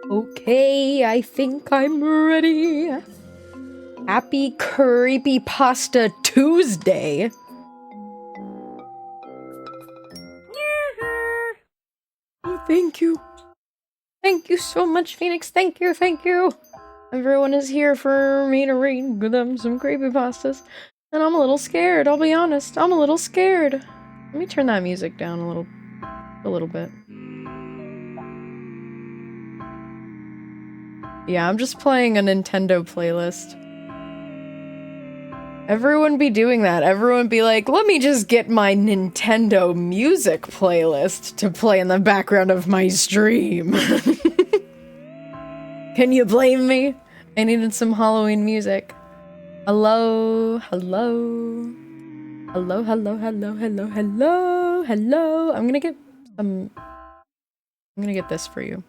Okay, I think I'm ready. Happy Creepypasta Tuesday. Oh, thank you. Thank you so much, Phoenix. Thank you, thank you. Everyone is here for me to read them some creepypastas. And I'm a little scared, I'll be honest. I'm a little scared. Let me turn that music down a little bit. Yeah, I'm just playing a Nintendo playlist. Everyone be doing that. Everyone be like, let me just get my Nintendo music playlist to play in the background of my stream. Can you blame me? I needed some Halloween music. Hello, hello. Hello, hello, hello, hello, hello, hello. I'm gonna get this for you.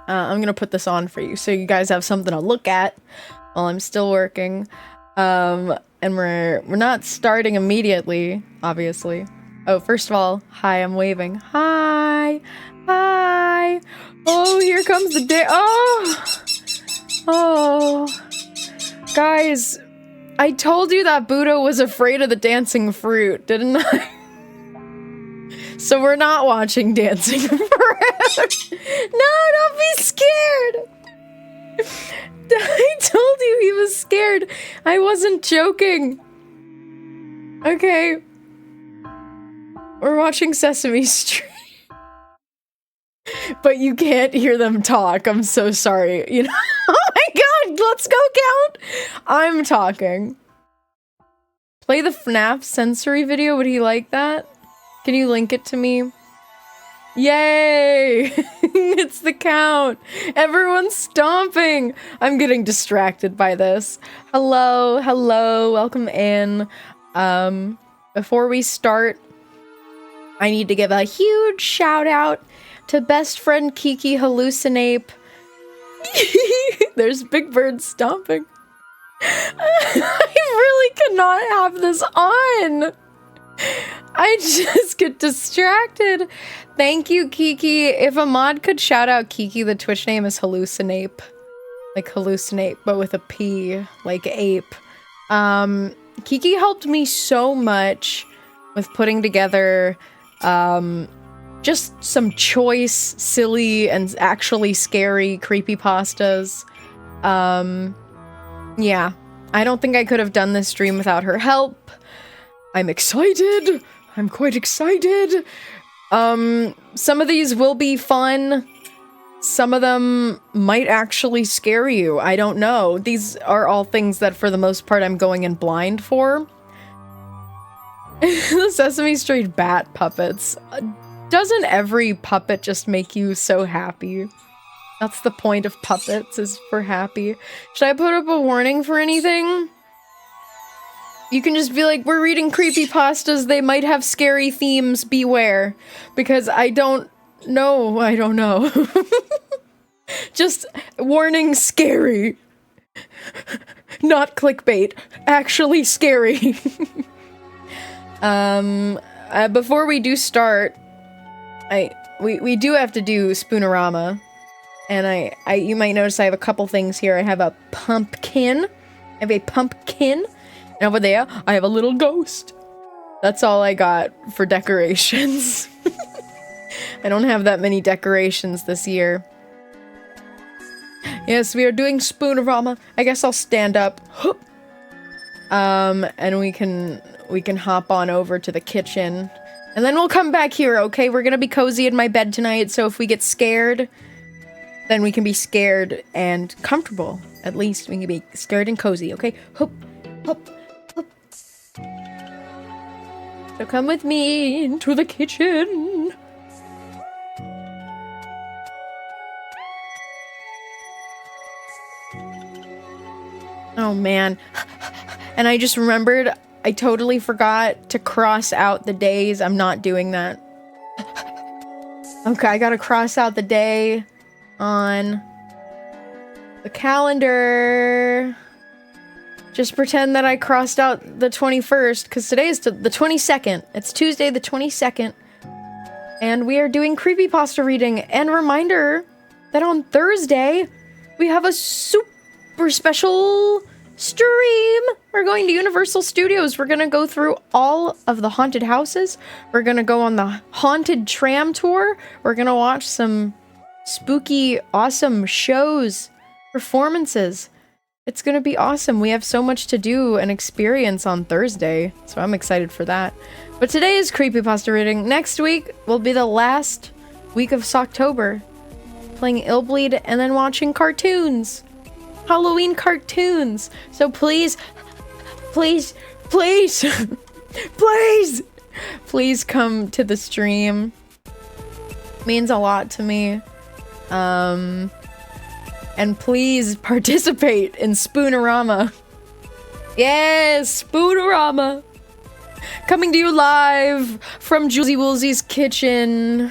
I'm gonna put this on for you so you guys have something to look at while I'm still working. And we're not starting immediately, obviously. Oh, first of all, hi, I'm waving. Hi! Hi! Oh, here comes the day. Oh! Oh. Guys, I told you that Buddha was afraid of the dancing fruit, didn't I? So we're not watching Dancing Fruit. No, don't be scared! I told you he was scared. I wasn't joking. Okay. We're watching Sesame Street. But you can't hear them talk. I'm so sorry. You know? Oh my god, let's go count. I'm talking. Play the FNAF sensory video. Would he like that? Can you link it to me? Yay! It's the count! Everyone's stomping! I'm getting distracted by this. Hello, hello, welcome in. Before we start, I need to give a huge shout out to best friend Kiki Hallucinape. There's Big Bird stomping. I really cannot have this on! I just get distracted. Thank you, Kiki. If a mod could shout out Kiki, the Twitch name is Hallucinape. Like hallucinate, but with a P, like ape. Kiki helped me so much with putting together, just some choice, silly, and actually scary creepypastas. Yeah. I don't think I could have done this stream without her help. I'm excited! I'm quite excited! Some of these will be fun. Some of them might actually scare you. I don't know. These are all things that, for the most part, I'm going in blind for. The Sesame Street bat puppets. Doesn't every puppet just make you so happy? That's the point of puppets, is for happy. Should I put up a warning for anything? You can just be like, we're reading creepypastas, they might have scary themes, beware. Because I don't know. Just warning, scary. Not clickbait. Actually scary. Before we do start, we do have to do Spoonorama. And you might notice I have a couple things here. I have a pumpkin. And over there, I have a little ghost. That's all I got for decorations. I don't have that many decorations this year. Yes, we are doing Spoonorama. I guess I'll stand up. And we can hop on over to the kitchen. And then we'll come back here, okay? We're gonna be cozy in my bed tonight, so if we get scared, then we can be scared and comfortable. At least we can be scared and cozy, okay? Hup, hup. So come with me into the kitchen. Oh man. And I just remembered, I totally forgot to cross out the days. I'm not doing that. Okay, I gotta cross out the day on the calendar. Just pretend that I crossed out the 21st, because today is the 22nd. It's Tuesday the 22nd. And we are doing creepypasta reading. And reminder, that on Thursday, we have a super special stream. We're going to Universal Studios. We're gonna go through all of the haunted houses. We're gonna go on the haunted tram tour. We're gonna watch some spooky, awesome shows, performances. It's gonna be awesome. We have so much to do and experience on Thursday, so I'm excited for that. But today is Creepypasta reading. Next week will be the last week of Socktober. Playing Illbleed and then watching cartoons. Halloween cartoons. So please, please, please, please, please come to the stream. Means a lot to me. And please participate in Spoonorama. Yes, Spoonorama. Coming to you live from Julesy Woolsy's kitchen.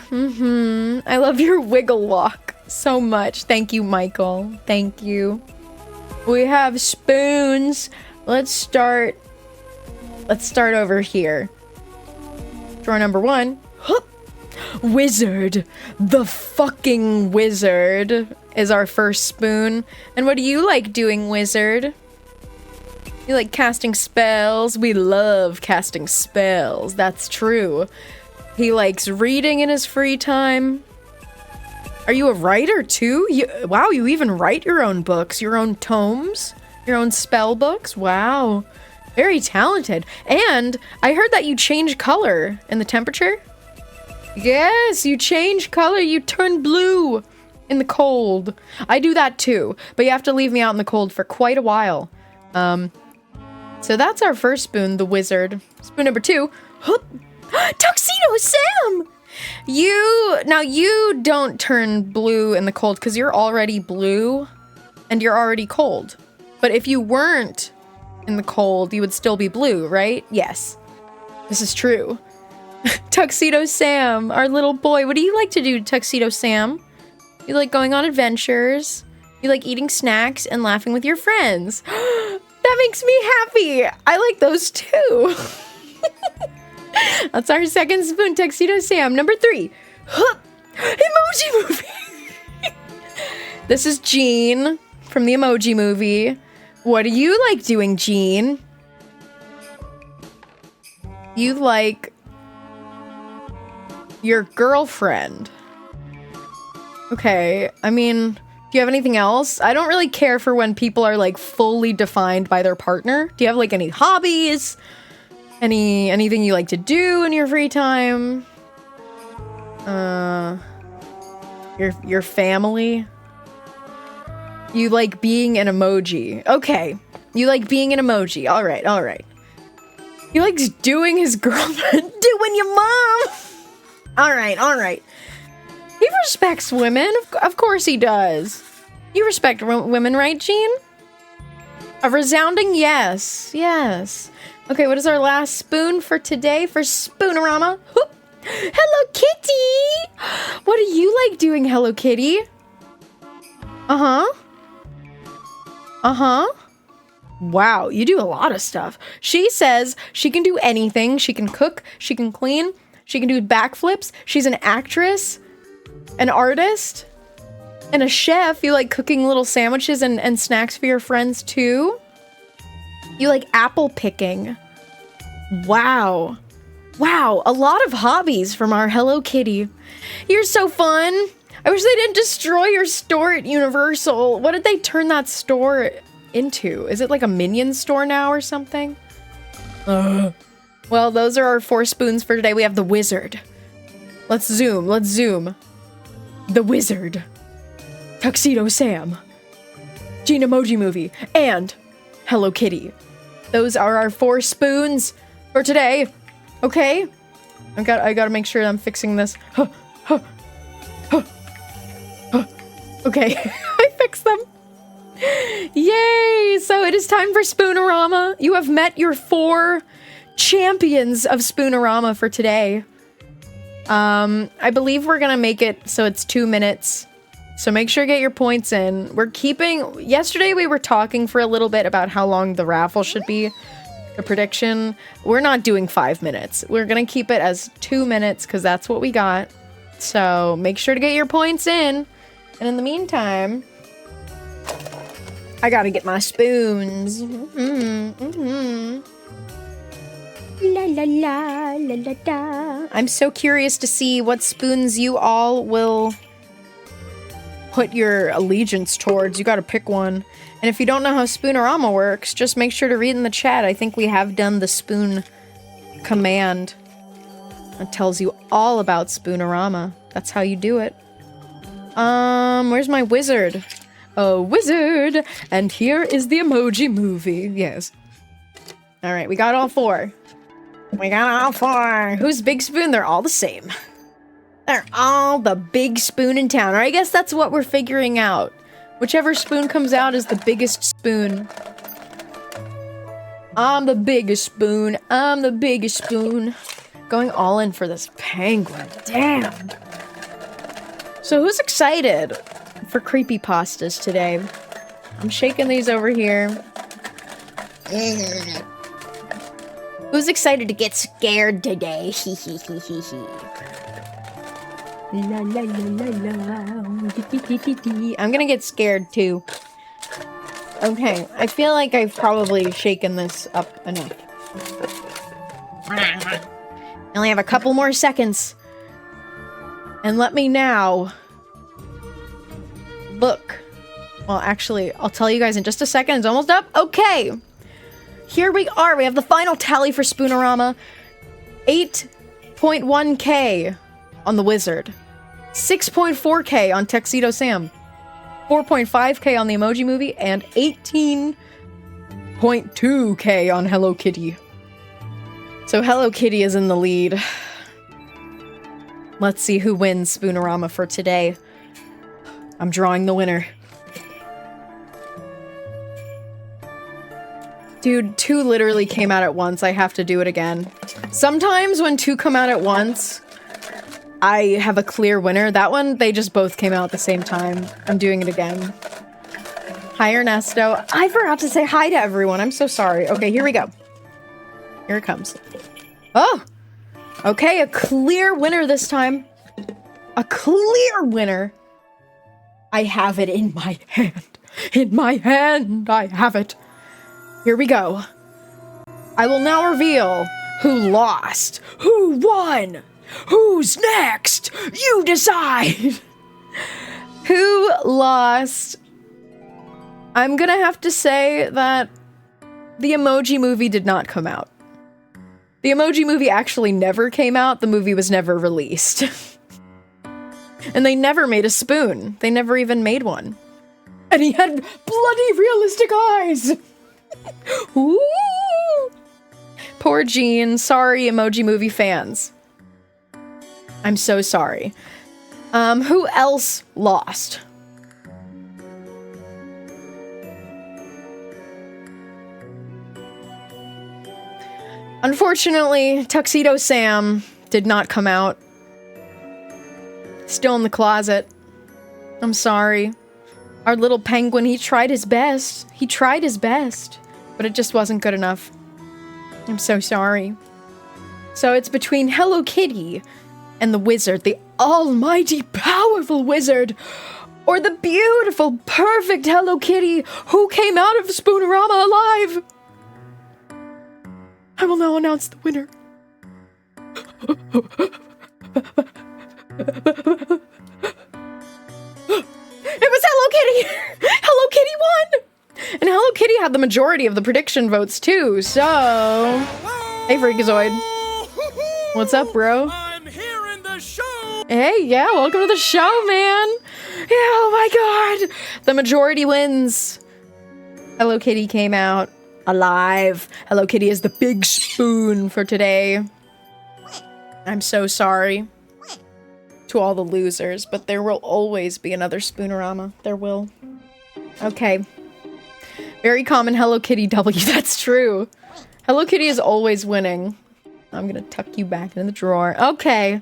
I love your wiggle walk so much. Thank you, Michael. Thank you. We have spoons. Let's start over here. Drawer number 1. Wizard. The fucking wizard is our first spoon. And what do you like doing, wizard? You like casting spells? We love casting spells. That's true. He likes reading in his free time. Are you a writer too? Wow, you even write your own books, your own tomes, your own spell books? Wow. Very talented. And I heard that you change color in the temperature. Yes, you change color. You turn blue in the cold. I do that too, but you have to leave me out in the cold for quite a while. So that's our first spoon, the wizard. Spoon number 2. Tuxedo Sam! You don't turn blue in the cold because you're already blue and you're already cold. But if you weren't in the cold, you would still be blue, right? Yes. This is true. Tuxedo Sam, our little boy. What do you like to do, Tuxedo Sam? You like going on adventures. You like eating snacks and laughing with your friends. That makes me happy. I like those too. That's our second spoon, Tuxedo Sam. Number 3. Emoji Movie. This is Jean from the Emoji Movie. What do you like doing, Jean? You like your girlfriend. Okay, I mean, do you have anything else? I don't really care for when people are like fully defined by their partner. Do you have like any hobbies? Anything you like to do in your free time? Your family? You like being an emoji. Okay. You like being an emoji. All right, all right. He likes doing his girlfriend. Doing your mom! All right, all right. He respects women. Of course he does. You respect women, right, Jean? A resounding yes. Yes. Okay, what is our last spoon for today for Spoonorama? Whoop. Hello Kitty! What do you like doing, Hello Kitty? Uh-huh. Uh-huh. Wow, you do a lot of stuff. She says she can do anything. She can cook, she can clean, she can do backflips. She's an actress, an artist, and a chef. You like cooking little sandwiches and snacks for your friends too? You like apple picking. Wow. Wow, a lot of hobbies from our Hello Kitty. You're so fun. I wish they didn't destroy your store at Universal. What did they turn that store into? Is it like a Minion store now or something? Well, those are our 4 spoons for today. We have the wizard. Let's zoom, let's zoom. The wizard. Tuxedo Sam. Jean Emoji Movie. And Hello Kitty. Those are our 4 spoons for today. Okay? I gotta make sure I'm fixing this. Okay, I fixed them. Yay! So it is time for Spoonorama. You have met your 4 champions of Spoonorama for today. I believe we're gonna make it so it's 2 minutes. So make sure to get your points in. Yesterday we were talking for a little bit about how long the raffle should be. The prediction. We're not doing 5 minutes. We're gonna keep it as 2 minutes because that's what we got. So make sure to get your points in. And in the meantime, I gotta get my spoons. La la la la la da. I'm so curious to see what spoons you all will put your allegiance towards. You gotta pick one. And if you don't know how Spoonorama works, just make sure to read in the chat. I think we have done the spoon command. It tells you all about Spoonorama. That's how you do it. Where's my wizard? A wizard! And here is the emoji movie. Yes. Alright, we got all 4. We got all 4. Who's Big Spoon? They're all the same. They're all the big spoon in town. Or I guess that's what we're figuring out. Whichever spoon comes out is the biggest spoon. I'm the biggest spoon. I'm the biggest spoon. Going all in for this penguin. Damn. So who's excited for creepypastas today? I'm shaking these over here. Who's excited to get scared today? Hee hee hee hee hee. La la la la la. I'm gonna get scared too. Okay, I feel like I've probably shaken this up enough. I only have a couple more seconds. And let me now look. Well, actually, I'll tell you guys in just a second. It's almost up. Okay. Here we are. We have the final tally for Spoonorama. 8.1k on the wizard. 6.4k on Tuxedo Sam. 4.5k on the Emoji Movie. And 18.2k on Hello Kitty. So Hello Kitty is in the lead. Let's see who wins Spoonorama for today. I'm drawing the winner. Dude, 2 literally came out at once. I have to do it again. Sometimes when 2 come out at once, I have a clear winner. That one, they just both came out at the same time. I'm doing it again. Hi, Ernesto. I forgot to say hi to everyone. I'm so sorry. Okay, here we go. Here it comes. Oh! Okay, a clear winner this time. A clear winner. I have it in my hand. In my hand, I have it. Here we go. I will now reveal who lost, who won, who's next. You decide. Who lost? I'm gonna have to say that the Emoji Movie did not come out. The Emoji Movie actually never came out. The movie was never released. And they never made a spoon. They never even made one. And he had bloody realistic eyes. Ooh. Poor Gene. Sorry, Emoji Movie fans. I'm so sorry. Who else lost? Unfortunately, Tuxedo Sam did not come out. Still in the closet. I'm sorry. Our little penguin, he tried his best. He tried his best. But it just wasn't good enough. I'm so sorry. So it's between Hello Kitty and the wizard, the almighty powerful wizard, or the beautiful, perfect Hello Kitty who came out of Spoonorama alive. I will now announce the winner. It was Hello Kitty! Hello Kitty won! And Hello Kitty had the majority of the prediction votes too, so... Hey, Freakazoid. What's up, bro? I'm here in the show! Hey, yeah, welcome to the show, man! Yeah, oh my god! The majority wins. Hello Kitty came out alive. Hello Kitty is the big spoon for today. I'm so sorry to all the losers, but there will always be another Spoonorama. There will. Okay. Very common Hello Kitty W. That's true. Hello Kitty is always winning. I'm gonna tuck you back in the drawer. Okay.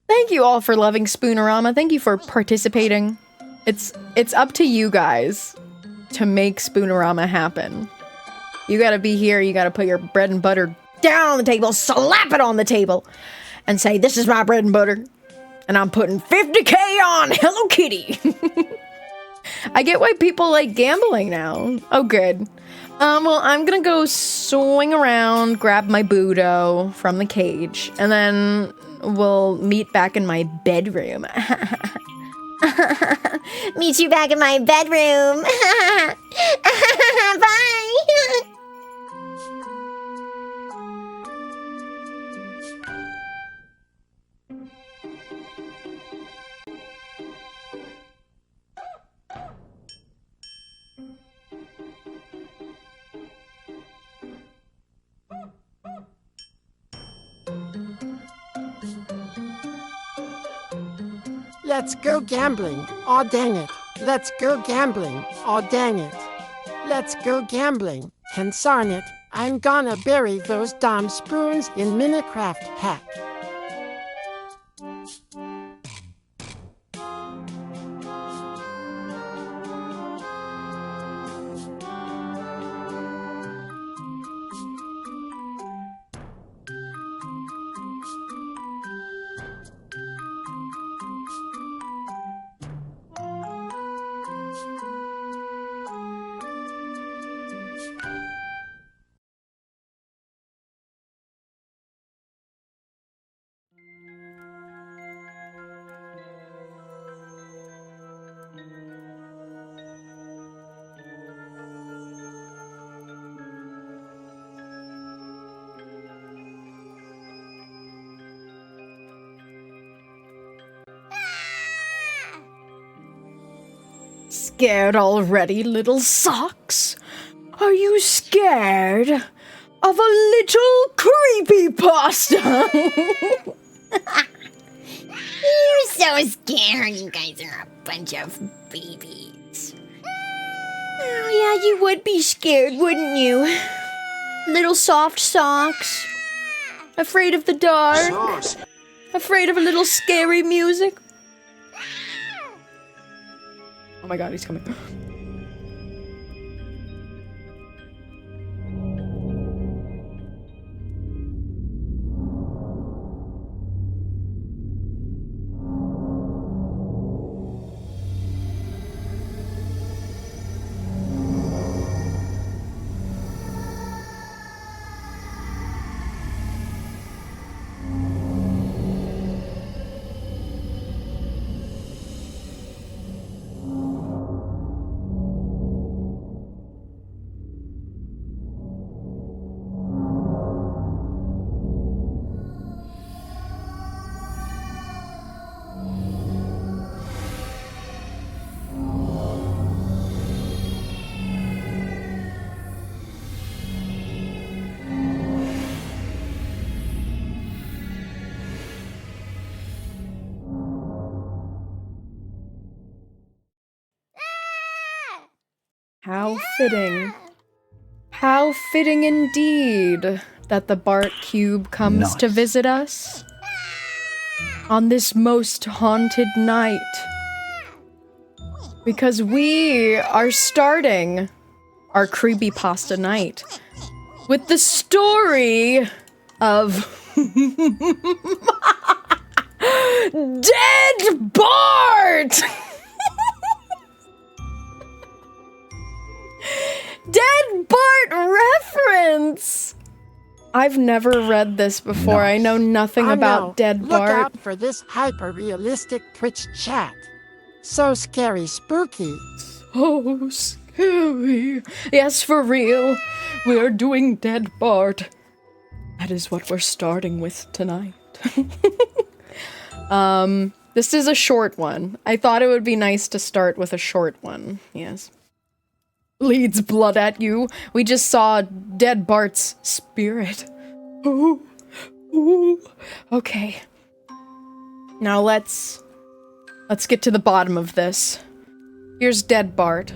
Thank you all for loving Spoonorama. Thank you for participating. It's up to you guys to make Spoonorama happen. You gotta be here, you gotta put your bread and butter down on the table, slap it on the table, and say, this is my bread and butter. And I'm putting 50K on Hello Kitty. I get why people like gambling now. Oh, good. Well, I'm gonna go swing around, grab my Budo from the cage, and then we'll meet back in my bedroom. Meet you back in my bedroom. Bye. Let's go gambling. Aw, dang it. Let's go gambling. Aw, dang it. Let's go gambling. Consarn it. I'm gonna bury those damn spoons in Minecraft pack. Scared already, little socks? Are you scared of a little creepypasta? You're so scared. You guys are a bunch of babies. Oh, yeah, you would be scared, wouldn't you? Little soft socks. Afraid of the dark. Afraid of a little scary music. Oh my god, he's coming. How fitting. How fitting indeed that the Bart Cube comes to visit us on this most haunted night. Because we are starting our creepypasta night with the story of Dead Bart! Dead Bart reference! I've never read this before. I know nothing about Dead Bart. Look out for this hyper-realistic Twitch chat. So scary, spooky. So scary. Yes, for real. We are doing Dead Bart. That is what we're starting with tonight. This is a short one. I thought it would be nice to start with a short one. Yes. Bleeds blood at you. We just saw Dead Bart's spirit. Ooh. Ooh. Okay. Now let's get to the bottom of this. Here's Dead Bart.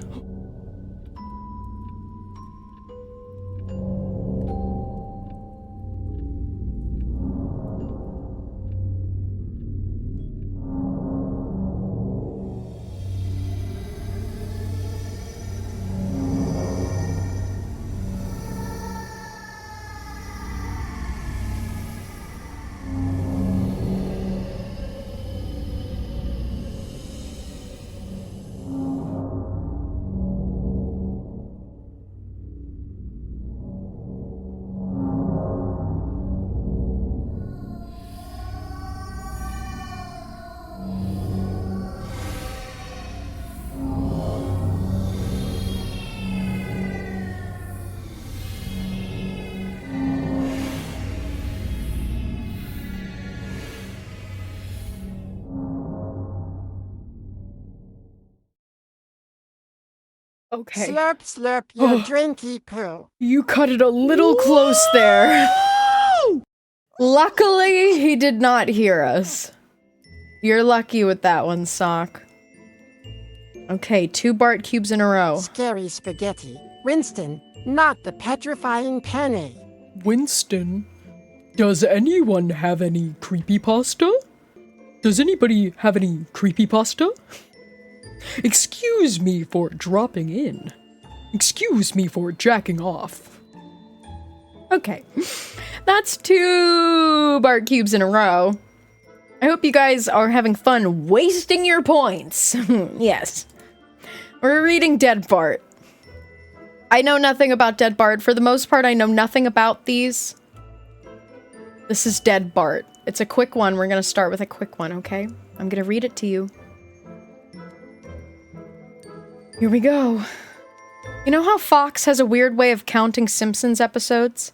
Okay. Slurp, slurp your drinky poo. You cut it a little close there. Luckily, he did not hear us. You're lucky with that one, Sock. Okay, 2 Bart cubes in a row. Scary spaghetti. Winston, not the petrifying penne. Winston, does anyone have any creepypasta? Does anybody have any creepypasta? Excuse me for dropping in. Excuse me for jacking off. Okay, that's 2 Bart cubes in a row. I hope you guys are having fun wasting your points. Yes. We're reading Dead Bart. I know nothing about Dead Bart. For the most part, I know nothing about these. This is Dead Bart. It's a quick one. We're gonna start with a quick one, okay? I'm gonna read it to you. Here we go. You know how Fox has a weird way of counting Simpsons episodes?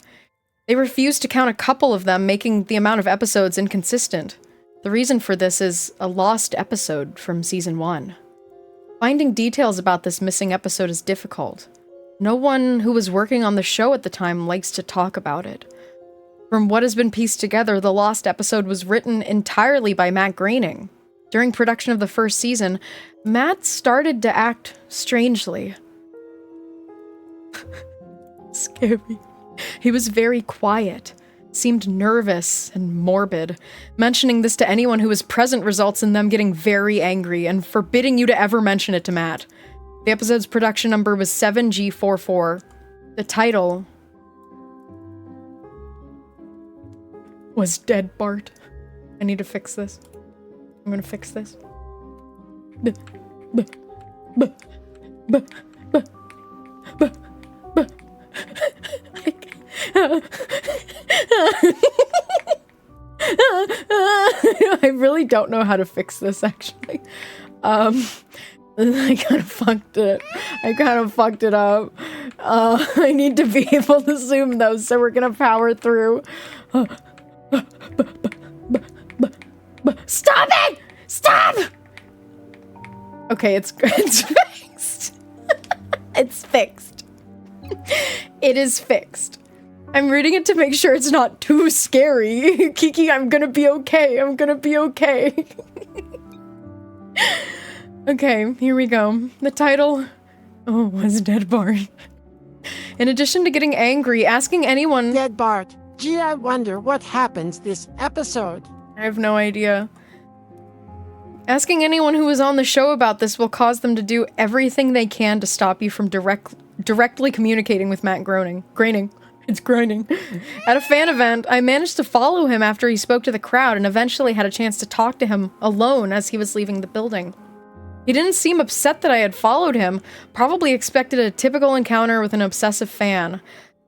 They refuse to count a couple of them, making the amount of episodes inconsistent. The reason for this is a lost episode from season 1. Finding details about this missing episode is difficult. No one who was working on the show at the time likes to talk about it. From what has been pieced together, the lost episode was written entirely by Matt Groening. During production of the first season, Matt started to act strangely. Scary. He was very quiet, seemed nervous and morbid. Mentioning this to anyone who was present results in them getting very angry and forbidding you to ever mention it to Matt. The episode's production number was 7G44. The title was Dead Bart. I need to fix this. I'm gonna fix this. I really don't know how to fix this, actually. I kind of fucked it. I kind of fucked it up. I need to be able to zoom those, so we're gonna power through. Stop it! Stop! Okay, it's fixed. It's fixed. It is fixed. I'm reading it to make sure it's not too scary. Kiki, I'm gonna be okay. I'm gonna be okay. Okay, here we go. The title was Dead Bart. In addition to getting angry, asking anyone— Dead Bart. Gee, I wonder what happens this episode. I have no idea. Asking anyone who was on the show about this will cause them to do everything they can to stop you from directly communicating with Matt Groening. It's Groening. At a fan event, I managed to follow him after he spoke to the crowd and eventually had a chance to talk to him alone as he was leaving the building. He didn't seem upset that I had followed him, probably expected a typical encounter with an obsessive fan.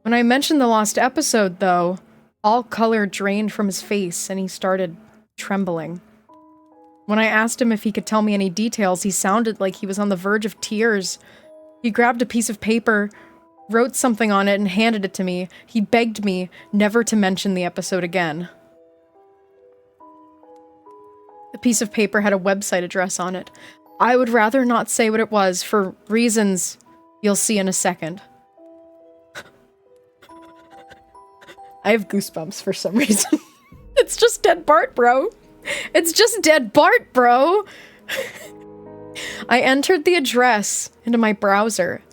When I mentioned the lost episode, though, all color drained from his face and he started trembling. When I asked him if he could tell me any details, he sounded like he was on the verge of tears. He grabbed a piece of paper, wrote something on it, and handed it to me. He begged me never to mention the episode again. The piece of paper had a website address on it. I would rather not say what it was for reasons you'll see in a second. I have goosebumps for some reason. It's just Dead Bart, bro. It's just Dead Bart, bro. I entered the address into my browser,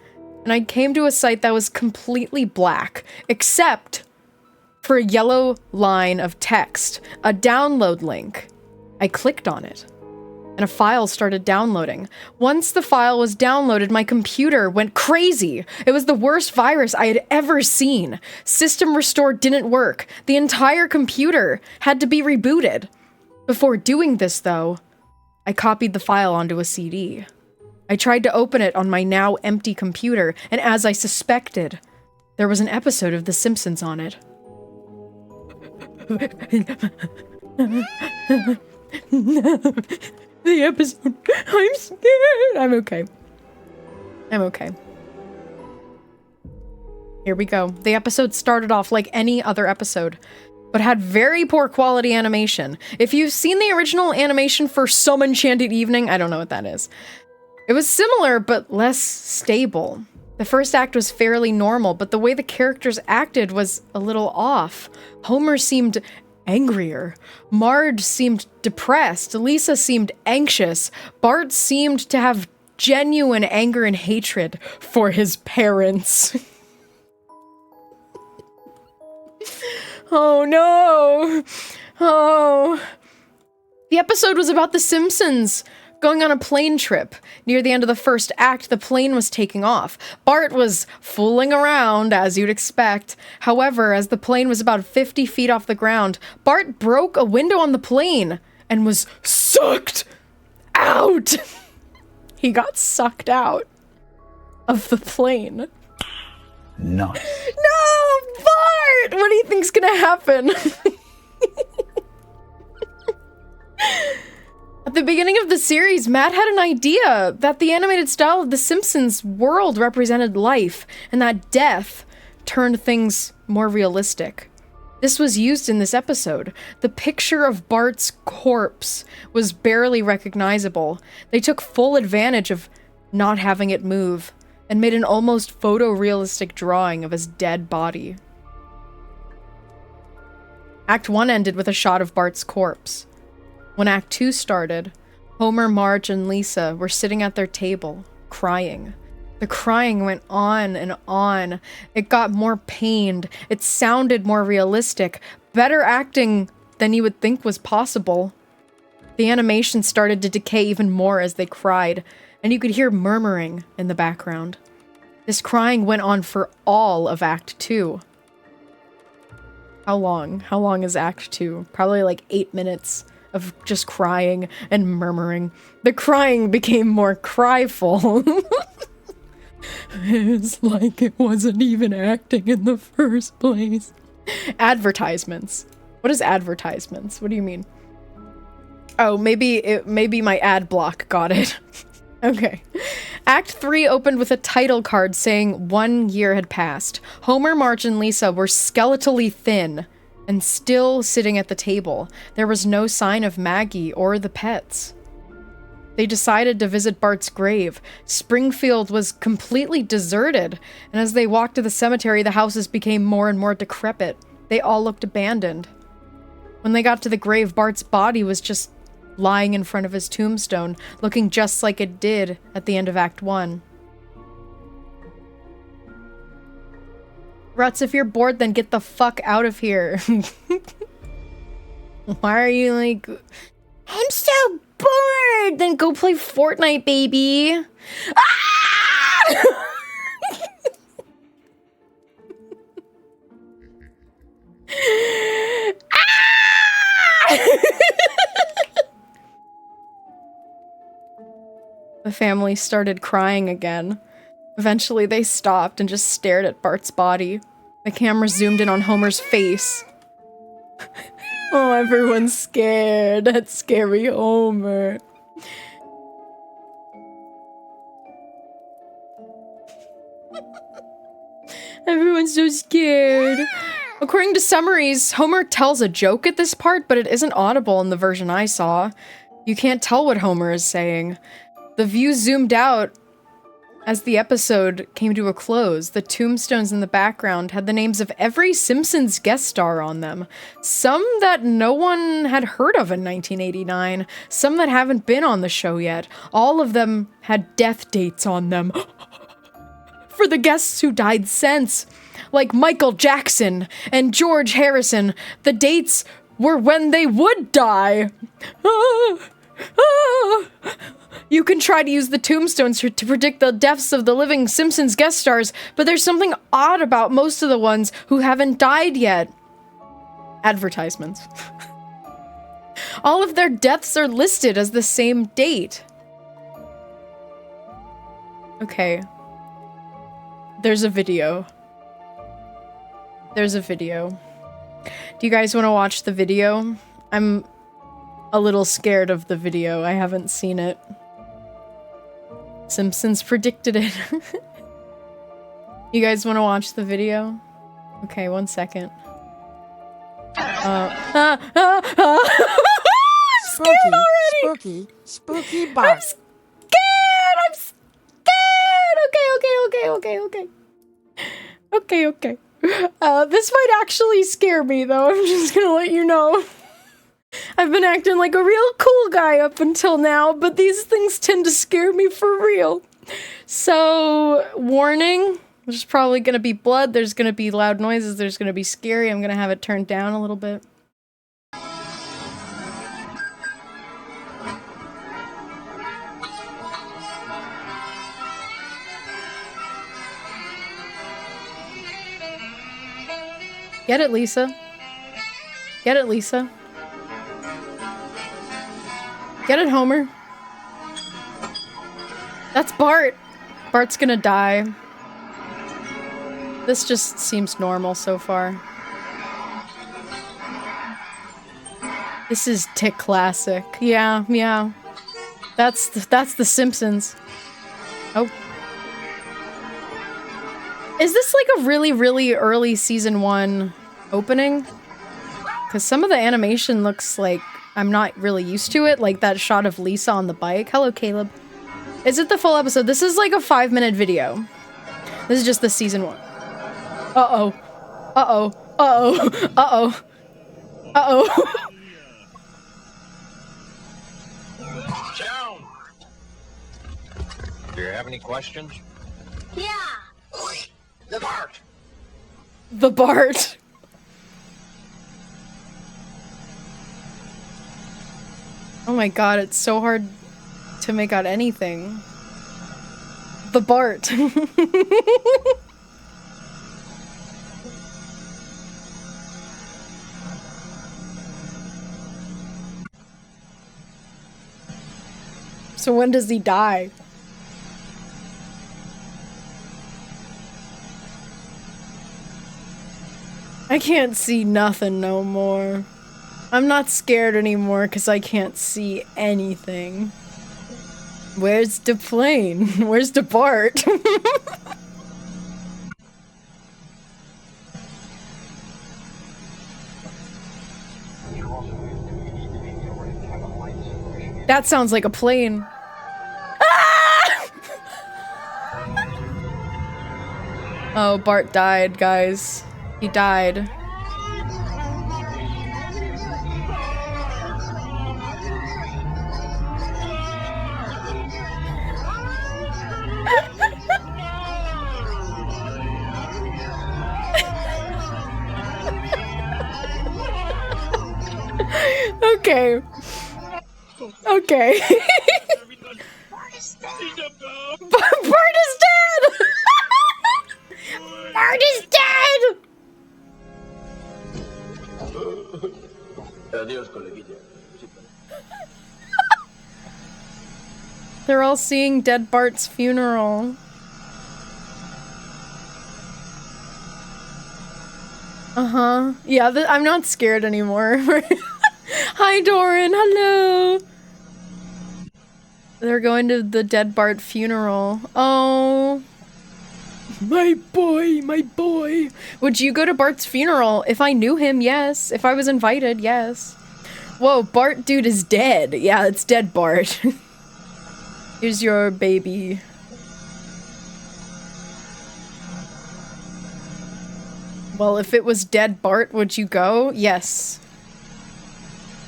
and I came to a site that was completely black, except for a yellow line of text, a download link. I clicked on it, and a file started downloading. Once the file was downloaded, my computer went crazy. It was the worst virus I had ever seen. System restore didn't work. The entire computer had to be rebooted. Before doing this, though, I copied the file onto a CD. I tried to open it on my now empty computer, and as I suspected, there was an episode of The Simpsons on it. The episode. I'm scared. I'm okay. I'm okay. Here we go. The episode started off like any other episode, but had very poor quality animation. If you've seen the original animation for Some Enchanted Evening, I don't know what that is. It was similar, but less stable. The first act was fairly normal, but the way the characters acted was a little off. Homer seemed angrier. Marge seemed depressed. Lisa seemed anxious. Bart seemed to have genuine anger and hatred for his parents. Oh no! Oh. The episode was about The Simpsons going on a plane trip. Near the end of the first act, the plane was taking off. Bart was fooling around, as you'd expect. However, as the plane was about 50 feet off the ground, Bart broke a window on the plane and was sucked out. He got sucked out of the plane. No. No, Bart! What do you think's gonna happen? At the beginning of the series, Matt had an idea that the animated style of The Simpsons world represented life, and that death turned things more realistic. This was used in this episode. The picture of Bart's corpse was barely recognizable. They took full advantage of not having it move, and made an almost photorealistic drawing of his dead body. Act 1 ended with a shot of Bart's corpse. When Act 2 started, Homer, Marge, and Lisa were sitting at their table, crying. The crying went on and on. It got more pained. It sounded more realistic. Better acting than you would think was possible. The animation started to decay even more as they cried, and you could hear murmuring in the background. This crying went on for all of Act 2. How long? How long is Act 2? Probably like 8 minutes of just crying and murmuring. The crying became more cryful. It's like it wasn't even acting in the first place. Advertisements. What is advertisements? What do you mean? Oh, maybe my ad block got it. Okay. Act 3 opened with a title card saying 1 year had passed. Homer, Marge, and Lisa were skeletally thin and still sitting at the table. There was no sign of Maggie or the pets. They decided to visit Bart's grave. Springfield was completely deserted, and as they walked to the cemetery, the houses became more and more decrepit. They all looked abandoned. When they got to the grave, Bart's body was just lying in front of his tombstone, looking just like it did at the end of Act 1. Ruts, if you're bored, then get the fuck out of here. Why are you like... I'm so bored! Then go play Fortnite, baby! Ah! Ah! The family started crying again. Eventually, they stopped and just stared at Bart's body. The camera zoomed in on Homer's face. Oh, everyone's scared. That's scary Homer. Everyone's so scared. According to summaries, Homer tells a joke at this part, but it isn't audible in the version I saw. You can't tell what Homer is saying. The view zoomed out as the episode came to a close. The tombstones in the background had the names of every Simpsons guest star on them. Some that no one had heard of in 1989, some that haven't been on the show yet. All of them had death dates on them. For the guests who died since, like Michael Jackson and George Harrison, the dates were when they would die. You can try to use the tombstones to predict the deaths of the living Simpsons guest stars, but there's something odd about most of the ones who haven't died yet. Advertisements. All of their deaths are listed as the same date. Okay. There's a video. There's a video. Do you guys want to watch the video? I'm a little scared of the video. I haven't seen it. Simpsons predicted it. You guys want to watch the video? Okay, 1 second. I'm scared already! Spooky Bart. I'm scared! I'm Okay. Okay. This might actually scare me, though. I'm just gonna let you know. I've been acting like a real cool guy up until now, but these things tend to scare me for real. So, warning. There's probably gonna be blood, there's gonna be loud noises, there's gonna be scary. I'm gonna have it turned down a little bit. Get it, Lisa. Get it, Lisa. Get it, Homer. That's Bart. Bart's gonna die. This just seems normal so far. This is Tick classic. Yeah. That's the Simpsons. Oh. Is this like a really early season 1 opening? Because some of the animation looks like I'm not really used to it, like that shot of Lisa on the bike. Hello, Caleb. Is it the full episode? This is like a 5-minute video. This is just the season 1. Uh-oh. Down. Do you have any questions? Yeah. The Bart. The Bart. Oh my god, it's so hard to make out anything. The Bart. So when does he die? I can't see nothing no more. I'm not scared anymore because I can't see anything. Where's the plane? Where's the Bart? That sounds like a plane. Ah! Oh, Bart died, guys. He died. Okay. Okay. Bart is dead. Bart is dead! Bart is dead! Adiós, coleguilla. They're all seeing dead Bart's funeral. Uh-huh. Yeah, I'm not scared anymore. Hi, Doran. Hello. They're going to the dead Bart funeral. Oh. My boy, my boy. Would you go to Bart's funeral? If I knew him, yes. If I was invited, yes. Whoa, Bart dude is dead. Yeah, it's dead Bart. Here's your baby. Well, if it was dead Bart, would you go? Yes.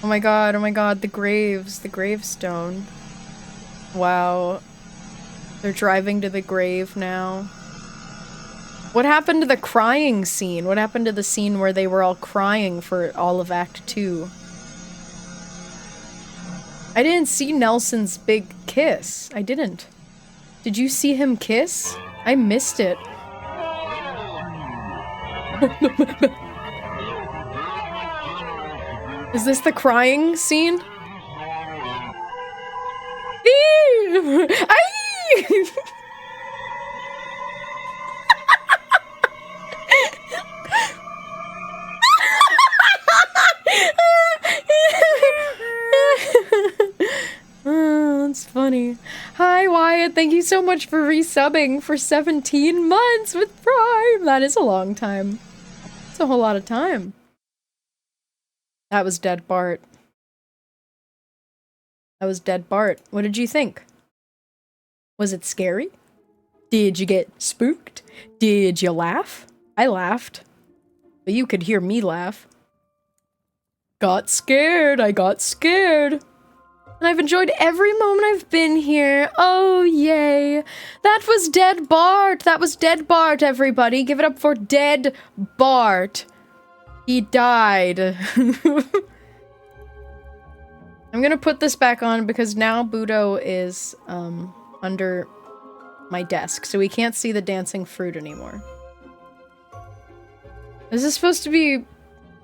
Oh my god, the graves, the gravestone. Wow. They're driving to the grave now. What happened to the crying scene? What happened to the scene where they were all crying for all of Act 2? I didn't see Nelson's big kiss. I didn't. Did you see him kiss? I missed it. Is this the crying scene? Oh, that's funny. Hi, Wyatt. Thank you so much for resubbing for 17 months with Prime. That is a long time. It's a whole lot of time. That was dead Bart. That was dead Bart. What did you think? Was it scary? Did you get spooked? Did you laugh? I laughed. But you could hear me laugh. Got scared. I got scared. And I've enjoyed every moment I've been here. Oh, yay. That was dead Bart. That was dead Bart, everybody. Give it up for dead Bart. He died. I'm gonna put this back on because now Budo is under my desk, so we can't see the dancing fruit anymore. This is supposed to be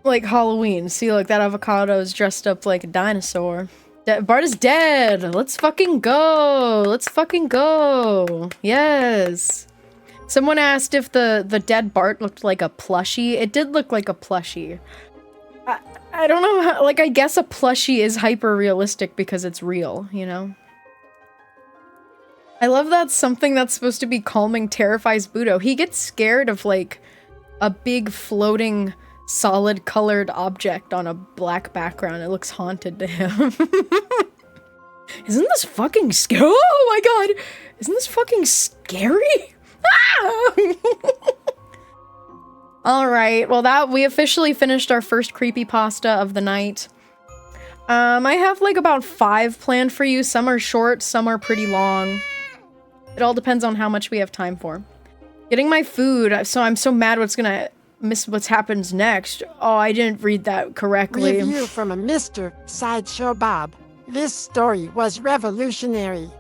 like Halloween. See, like that avocado is dressed up like a dinosaur. Bart is dead! Let's fucking go! Let's fucking go! Yes! Someone asked if the dead Bart looked like a plushie. It did look like a plushie. I don't know how, like, I guess a plushie is hyper-realistic because it's real, you know? I love that something that's supposed to be calming terrifies Budo. He gets scared of, like, a big floating solid-colored object on a black background. It looks haunted to him. Isn't this fucking scary? Oh my god! Isn't this fucking scary? Ah! Alright, well we officially finished our first creepypasta of the night. I have like about 5 planned for you. Some are short, some are pretty long. It all depends on how much we have time for. Getting my food, so I'm so mad what's happens next. Oh, I didn't read that correctly. Review from a Mr. Sideshow Bob. This story was revolutionary.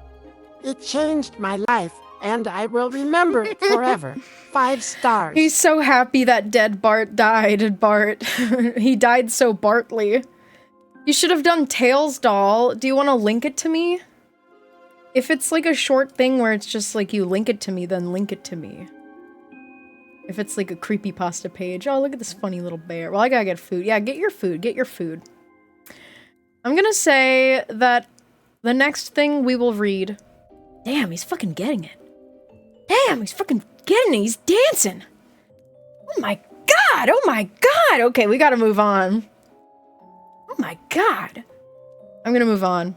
It changed my life, and I will remember it forever. 5 stars. He's so happy that dead Bart died, Bart. He died so Bartly. You should have done Tails doll. Do you want to link it to me? If it's like a short thing where it's just like you link it to me, then link it to me. If it's like a creepypasta page. Oh, look at this funny little bear. Well, I gotta get food. Yeah, get your food. Get your food. I'm gonna say that the next thing we will read... Damn, he's fucking getting it. Damn, he's fucking getting it. He's dancing. Oh my god. Oh my god. Okay, we gotta move on. Oh my god. I'm gonna move on.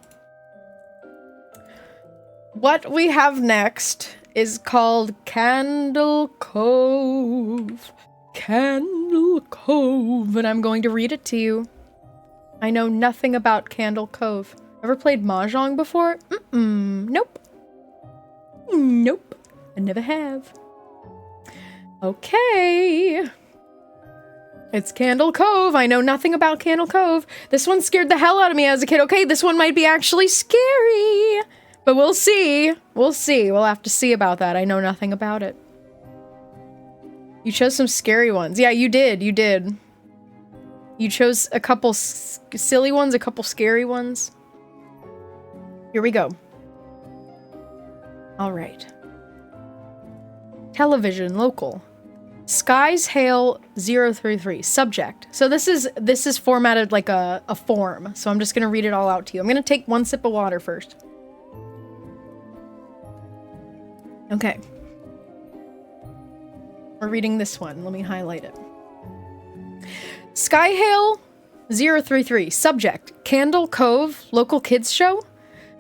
What we have next is called Candle Cove. Candle Cove. And I'm going to read it to you. I know nothing about Candle Cove. Ever played Mahjong before? Nope. Nope. I never have. Okay. It's Candle Cove. I know nothing about Candle Cove. This one scared the hell out of me as a kid. Okay, this one might be actually scary. But we'll see. We'll see. We'll have to see about that. I know nothing about it. You chose some scary ones. Yeah, you did. You did. You chose a couple silly ones, a couple scary ones. Here we go. All right. Television, local. Skies Hail 033. Subject. So this is formatted like a form. So I'm just gonna read it all out to you. I'm gonna take one sip of water first. Okay. We're reading this one. Let me highlight it. Skyhail 033. Subject. Candle Cove, local kids show?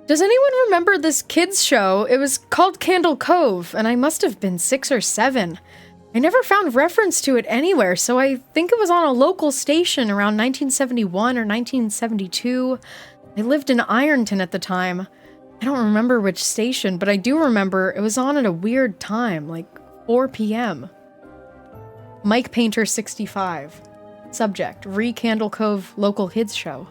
Does anyone remember this kids show? It was called Candle Cove, and I must have been 6 or 7. I never found reference to it anywhere, so I think it was on a local station around 1971 or 1972. I lived in Ironton at the time. I don't remember which station, but I do remember it was on at a weird time, like 4 p.m. Mike Painter 65. Subject. Candle Cove local kids show.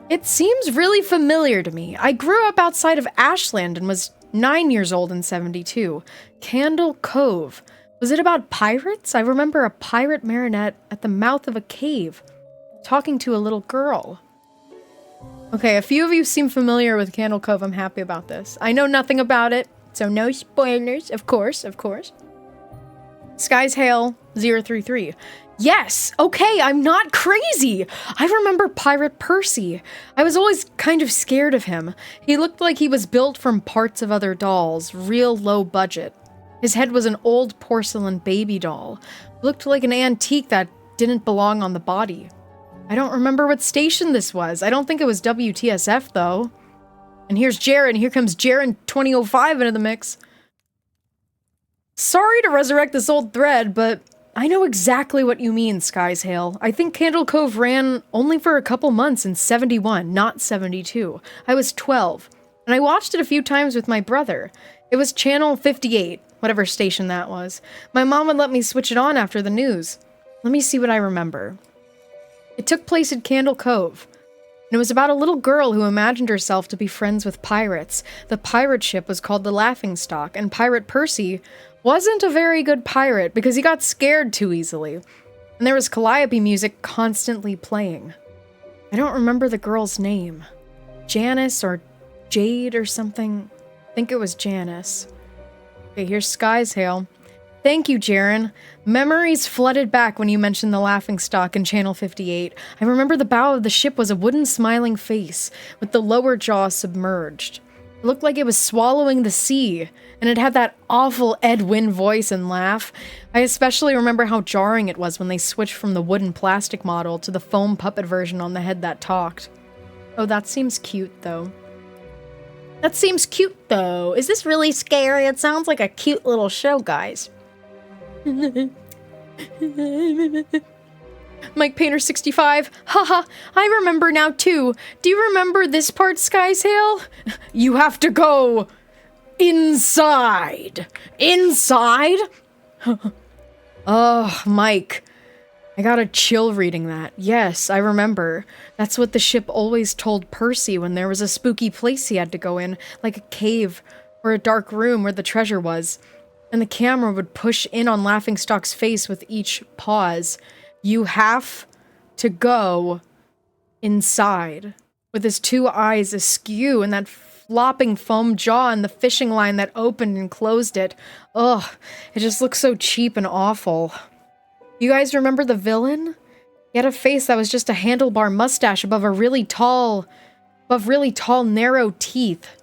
It seems really familiar to me. I grew up outside of Ashland and was 9 years old in 72. Candle Cove. Was it about pirates? I remember a pirate marionette at the mouth of a cave, talking to a little girl. Okay, a few of you seem familiar with Candle Cove. I'm happy about this. I know nothing about it, so no spoilers, of course, of course. Skies Hail 033. Yes, okay, I'm not crazy. I remember Pirate Percy. I was always kind of scared of him. He looked like he was built from parts of other dolls, real low budget. His head was an old porcelain baby doll. Looked like an antique that didn't belong on the body. I don't remember what station this was. I don't think it was WTSF, though. And here's Jaren. Here comes Jaren 2005 into the mix. Sorry to resurrect this old thread, but I know exactly what you mean, Skies Hail. I think Candle Cove ran only for a couple months in 71, not 72. I was 12, and I watched it a few times with my brother. It was channel 58, whatever station that was. My mom would let me switch it on after the news. Let me see what I remember. It took place at Candle Cove, and it was about a little girl who imagined herself to be friends with pirates. The pirate ship was called the Laughingstock, and Pirate Percy wasn't a very good pirate because he got scared too easily, and there was calliope music constantly playing. I don't remember the girl's name. Janice or Jade or something. I think it was Janice. Okay, here's Sky's Hail. Thank you, Jaren. Memories flooded back when you mentioned the Laughingstock in Channel 58. I remember the bow of the ship was a wooden smiling face, with the lower jaw submerged. It looked like it was swallowing the sea, and it had that awful Ed Wynn voice and laugh. I especially remember how jarring it was when they switched from the wooden plastic model to the foam puppet version on the head that talked. Oh, that seems cute, though. That seems cute, though. Is this really scary? It sounds like a cute little show, guys. Mike Painter 65. Haha, I remember now too. Do you remember this part, Sky's Hail? You have to go inside. Inside? Oh, Mike. I got a chill reading that. Yes, I remember. That's what the ship always told Percy when there was a spooky place he had to go in, like a cave or a dark room where the treasure was. And the camera would push in on Laughingstock's face with each pause. You have to go inside. With his two eyes askew and that flopping foam jaw and the fishing line that opened and closed it. Ugh, it just looks so cheap and awful. You guys remember the villain? He had a face that was just a handlebar mustache above really tall, narrow teeth.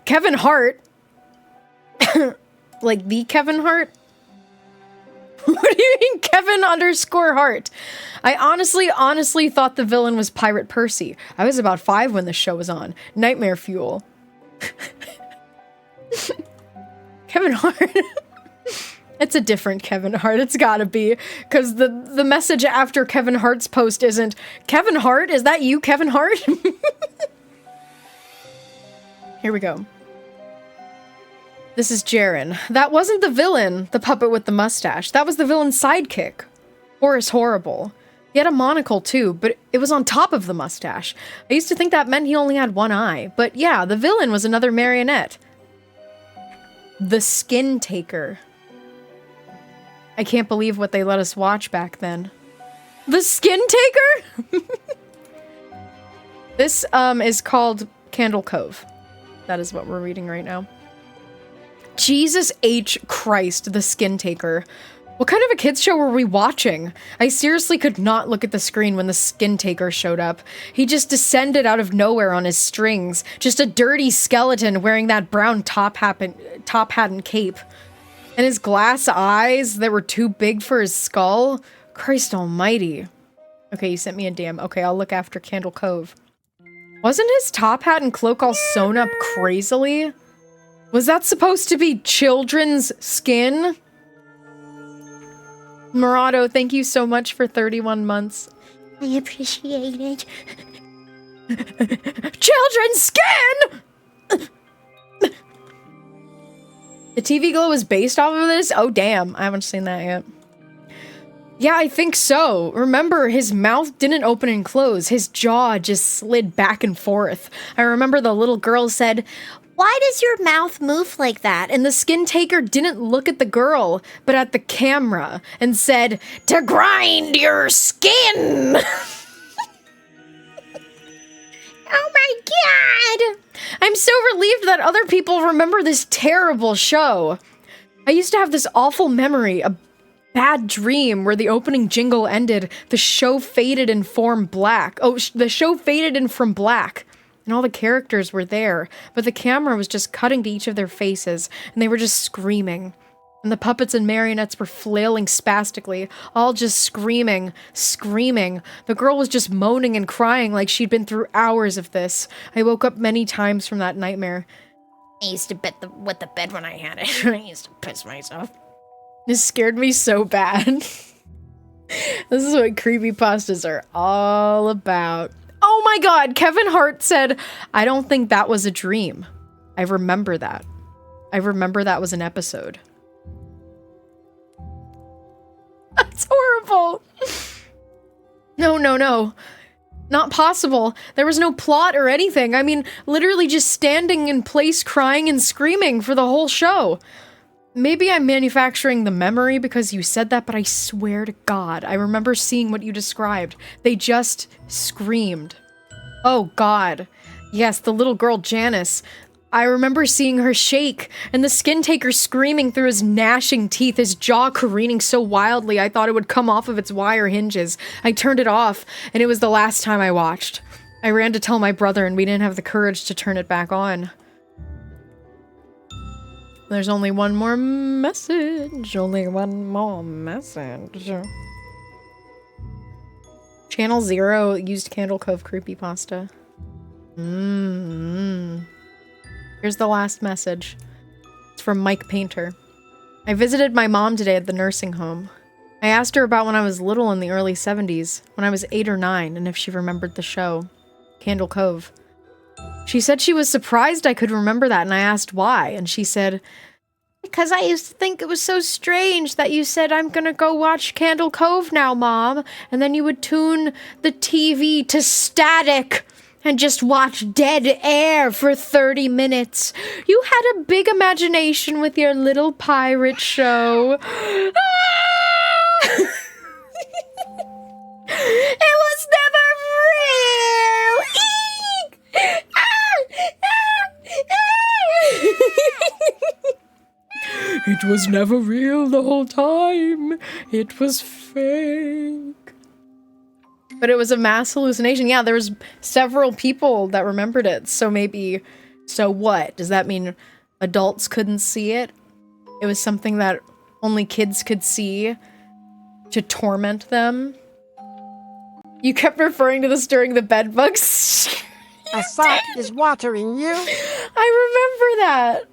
Kevin Hart. Like the Kevin Hart? What do you mean Kevin _ Hart? I honestly thought the villain was Pirate Percy. I was about 5 when the show was on. Nightmare fuel. Kevin Hart. It's a different Kevin Hart. It's gotta be. Because the message after Kevin Hart's post isn't, Kevin Hart? Is that you, Kevin Hart? Here we go. This is Jaren. That wasn't the villain, the puppet with the mustache. That was the villain's sidekick. Horace Horrible. He had a monocle too, but it was on top of the mustache. I used to think that meant he only had one eye. But yeah, the villain was another marionette. The Skin Taker. I can't believe what they let us watch back then. The Skin Taker? This is called Candle Cove. That is what we're reading right now. Jesus H. Christ, the Skin Taker. What kind of a kids show were we watching? I seriously could not look at the screen when the Skin Taker showed up. He just descended out of nowhere on his strings. Just a dirty skeleton wearing that brown top hat and cape. And his glass eyes that were too big for his skull. Christ almighty. Okay, you sent me a DM. Okay, I'll look after Candle Cove. Wasn't his top hat and cloak all sewn up crazily? Was that supposed to be children's skin? Murado, thank you so much for 31 months. I appreciate it. Children's skin! The TV Glow is based off of this? Oh, damn. I haven't seen that yet. Yeah, I think so. Remember, his mouth didn't open and close. His jaw just slid back and forth. I remember the little girl said, "Why does your mouth move like that?" And the Skin Taker didn't look at the girl, but at the camera, and said, "To grind your skin!" Oh my god! I'm so relieved that other people remember this terrible show. I used to have this awful memory, a bad dream where the opening jingle ended, the show faded and formed black. Oh, the show faded in from black. And all the characters were there, but the camera was just cutting to each of their faces, and they were just screaming. And the puppets and marionettes were flailing spastically, all just screaming, screaming. The girl was just moaning and crying like she'd been through hours of this. I woke up many times from that nightmare. I used to wet the bed when I had it. I used to piss myself. This scared me so bad. This is what creepypastas are all about. Oh my god, Kevin Hart said, I don't think that was a dream. I remember that. I remember that was an episode. That's horrible. No, no, no. Not possible. There was no plot or anything. I mean, literally just standing in place crying and screaming for the whole show. Maybe I'm manufacturing the memory because you said that, but I swear to God, I remember seeing what you described. They just screamed. Oh God. Yes, the little girl Janice. I remember seeing her shake, and the skin taker screaming through his gnashing teeth, his jaw careening so wildly I thought it would come off of its wire hinges. I turned it off, and it was the last time I watched. I ran to tell my brother, and we didn't have the courage to turn it back on. There's only one more message. Only one more message. Channel 0 used Candle Cove creepypasta. Here's the last message. It's from Mike Painter. I visited my mom today at the nursing home. I asked her about when I was little in the early 70s, when I was 8 or 9, and if she remembered the show, Candle Cove. She said she was surprised I could remember that, and I asked why, and she said, because I used to think it was so strange that you said, I'm gonna go watch Candle Cove now, Mom, and then you would tune the TV to static and just watch dead air for 30 minutes. You had a big imagination with your little pirate show. It was never real! Eek! It was never real the whole time. It was fake. But it was a mass hallucination. Yeah, there was several people that remembered it. So maybe, so what? Does that mean adults couldn't see it? It was something that only kids could see to torment them? You kept referring to this during the bed bugs. A sock is watering you. I remember that.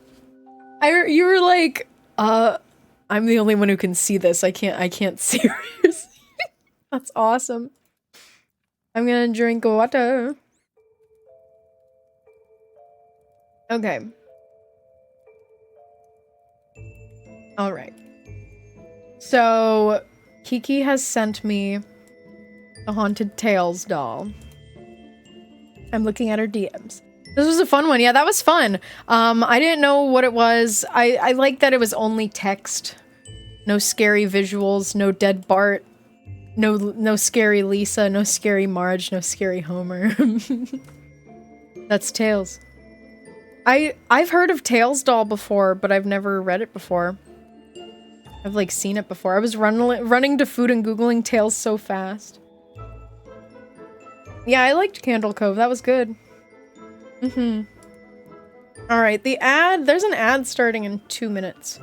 You were like, I'm the only one who can see this. I can't see her. That's awesome. I'm gonna drink water. Okay. Alright. So, Kiki has sent me the Haunted Tales doll. I'm looking at her DMs. This was a fun one. Yeah, that was fun. I didn't know what it was. I like that it was only text. No scary visuals, no dead Bart. No scary Lisa, no scary Marge, no scary Homer. That's Tails. I've heard of Tails doll before, but I've never read it before. I've like seen it before. I was running to food and Googling Tails so fast. Yeah, I liked Candle Cove. That was good. Alright, the ad. There's an ad starting in 2 minutes.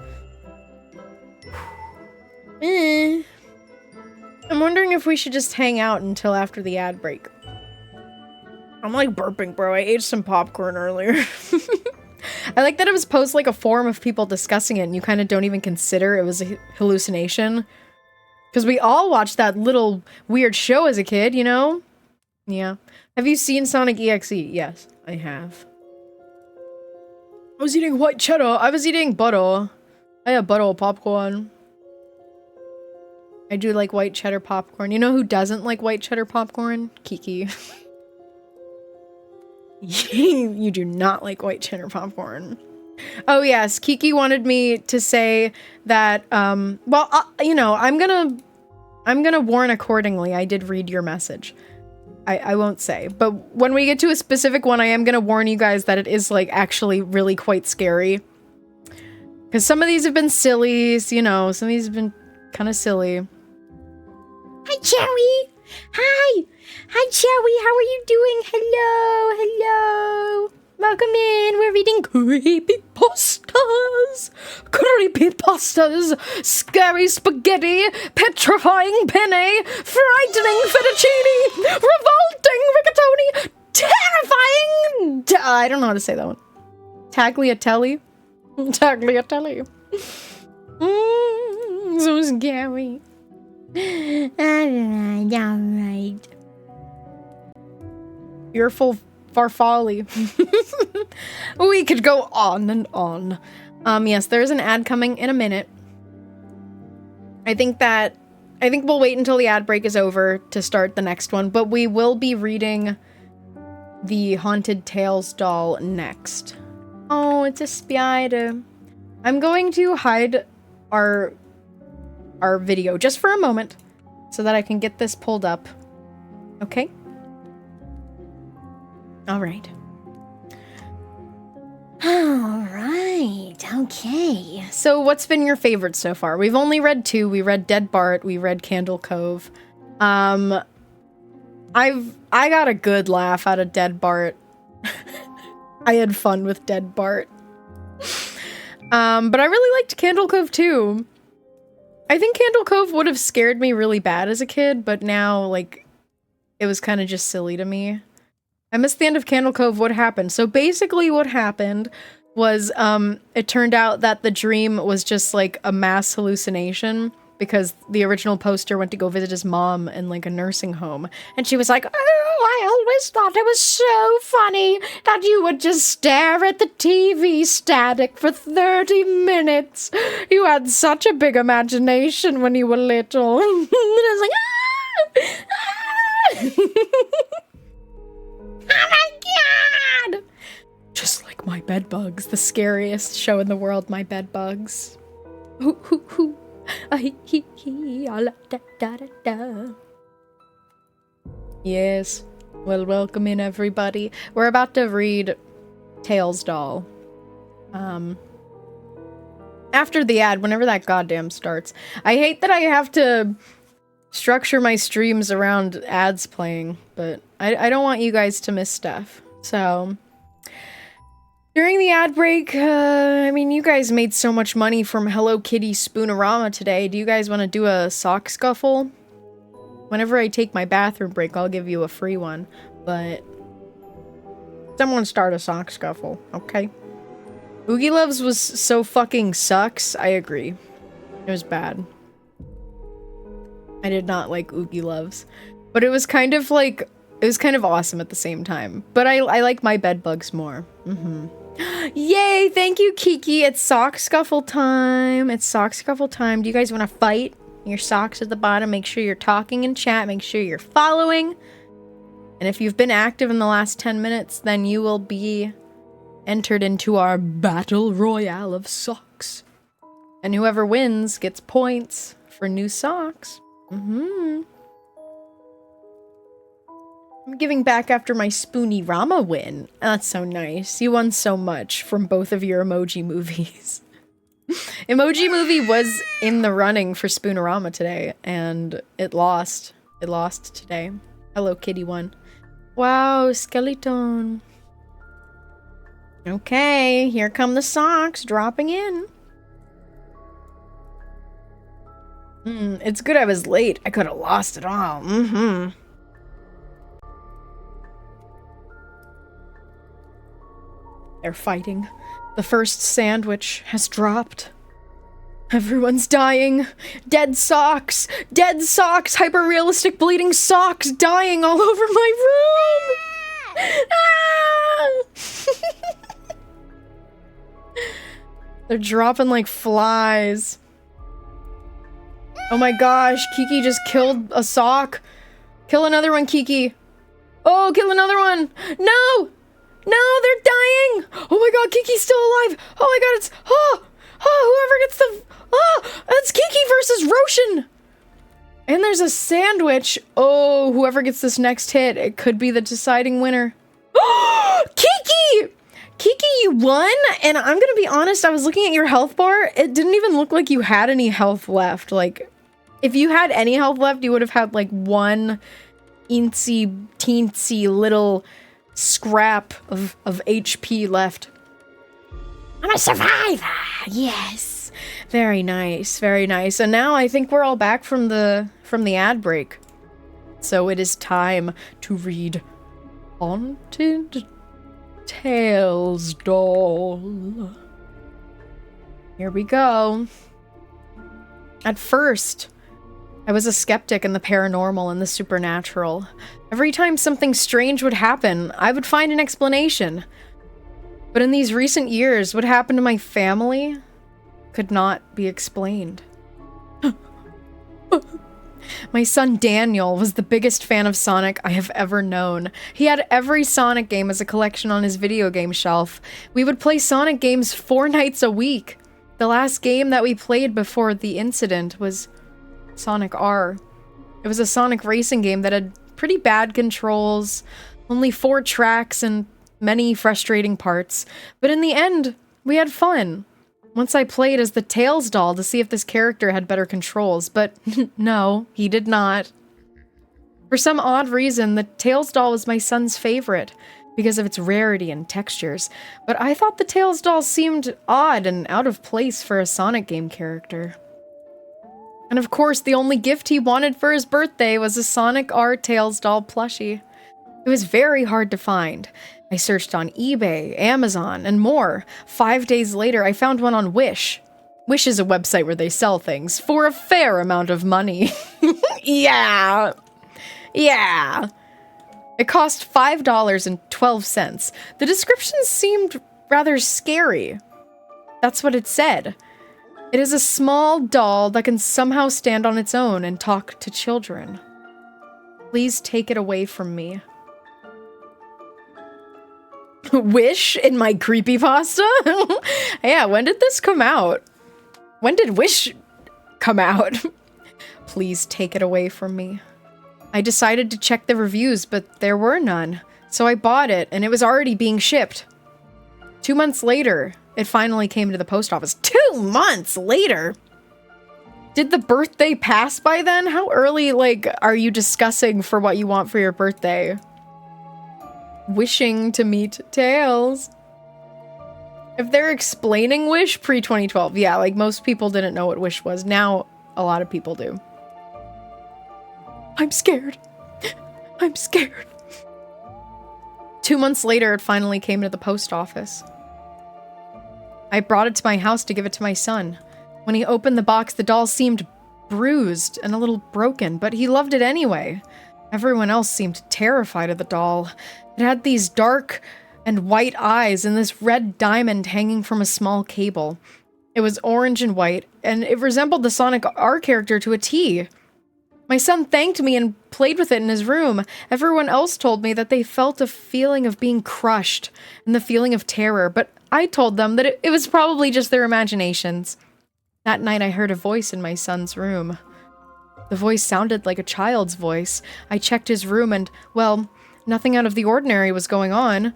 I'm wondering if we should just hang out until after the ad break. I'm like burping, bro. I ate some popcorn earlier. I like that it was posed like a forum of people discussing it and you kind of don't even consider it was a hallucination. Because we all watched that little weird show as a kid, you know? Yeah. Have you seen Sonic EXE? Yes, I have. I was eating white cheddar. I was eating butter. I had butter popcorn. I do like white cheddar popcorn. You know who doesn't like white cheddar popcorn? Kiki. You do not like white cheddar popcorn. Oh yes, Kiki wanted me to say that, you know, I'm gonna warn accordingly. I did read your message. I won't say, but when we get to a specific one, I am gonna warn you guys that it is like actually really quite scary. Because some of these have been silly, you know, some of these have been kind of silly. Hi, Cherry. Hi. Hi, Cherry. How are you doing? Hello. Hello. Welcome in. We're reading creepypastas. Creepypastas. Scary spaghetti. Petrifying penne. Frightening fettuccine. Revolting rigatoni. Terrifying. I don't know how to say that one. Tagliatelle. Tagliatelle. So scary. Alright. Fearful farfalle. We could go on and on. Yes, there's an ad coming in a minute. I think we'll wait until the ad break is over to start the next one, but we will be reading the Haunted Tales doll next. Oh, it's a spider. I'm going to hide our video just for a moment so that I can get this pulled up. Okay? All right. Alright, okay. So what's been your favorite so far? We've only read 2. We read Dead Bart, we read Candle Cove. I got a good laugh out of Dead Bart. I had fun with Dead Bart. But I really liked Candle Cove too. I think Candle Cove would have scared me really bad as a kid, but now, like, it was kind of just silly to me. I missed the end of Candle Cove. What happened? So basically what happened was, it turned out that the dream was just, like, a mass hallucination because the original poster went to go visit his mom in, like, a nursing home. And she was like, oh, I always thought it was so funny that you would just stare at the TV static for 30 minutes. You had such a big imagination when you were little. And I was like, oh my god! Just like my bedbugs, the scariest show in the world, my bedbugs. Hoo hoo hoo. Hee hee, da da da da. Yes. Well, welcome in everybody. We're about to read Tales doll. After the ad, whenever that goddamn starts. I hate that I have to structure my streams around ads playing, but I don't want you guys to miss stuff. So, during the ad break, I mean, you guys made so much money from Hello Kitty Spoonorama today. Do you guys want to do a sock scuffle? Whenever I take my bathroom break, I'll give you a free one, but someone start a sock scuffle, okay? Oogie Loves was so fucking sucks. I agree. It was bad. I did not like Oogie Loves, but it was kind of like, it was kind of awesome at the same time. But I like my bedbugs more. Yay! Thank you, Kiki. It's sock scuffle time. It's sock scuffle time. Do you guys want to fight? Your socks at the bottom. Make sure you're talking in chat. Make sure you're following. And if you've been active in the last 10 minutes, then you will be entered into our battle royale of socks. And whoever wins gets points for new socks. I'm giving back after my Spoonie Rama win. That's so nice. You won so much from both of your emoji movies. Emoji Movie was in the running for Spoonorama today, and it lost. It lost today. Hello Kitty won. Wow, skeleton. Okay, here come the socks dropping in. It's good I was late. I could have lost it all. They're fighting. The first sandwich has dropped. Everyone's dying. Dead socks! Dead socks! Hyper-realistic bleeding socks dying all over my room! Ah! They're dropping like flies. Oh my gosh, Kiki just killed a sock. Kill another one, Kiki. Oh, kill another one! No! No, they're dying! Oh my god, Kiki's still alive! Oh my god, it's... whoever gets the... it's Kiki versus Roshan! And there's a sandwich. Oh, whoever gets this next hit, it could be the deciding winner. Kiki! Kiki, you won? And I'm gonna be honest, I was looking at your health bar. It didn't even look like you had any health left. Like, if you had any health left, you would have had, like, one teensy little scrap of HP left. I'm a survivor. Yes. Very nice, very nice. And now I think we're all back from the ad break. So it is time to read Haunted Tales Doll. Here we go. At first, I was a skeptic in the paranormal and the supernatural. Every time something strange would happen, I would find an explanation. But in these recent years, what happened to my family could not be explained. My son Daniel was the biggest fan of Sonic I have ever known. He had every Sonic game as a collection on his video game shelf. We would play Sonic games 4 nights a week. The last game that we played before the incident was Sonic R. It was a Sonic racing game that had pretty bad controls, only 4 tracks, and many frustrating parts. But in the end, we had fun. Once I played as the Tails doll to see if this character had better controls, but no, he did not. For some odd reason, the Tails doll was my son's favorite because of its rarity and textures, but I thought the Tails doll seemed odd and out of place for a Sonic game character. And of course, the only gift he wanted for his birthday was a Sonic R Tails doll plushie. It was very hard to find. I searched on eBay, Amazon, and more. 5 days later, I found one on Wish. Wish is a website where they sell things for a fair amount of money. Yeah. It cost $5.12. The description seemed rather scary. That's what it said. It is a small doll that can somehow stand on its own and talk to children. Please take it away from me. Wish in my creepypasta? Yeah, when did this come out? When did Wish come out? Please take it away from me. I decided to check the reviews, but there were none. So I bought it, and it was already being shipped. 2 months later, it finally came to the post office. 2 months later? Did the birthday pass by then? How early, are you discussing for what you want for your birthday? Wishing to meet Tails. If they're explaining Wish pre-2012, yeah, most people didn't know what Wish was. Now, a lot of people do. I'm scared. I'm scared. 2 months later, it finally came to the post office. I brought it to my house to give it to my son. When he opened the box, the doll seemed bruised and a little broken, but he loved it anyway. Everyone else seemed terrified of the doll. It had these dark and white eyes and this red diamond hanging from a small cable. It was orange and white, and it resembled the Sonic R character to a T. My son thanked me and played with it in his room. Everyone else told me that they felt a feeling of being crushed and the feeling of terror, but I told them that it was probably just their imaginations. That night I heard a voice in my son's room. The voice sounded like a child's voice. I checked his room and, well, nothing out of the ordinary was going on.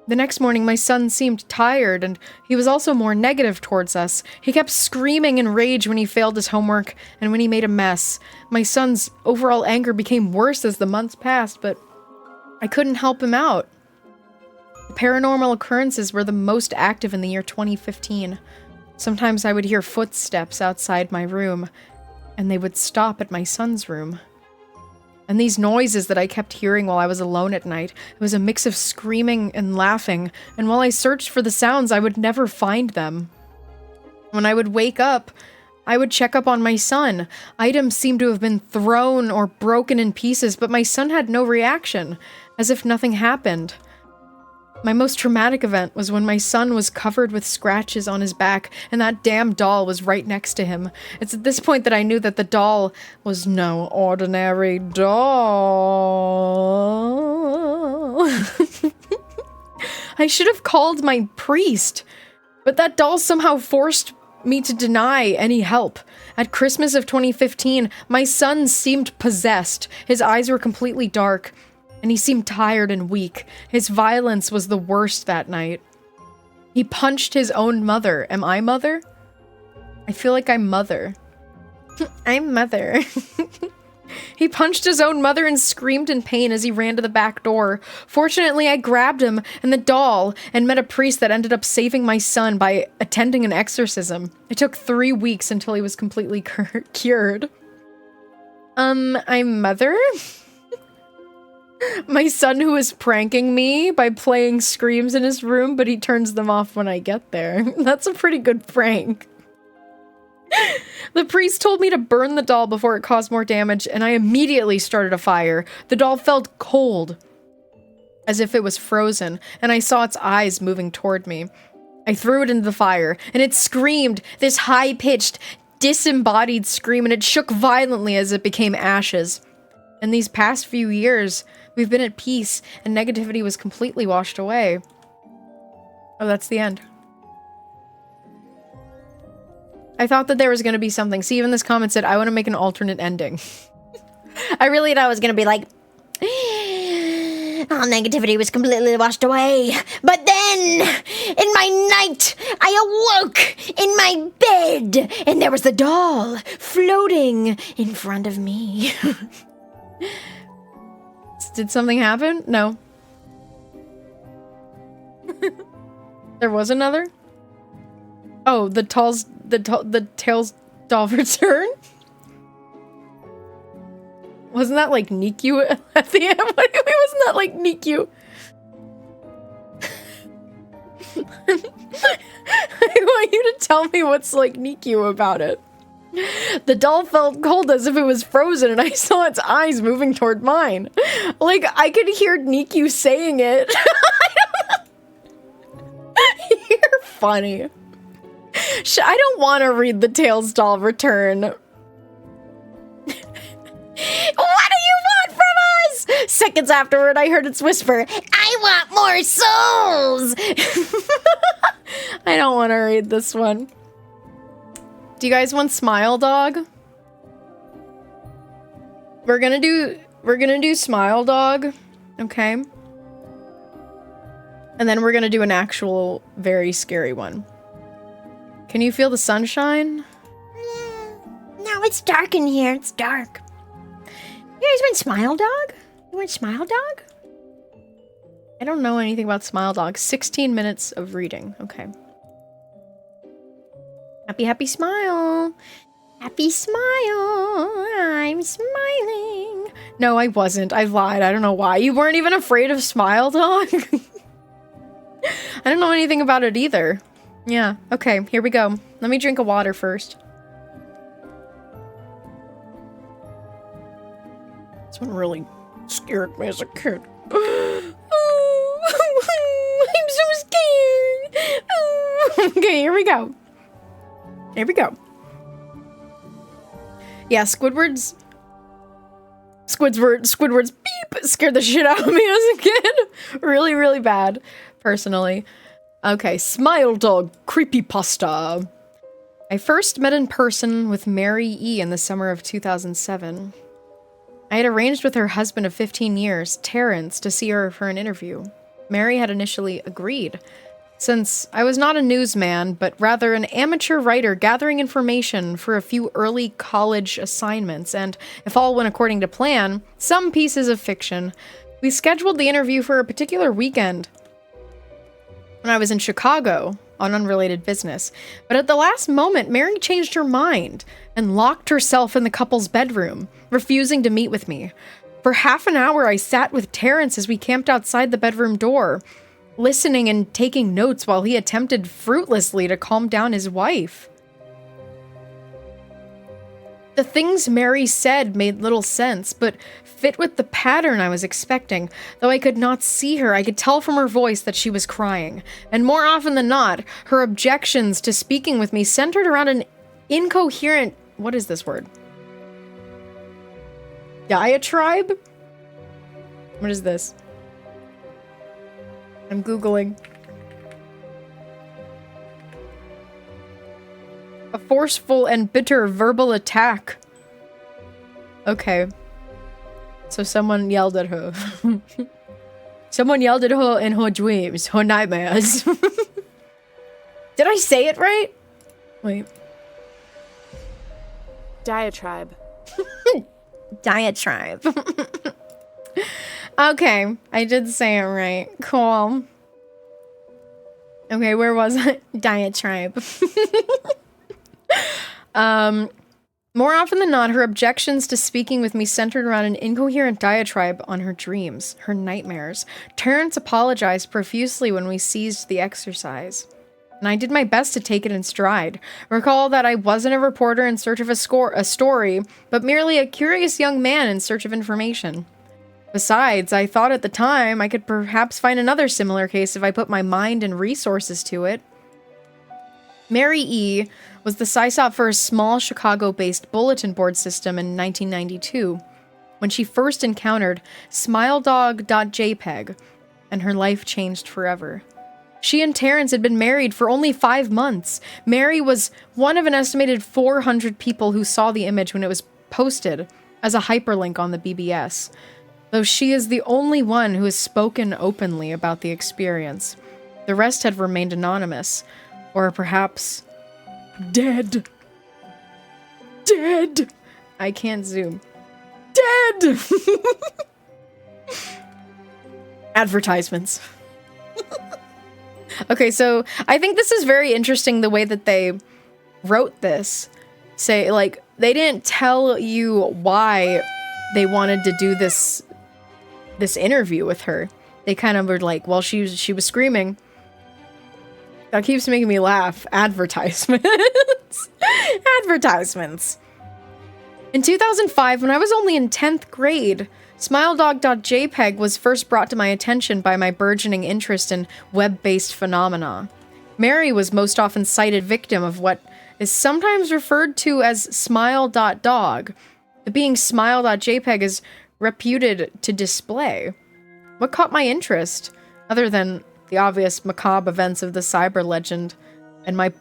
The next morning, my son seemed tired, and he was also more negative towards us. He kept screaming in rage when he failed his homework and when he made a mess. My son's overall anger became worse as the months passed, but I couldn't help him out. Paranormal occurrences were the most active in the year 2015. Sometimes I would hear footsteps outside my room, and they would stop at my son's room. And these noises that I kept hearing while I was alone at night, it was a mix of screaming and laughing, and while I searched for the sounds, I would never find them. When I would wake up, I would check up on my son. Items seemed to have been thrown or broken in pieces, but my son had no reaction, as if nothing happened. My most traumatic event was when my son was covered with scratches on his back, and that damn doll was right next to him. It's at this point that I knew that the doll was no ordinary doll. I should have called my priest, but that doll somehow forced me to deny any help. At Christmas of 2015, my son seemed possessed. His eyes were completely dark, and he seemed tired and weak. His violence was the worst that night. He punched his own mother. Am I mother? I feel like I'm mother. I'm mother. He punched his own mother and screamed in pain as he ran to the back door. Fortunately, I grabbed him and the doll and met a priest that ended up saving my son by attending an exorcism. It took 3 weeks until he was completely cured. I'm mother? My son who is pranking me by playing screams in his room, but he turns them off when I get there. That's a pretty good prank. The priest told me to burn the doll before it caused more damage, and I immediately started a fire. The doll felt cold, as if it was frozen, and I saw its eyes moving toward me. I threw it into the fire, and it screamed, this high-pitched, disembodied scream, and it shook violently as it became ashes. In these past few years, we've been at peace, and negativity was completely washed away. Oh, that's the end. I thought that there was going to be something. See, even this comment said, I want to make an alternate ending. I really thought it was gonna be like, all negativity was completely washed away. But then, in my night, I awoke in my bed, and there was the doll floating in front of me. Did something happen? No. There was another? Oh, the Tails doll return? Wasn't that like Nikyu at the end? Wasn't that like Nikyu? I want you to tell me what's like Nikyu about it. The doll felt cold as if it was frozen, and I saw its eyes moving toward mine. Like, I could hear Nikyu saying it. You're funny. I don't want to read the Tails doll return. What do you want from us? Seconds afterward, I heard its whisper, I want more souls! I don't want to read this one. Do you guys want Smile Dog? We're gonna do Smile Dog, okay? And then we're gonna do an actual very scary one. Can you feel the sunshine? No, it's dark in here. It's dark. You guys want Smile Dog? You want Smile Dog? I don't know anything about Smile Dog. 16 minutes of reading. Okay. Happy, happy smile. Happy smile. I'm smiling. No, I wasn't. I lied. I don't know why. You weren't even afraid of Smile Dog? I don't know anything about it either. Yeah, okay, here we go. Let me drink a water first. This one really scared me as a kid. Oh, I'm so scared. Oh. Okay, here we go. Here we go. Yeah, Squidward's beep scared the shit out of me as a kid. Really, really bad, personally. Okay, Smile Dog Creepypasta. I first met in person with Mary E. in the summer of 2007. I had arranged with her husband of 15 years, Terrence, to see her for an interview. Mary had initially agreed, since I was not a newsman, but rather an amateur writer gathering information for a few early college assignments, and, if all went according to plan, some pieces of fiction. We scheduled the interview for a particular weekend when I was in Chicago on unrelated business. But at the last moment, Mary changed her mind and locked herself in the couple's bedroom, refusing to meet with me. For half an hour, I sat with Terrence as we camped outside the bedroom door, listening and taking notes while he attempted fruitlessly to calm down his wife. The things Mary said made little sense, but fit with the pattern I was expecting. Though I could not see her, I could tell from her voice that she was crying. And more often than not, her objections to speaking with me centered around an incoherent... What is this word? Diatribe? What is this? I'm Googling. A forceful and bitter verbal attack. Okay. So someone yelled at her. Someone yelled at her in her dreams, her nightmares. Did I say it right? Wait. Diatribe. Diatribe. Okay, I did say it right. Cool. Okay, where was I? Diatribe. More often than not, her objections to speaking with me centered around an incoherent diatribe on her dreams, her nightmares. Terrence apologized profusely when we ceased the exercise, and I did my best to take it in stride. Recall that I wasn't a reporter in search of a story, but merely a curious young man in search of information. Besides, I thought at the time I could perhaps find another similar case if I put my mind and resources to it. Mary E. was the CSOP for a small Chicago-based bulletin board system in 1992, when she first encountered smiledog.jpg, and her life changed forever. She and Terrence had been married for only 5 months. Mary was one of an estimated 400 people who saw the image when it was posted as a hyperlink on the BBS, though she is the only one who has spoken openly about the experience. The rest had remained anonymous, or perhaps dead. Dead! I can't zoom. Dead! Advertisements. Okay, so I think this is very interesting the way that they wrote this. Say, like, they didn't tell you why they wanted to do this interview with her. They kind of were like, well, she was screaming. That keeps making me laugh. Advertisements. Advertisements. In 2005, when I was only in 10th grade, smiledog.jpg was first brought to my attention by my burgeoning interest in web-based phenomena. Mary was most often cited victim of what is sometimes referred to as smile.dog. The being smile.jpg is reputed to display. What caught my interest, other than the obvious macabre events of the cyber legend, and my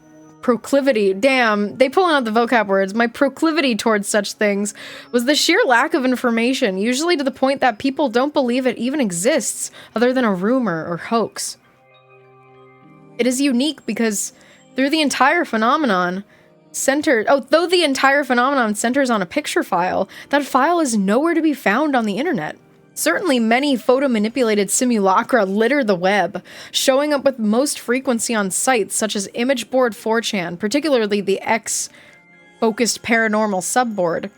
proclivity, damn, they pulling out the vocab words, my proclivity towards such things, was the sheer lack of information, usually to the point that people don't believe it even exists, other than a rumor or hoax. It is unique because though the entire phenomenon centers on a picture file, that file is nowhere to be found on the internet. Certainly many photo-manipulated simulacra litter the web, showing up with most frequency on sites such as Imageboard 4chan, particularly the X-focused paranormal subboard.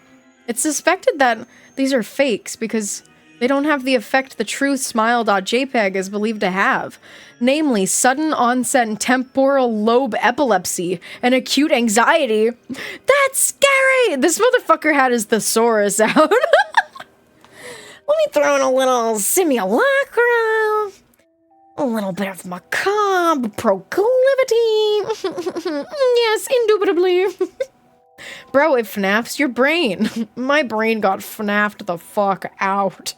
It's suspected that these are fakes because they don't have the effect the true smile.jpg is believed to have, namely sudden onset and temporal lobe epilepsy and acute anxiety. That's scary! This motherfucker had his thesaurus out. Let me throw in a little simulacra, a little bit of macabre proclivity. Yes, indubitably. Bro, it FNAFs your brain. My brain got FNAF'd the fuck out.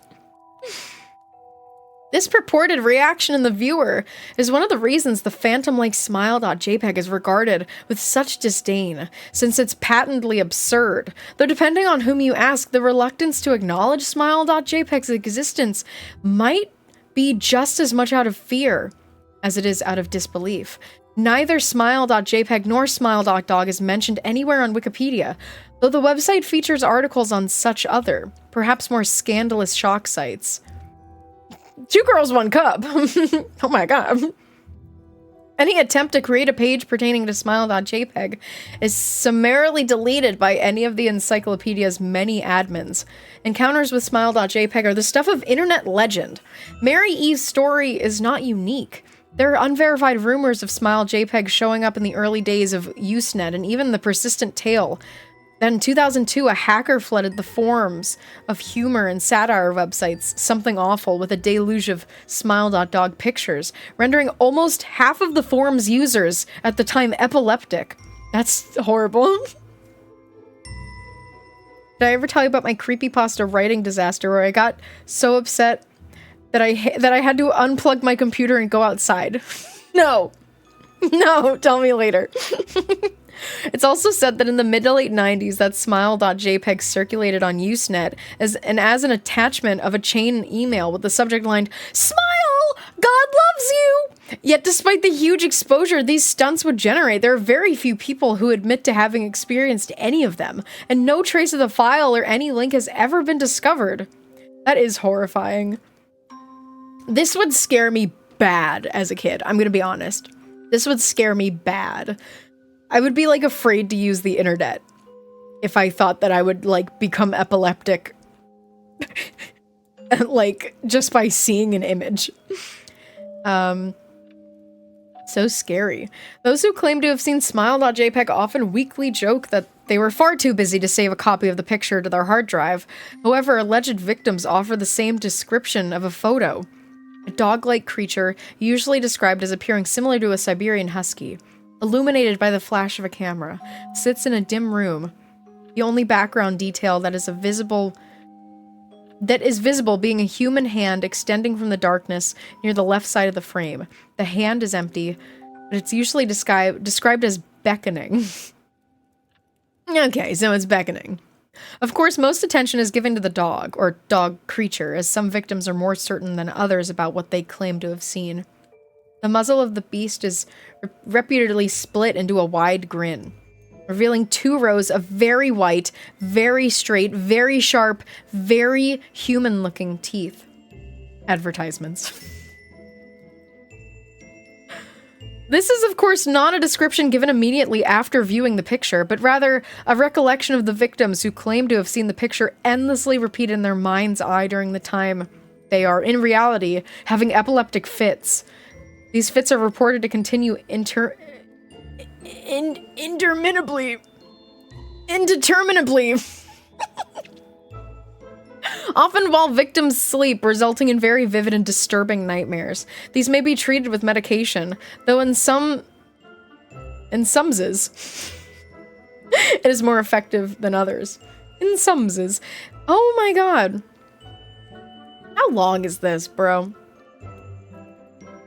This purported reaction in the viewer is one of the reasons the phantom-like smile.jpg is regarded with such disdain, since it's patently absurd, though depending on whom you ask, the reluctance to acknowledge smile.jpg's existence might be just as much out of fear as it is out of disbelief. Neither smile.jpg nor smile.dog is mentioned anywhere on Wikipedia, though the website features articles on such other, perhaps more scandalous shock sites. 2 girls, 1 cup. Oh my god. Any attempt to create a page pertaining to smile.jpg is summarily deleted by any of the encyclopedia's many admins. Encounters with smile.jpg are the stuff of internet legend. Mary E's story is not unique. There are unverified rumors of smile.jpg showing up in the early days of Usenet and even the persistent tale. Then in 2002, a hacker flooded the forums of humor and satire websites, Something Awful, with a deluge of smile.dog pictures, rendering almost half of the forum's users at the time epileptic. That's horrible. Did I ever tell you about my creepypasta writing disaster where I got so upset that I had to unplug my computer and go outside? No. No, tell me later. It's also said that in the mid to late 90s that smile.jpg circulated on Usenet as an attachment of a chain email with the subject line, "Smile! God loves you!" Yet despite the huge exposure these stunts would generate, there are very few people who admit to having experienced any of them, and no trace of the file or any link has ever been discovered. That is horrifying. This would scare me bad as a kid, I'm gonna be honest. This would scare me bad. I would be, like, afraid to use the internet if I thought that I would, like, become epileptic, like, just by seeing an image. So scary. Those who claim to have seen smile.jpg often weakly joke that they were far too busy to save a copy of the picture to their hard drive. However, alleged victims offer the same description of a photo. A dog-like creature, usually described as appearing similar to a Siberian husky, illuminated by the flash of a camera, sits in a dim room. The only background detail that is visible being a human hand extending from the darkness near the left side of the frame. The hand is empty, but it's usually described as beckoning. Okay, so it's beckoning. Of course, most attention is given to the dog, or dog creature, as some victims are more certain than others about what they claim to have seen. The muzzle of the beast is reputedly split into a wide grin, revealing 2 rows of very white, very straight, very sharp, very human-looking teeth. Advertisements. This is, of course, not a description given immediately after viewing the picture, but rather a recollection of the victims who claim to have seen the picture endlessly repeated in their mind's eye during the time they are, in reality, having epileptic fits. These fits are reported to continue indeterminably. Often while victims sleep, resulting in very vivid and disturbing nightmares. These may be treated with medication, though in some it is more effective than others. In sumses. Oh my god. How long is this, bro?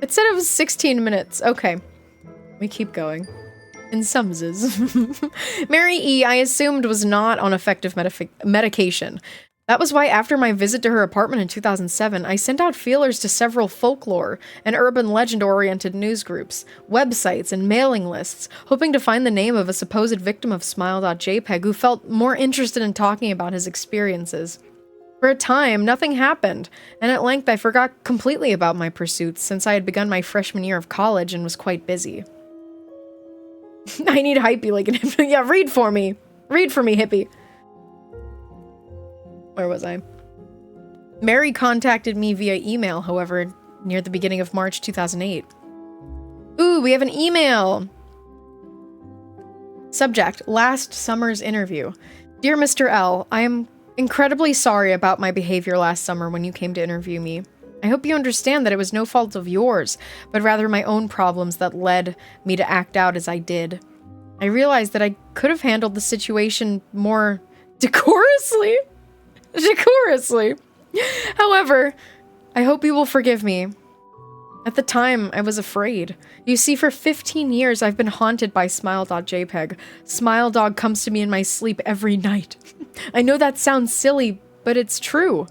It said it was 16 minutes. Okay. We keep going. In sumses. Mary E., I assumed, was not on effective medication. That was why after my visit to her apartment in 2007, I sent out feelers to several folklore and urban legend-oriented news groups, websites, and mailing lists, hoping to find the name of a supposed victim of smile.jpg who felt more interested in talking about his experiences. For a time, nothing happened, and at length I forgot completely about my pursuits since I had begun my freshman year of college and was quite busy. I need hypey like an hippie. Yeah, read for me. Read for me, hippie. Where was I? Mary contacted me via email, however, near the beginning of March 2008. Ooh, we have an email! Subject, last summer's interview. Dear Mr. L, I am incredibly sorry about my behavior last summer when you came to interview me. I hope you understand that it was no fault of yours, but rather my own problems that led me to act out as I did. I realized that I could have handled the situation more decorously. However, I hope you will forgive me. At the time, I was afraid. You see, for 15 years, I've been haunted by smile.jpg. Smile Dog comes to me in my sleep every night. I know that sounds silly, but it's true.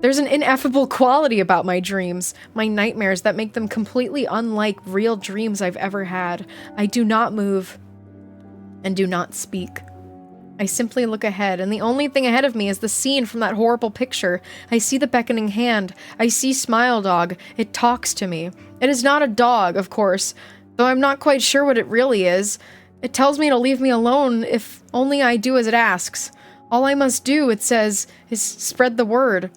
There's an ineffable quality about my dreams, my nightmares, that make them completely unlike real dreams I've ever had. I do not move and do not speak. I simply look ahead, and the only thing ahead of me is the scene from that horrible picture. I see the beckoning hand. I see Smile Dog. It talks to me. It is not a dog, of course, though I'm not quite sure what it really is. It tells me to leave me alone if only I do as it asks. All I must do, it says, is spread the word.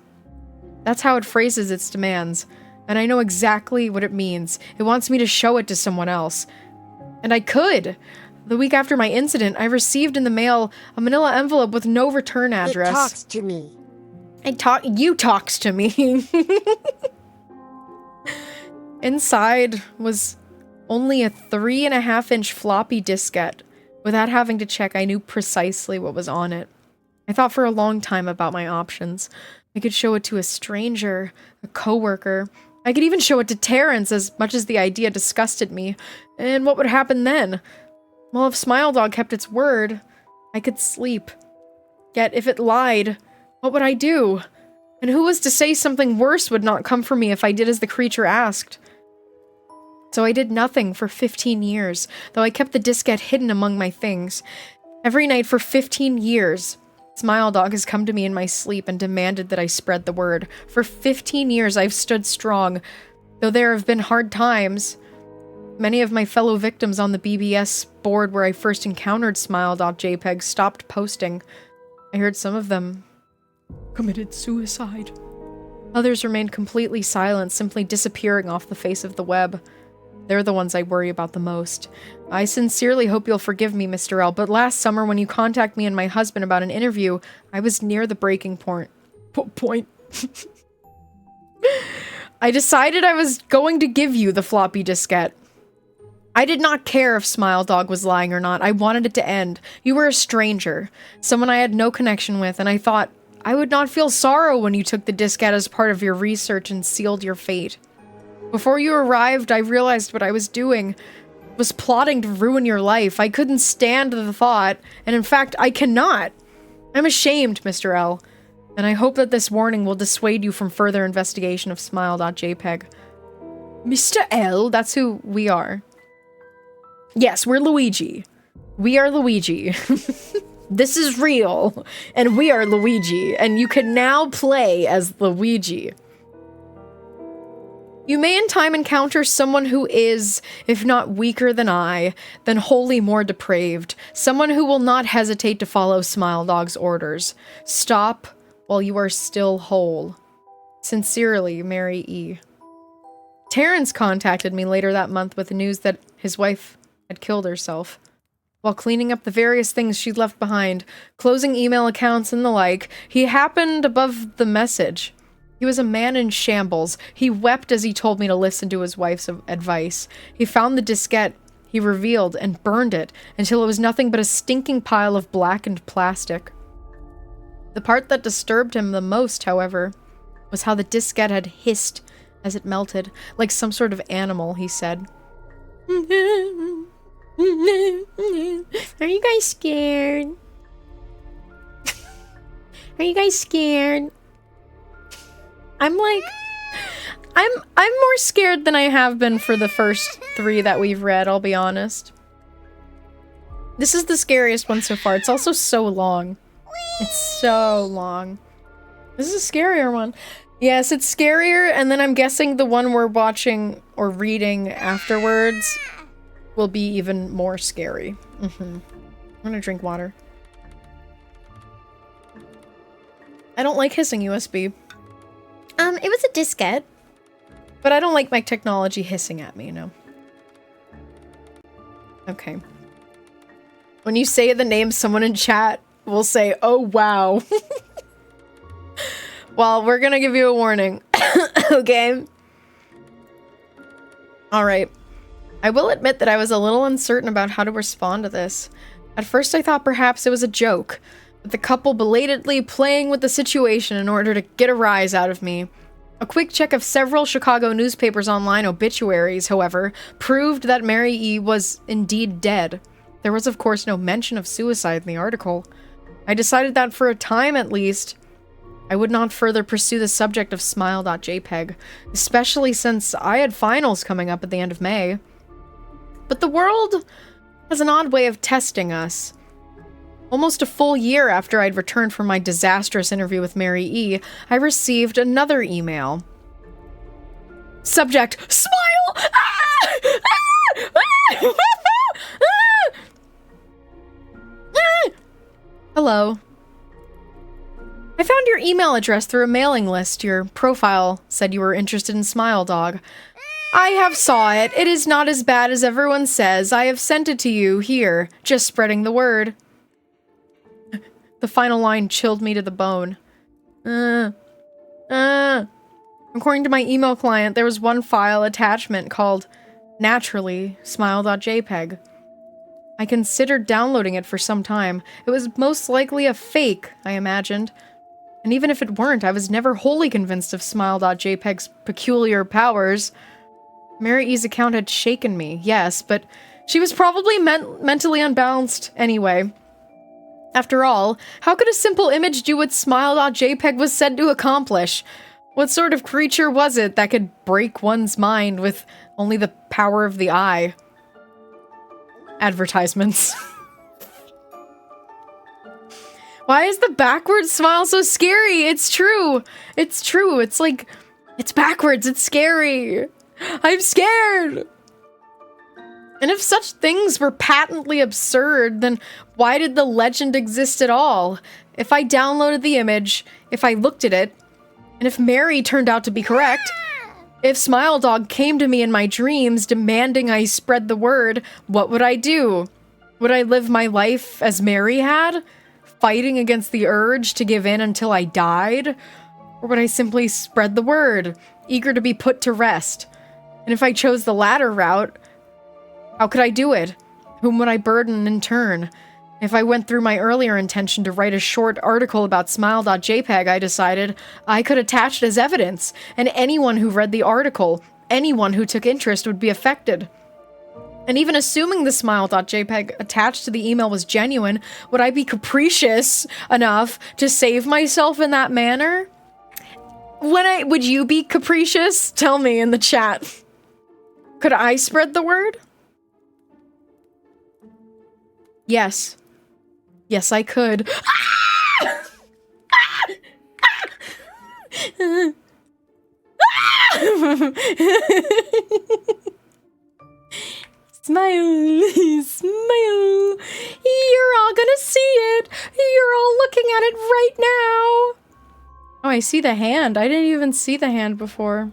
That's how it phrases its demands, and I know exactly what it means. It wants me to show it to someone else. And I could! The week after my incident, I received in the mail a manila envelope with no return address. It talks to me. You talks to me. Inside was only a 3.5-inch floppy diskette. Without having to check, I knew precisely what was on it. I thought for a long time about my options. I could show it to a stranger, a coworker. I could even show it to Terrence, as much as the idea disgusted me. And what would happen then? Well, if Smile Dog kept its word, I could sleep. Yet, if it lied, what would I do? And who was to say something worse would not come for me if I did as the creature asked? So I did nothing for 15 years, though I kept the diskette hidden among my things. Every night for 15 years, Smile Dog has come to me in my sleep and demanded that I spread the word. For 15 years, I've stood strong, though there have been hard times. Many of my fellow victims on the BBS board where I first encountered Smile.jpg stopped posting. I heard some of them committed suicide. Others remained completely silent, simply disappearing off the face of the web. They're the ones I worry about the most. I sincerely hope you'll forgive me, Mr. L, but last summer when you contacted me and my husband about an interview, I was near the breaking point. I decided I was going to give you the floppy diskette. I did not care if Smile Dog was lying or not. I wanted it to end. You were a stranger, someone I had no connection with, and I thought I would not feel sorrow when you took the diskette as part of your research and sealed your fate. Before you arrived, I realized what I was doing was plotting to ruin your life. I couldn't stand the thought, and in fact, I cannot. I'm ashamed, Mr. L, and I hope that this warning will dissuade you from further investigation of Smile.jpg. Mr. L, that's who we are. Yes, we're Luigi. We are Luigi. This is real, and we are Luigi, and you can now play as Luigi. You may in time encounter someone who is, if not weaker than I, then wholly more depraved. Someone who will not hesitate to follow Smile Dog's orders. Stop while you are still whole. Sincerely, Mary E. Terrence contacted me later that month with the news that his wife had killed herself. While cleaning up the various things she'd left behind, closing email accounts and the like, he happened above the message. He was a man in shambles. He wept as he told me to listen to his wife's advice. He found the diskette, he revealed, and burned it until it was nothing but a stinking pile of blackened plastic. The part that disturbed him the most, however, was how the diskette had hissed as it melted, like some sort of animal, he said. Are you guys scared? Are you guys scared? I'm more scared than I have been for the first 3 that we've read, I'll be honest. This is the scariest one so far. It's also so long. It's so long. This is a scarier one. Yes, it's scarier, and then I'm guessing the one we're watching or reading afterwards will be even more scary. I'm gonna drink water. I don't like hissing USB. It was a diskette. But I don't like my technology hissing at me, you know? Okay. When you say the name, someone in chat will say, oh, wow. Well, we're gonna give you a warning. Okay? Alright. I will admit that I was a little uncertain about how to respond to this. At first I thought perhaps it was a joke, with the couple belatedly playing with the situation in order to get a rise out of me. A quick check of several Chicago newspapers' online obituaries, however, proved that Mary E. was indeed dead. There was of course no mention of suicide in the article. I decided that for a time at least, I would not further pursue the subject of Smile.jpg, especially since I had finals coming up at the end of May. But the world has an odd way of testing us. Almost a full year after I'd returned from my disastrous interview with Mary E., I received another email. Subject: Smile! Ah! Ah! Ah! Ah! Ah! Hello. I found your email address through a mailing list. Your profile said you were interested in Smile Dog. I have saw it. It is not as bad as everyone says. I have sent it to you here, just spreading the word. The final line chilled me to the bone. According to my email client, there was one file attachment called Naturally Smile.jpg. I considered downloading it for some time. It was most likely a fake, I imagined. And even if it weren't, I was never wholly convinced of Smile.jpg's peculiar powers. Mary E.'s account had shaken me, yes, but she was probably mentally unbalanced anyway. After all, how could a simple image do what Smile.jpg was said to accomplish? What sort of creature was it that could break one's mind with only the power of the eye? Advertisements. Why is the backwards smile so scary? It's true. It's true. It's like, it's backwards. It's scary. I'm scared. And if such things were patently absurd, then why did the legend exist at all? If I downloaded the image, if I looked at it, and if Mary turned out to be correct, if Smile Dog came to me in my dreams demanding I spread the word, what would I do? Would I live my life as Mary had? Fighting against the urge to give in until I died? Or would I simply spread the word, eager to be put to rest? And if I chose the latter route, how could I do it? Whom would I burden in turn? If I went through my earlier intention to write a short article about smile.jpg, I decided I could attach it as evidence, and anyone who read the article, anyone who took interest would be affected. And even assuming the smile.jpg attached to the email was genuine, would I be capricious enough to save myself in that manner? Would you be capricious? Tell me in the chat. Could I spread the word? Yes. Yes, I could. Smile, smile. You're all gonna see it. You're all looking at it right now. Oh, I see the hand. I didn't even see the hand before.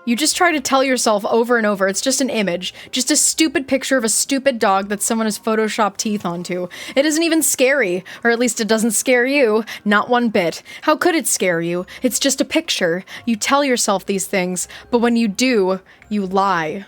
You just try to tell yourself over and over, it's just an image. Just a stupid picture of a stupid dog that someone has photoshopped teeth onto. It isn't even scary, or at least it doesn't scare you. Not one bit. How could it scare you? It's just a picture. You tell yourself these things, but when you do, you lie.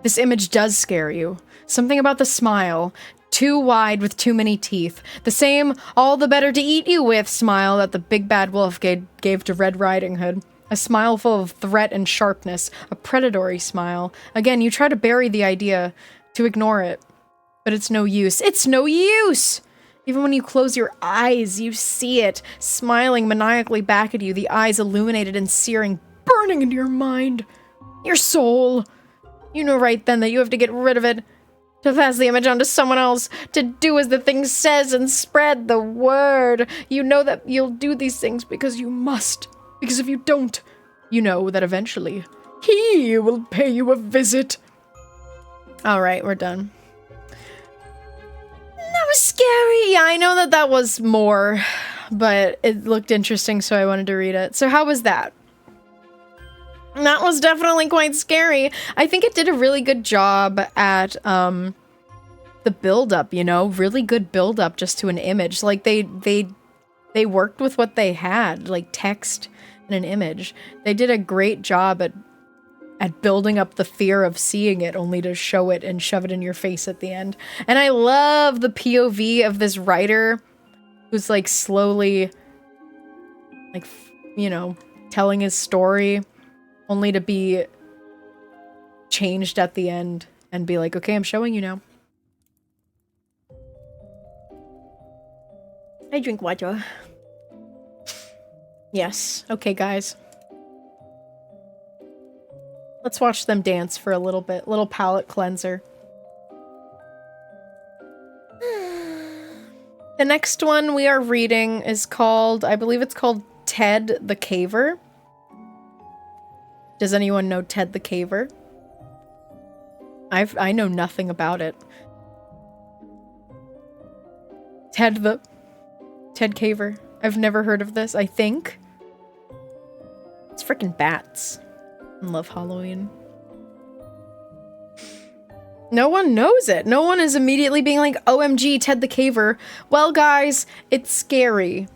This image does scare you. Something about the smile. Too wide with too many teeth. The same all the better to eat you with smile that the big bad wolf gave to Red Riding Hood. A smile full of threat and sharpness. A predatory smile. Again, you try to bury the idea, to ignore it. But it's no use. It's no use! Even when you close your eyes, you see it, smiling maniacally back at you, the eyes illuminated and searing, burning into your mind. Your soul. You know right then that you have to get rid of it. To pass the image on to someone else, to do as the thing says and spread the word. You know that you'll do these things because you must. Because if you don't, you know that eventually he will pay you a visit. Alright, we're done. That was scary. Yeah, I know that was more, but it looked interesting, so I wanted to read it. So how was that? That was definitely quite scary. I think it did a really good job at, the build-up, you know? Really good build-up just to an image. Like, they worked with what they had, like text and an image. They did a great job at building up the fear of seeing it, only to show it and shove it in your face at the end. And I love the POV of this writer who's, like, slowly, like, you know, telling his story, only to be changed at the end and be like, okay, I'm showing you now. I drink water. Yes. Okay, guys. Let's watch them dance for a little bit. Little palate cleanser. The next one we are reading is called, I believe it's called Ted the Caver. Does anyone know Ted the Caver? I know nothing about it. Ted Caver. I've never heard of this, I think. It's freaking bats. I love Halloween. No one knows it. No one is immediately being like, OMG, Ted the Caver. Well, guys, it's scary.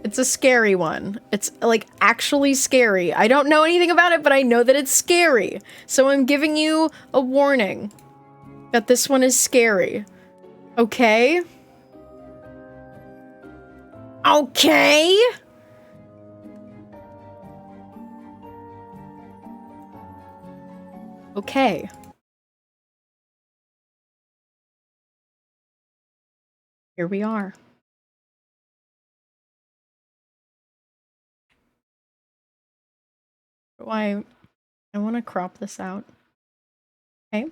It's a scary one. It's, like, actually scary. I don't know anything about it, but I know that it's scary. So I'm giving you a warning that this one is scary. Okay? Okay? Okay. Here we are. I want to crop this out. Okay.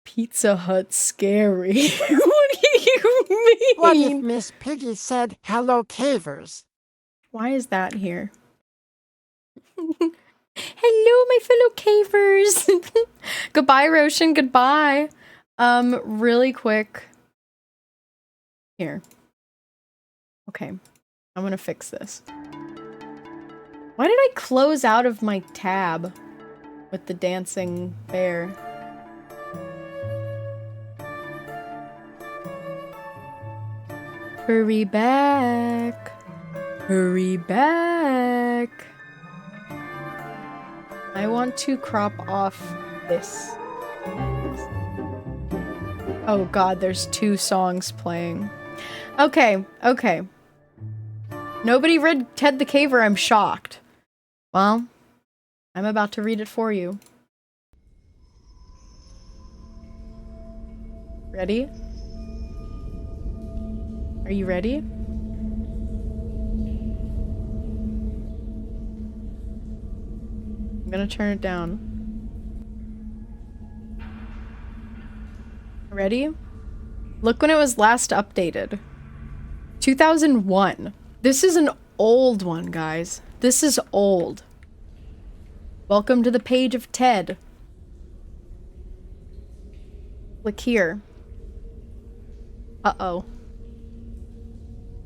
Pizza Hut scary. What do you mean? What if Miss Piggy said, hello, cavers? Why is that here? Hello, my fellow cavers. Goodbye, Roshan. Goodbye. Really quick. Here. Okay. I'm gonna fix this. Why did I close out of my tab with the dancing bear? Hurry back. Hurry back. I want to crop off this. Oh god, there's 2 songs playing. Okay, okay. Nobody read Ted the Caver, I'm shocked. Well, I'm about to read it for you. Ready? Are you ready? I'm gonna turn it down. Ready? Look when it was last updated. 2001. This is an old one, guys. This is old. Welcome to the page of Ted. Click here. Uh-oh.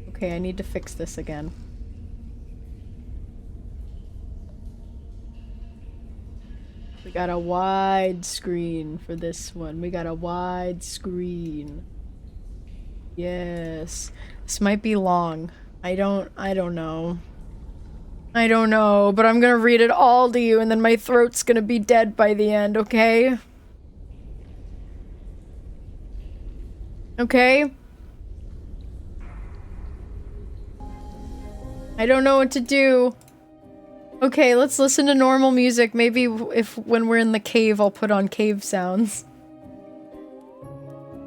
Okay, I need to fix this again. We got a wide screen for this one. We got a wide screen. Yes. This might be long. I don't know. I don't know, but I'm gonna read it all to you and then my throat's gonna be dead by the end, okay? Okay? I don't know what to do. Okay, let's listen to normal music. Maybe if when we're in the cave, I'll put on cave sounds.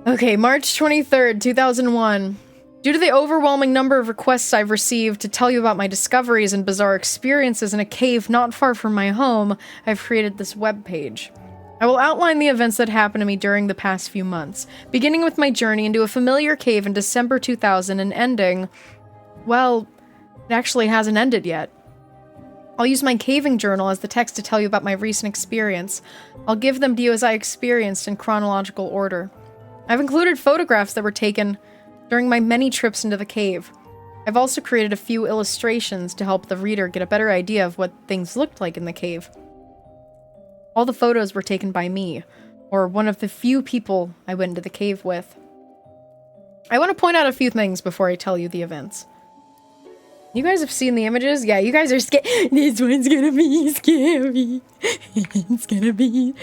Okay, March 23rd, 2001. Due to the overwhelming number of requests I've received to tell you about my discoveries and bizarre experiences in a cave not far from my home, I've created this webpage. I will outline the events that happened to me during the past few months, beginning with my journey into a familiar cave in December 2000 and ending... well, it actually hasn't ended yet. I'll use my caving journal as the text to tell you about my recent experience. I'll give them to you as I experienced in chronological order. I've included photographs that were taken during my many trips into the cave. I've also created a few illustrations to help the reader get a better idea of what things looked like in the cave. All the photos were taken by me, or one of the few people I went into the cave with. I want to point out a few things before I tell you the events. You guys have seen the images? Yeah, you guys are scared. This one's gonna be scary. It's gonna be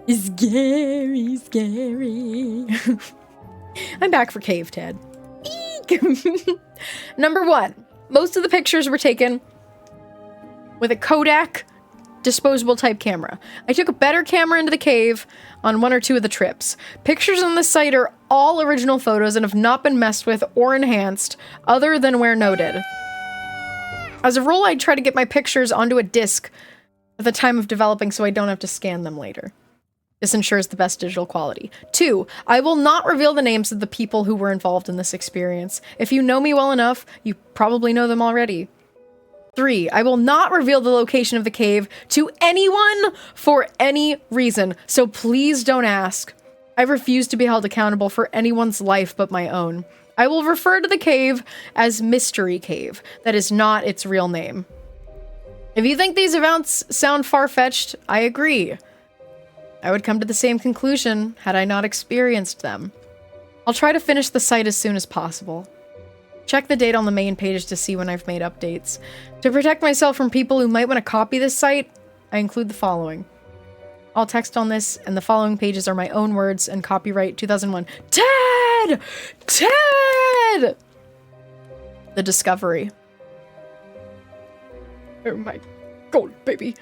scary, scary. I'm back for Cave Ted. Eek! Number 1. Most of the pictures were taken with a Kodak disposable type camera. I took a better camera into the cave on 1 or 2 of the trips. Pictures on the site are all original photos and have not been messed with or enhanced, other than where noted. As a rule, I try to get my pictures onto a disc at the time of developing so I don't have to scan them later. This ensures the best digital quality. 2, I will not reveal the names of the people who were involved in this experience. If you know me well enough, you probably know them already. 3, I will not reveal the location of the cave to anyone for any reason, so please don't ask. I refuse to be held accountable for anyone's life but my own. I will refer to the cave as Mystery Cave. That is not its real name. If you think these events sound far-fetched, I agree. I would come to the same conclusion had I not experienced them. I'll try to finish the site as soon as possible. Check the date on the main page to see when I've made updates. To protect myself from people who might want to copy this site, I include the following. All text on this and the following pages are my own words and copyright 2001. Ted! Ted! The Discovery. Oh my god, baby.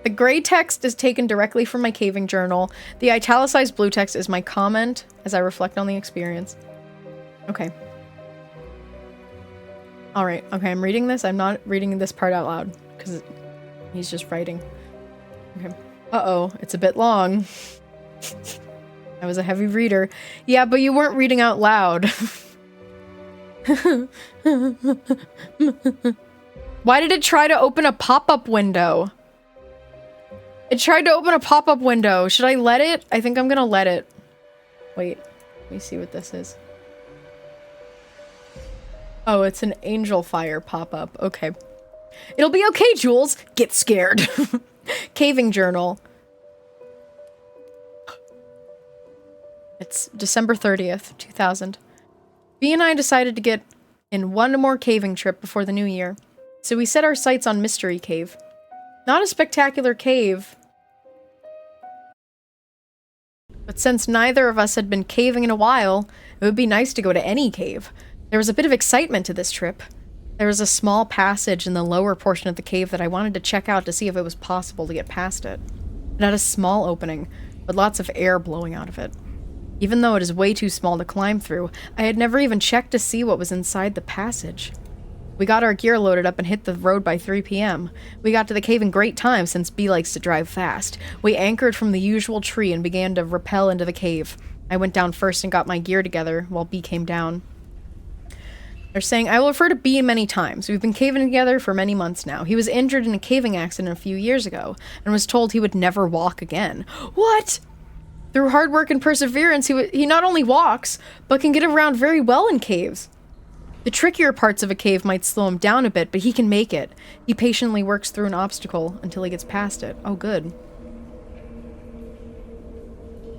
The gray text is taken directly from my caving journal. The italicized blue text is my comment as I reflect on the experience. Okay. Alright, okay, I'm reading this. I'm not reading this part out loud, because he's just writing. Okay. Uh-oh, it's a bit long. I was a heavy reader. Yeah, but you weren't reading out loud. Why did it try to open a pop-up window? It tried to open a pop-up window. Should I let it? I think I'm gonna let it. Wait, let me see what this is. Oh, it's an angel fire pop-up. Okay. It'll be okay, Jules. Get scared. Caving journal. It's December 30th, 2000. B and I decided to get in one more caving trip before the new year. So we set our sights on Mystery Cave. Not a spectacular cave, but since neither of us had been caving in a while, it would be nice to go to any cave. There was a bit of excitement to this trip. There was a small passage in the lower portion of the cave that I wanted to check out to see if it was possible to get past it. It had a small opening, with lots of air blowing out of it. Even though it is way too small to climb through, I had never even checked to see what was inside the passage. We got our gear loaded up and hit the road by 3 p.m. We got to the cave in great time since B likes to drive fast. We anchored from the usual tree and began to rappel into the cave. I went down first and got my gear together, while B came down. They're saying, I will refer to B many times. We've been caving together for many months now. He was injured in a caving accident a few years ago, and was told he would never walk again. What? Through hard work and perseverance, he not only walks, but can get around very well in caves. The trickier parts of a cave might slow him down a bit, but he can make it. He patiently works through an obstacle until he gets past it. Oh, good.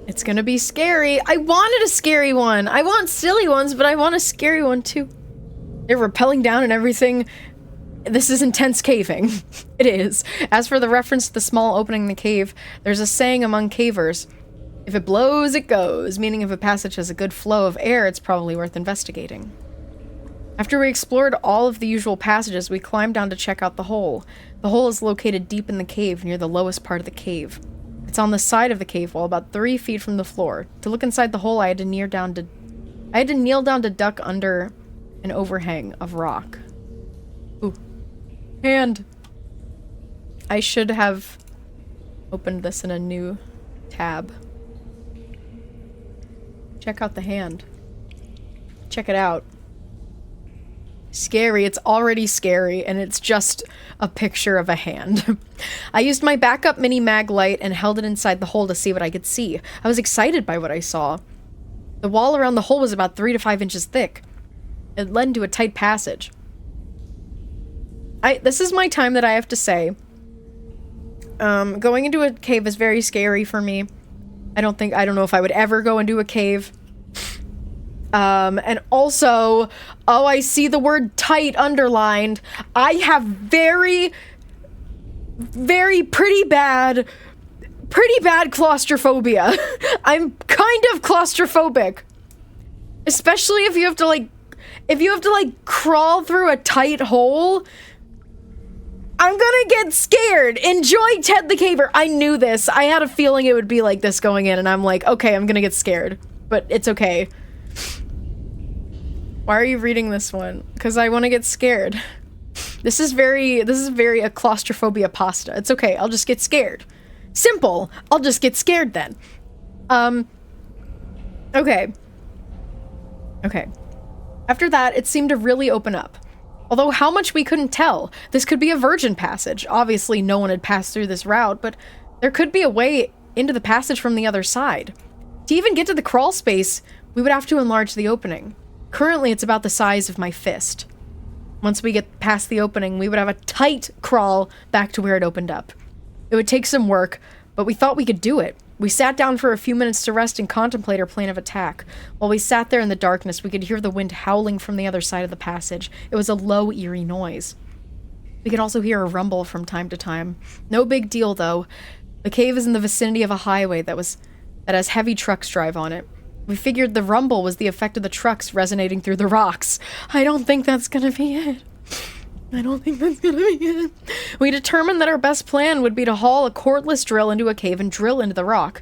It's gonna be scary. I wanted a scary one. I want silly ones, but I want a scary one too. They're rappelling down and everything. This is intense caving. It is. As for the reference to the small opening in the cave, there's a saying among cavers. If it blows, it goes, meaning if a passage has a good flow of air, it's probably worth investigating. After we explored all of the usual passages, we climbed down to check out the hole. The hole is located deep in the cave, near the lowest part of the cave. It's on the side of the cave wall, about 3 feet from the floor. To look inside the hole, I had to kneel down to duck under an overhang of rock. Ooh. Hand! I should have opened this in a new tab. Check out the hand. Check it out. Scary. It's already scary, and it's just a picture of a hand. I used my backup mini mag light and held it inside the hole to see what I could see. I was excited by what I saw. The wall around the hole was about 3 to 5 inches thick. It led into a tight passage. This is my time that I have to say. Going into a cave is very scary for me. I don't know if I would ever go into a cave. And also, oh, I see the word tight underlined. I have very pretty bad claustrophobia. I'm kind of claustrophobic. Especially if you have to crawl through a tight hole. I'm gonna get scared. Enjoy Ted the Caver. I knew this. I had a feeling it would be like this going in, and I'm like, okay, I'm gonna get scared. But it's okay. Why are you reading this one? Because I want to get scared. This is very a claustrophobia pasta. It's okay. I'll just get scared. Simple. I'll just get scared then. Okay. Okay. After that, it seemed to really open up. Although how much we couldn't tell. This could be a virgin passage. Obviously, no one had passed through this route, but there could be a way into the passage from the other side. To even get to the crawl space, we would have to enlarge the opening. Currently, it's about the size of my fist. Once we get past the opening, we would have a tight crawl back to where it opened up. It would take some work, but we thought we could do it. We sat down for a few minutes to rest and contemplate our plan of attack. While we sat there in the darkness, we could hear the wind howling from the other side of the passage. It was a low, eerie noise. We could also hear a rumble from time to time. No big deal, though. The cave is in the vicinity of a highway that has heavy trucks drive on it. We figured the rumble was the effect of the trucks resonating through the rocks. I don't think that's gonna be it. I don't think that's gonna be it. We determined that our best plan would be to haul a cordless drill into a cave and drill into the rock.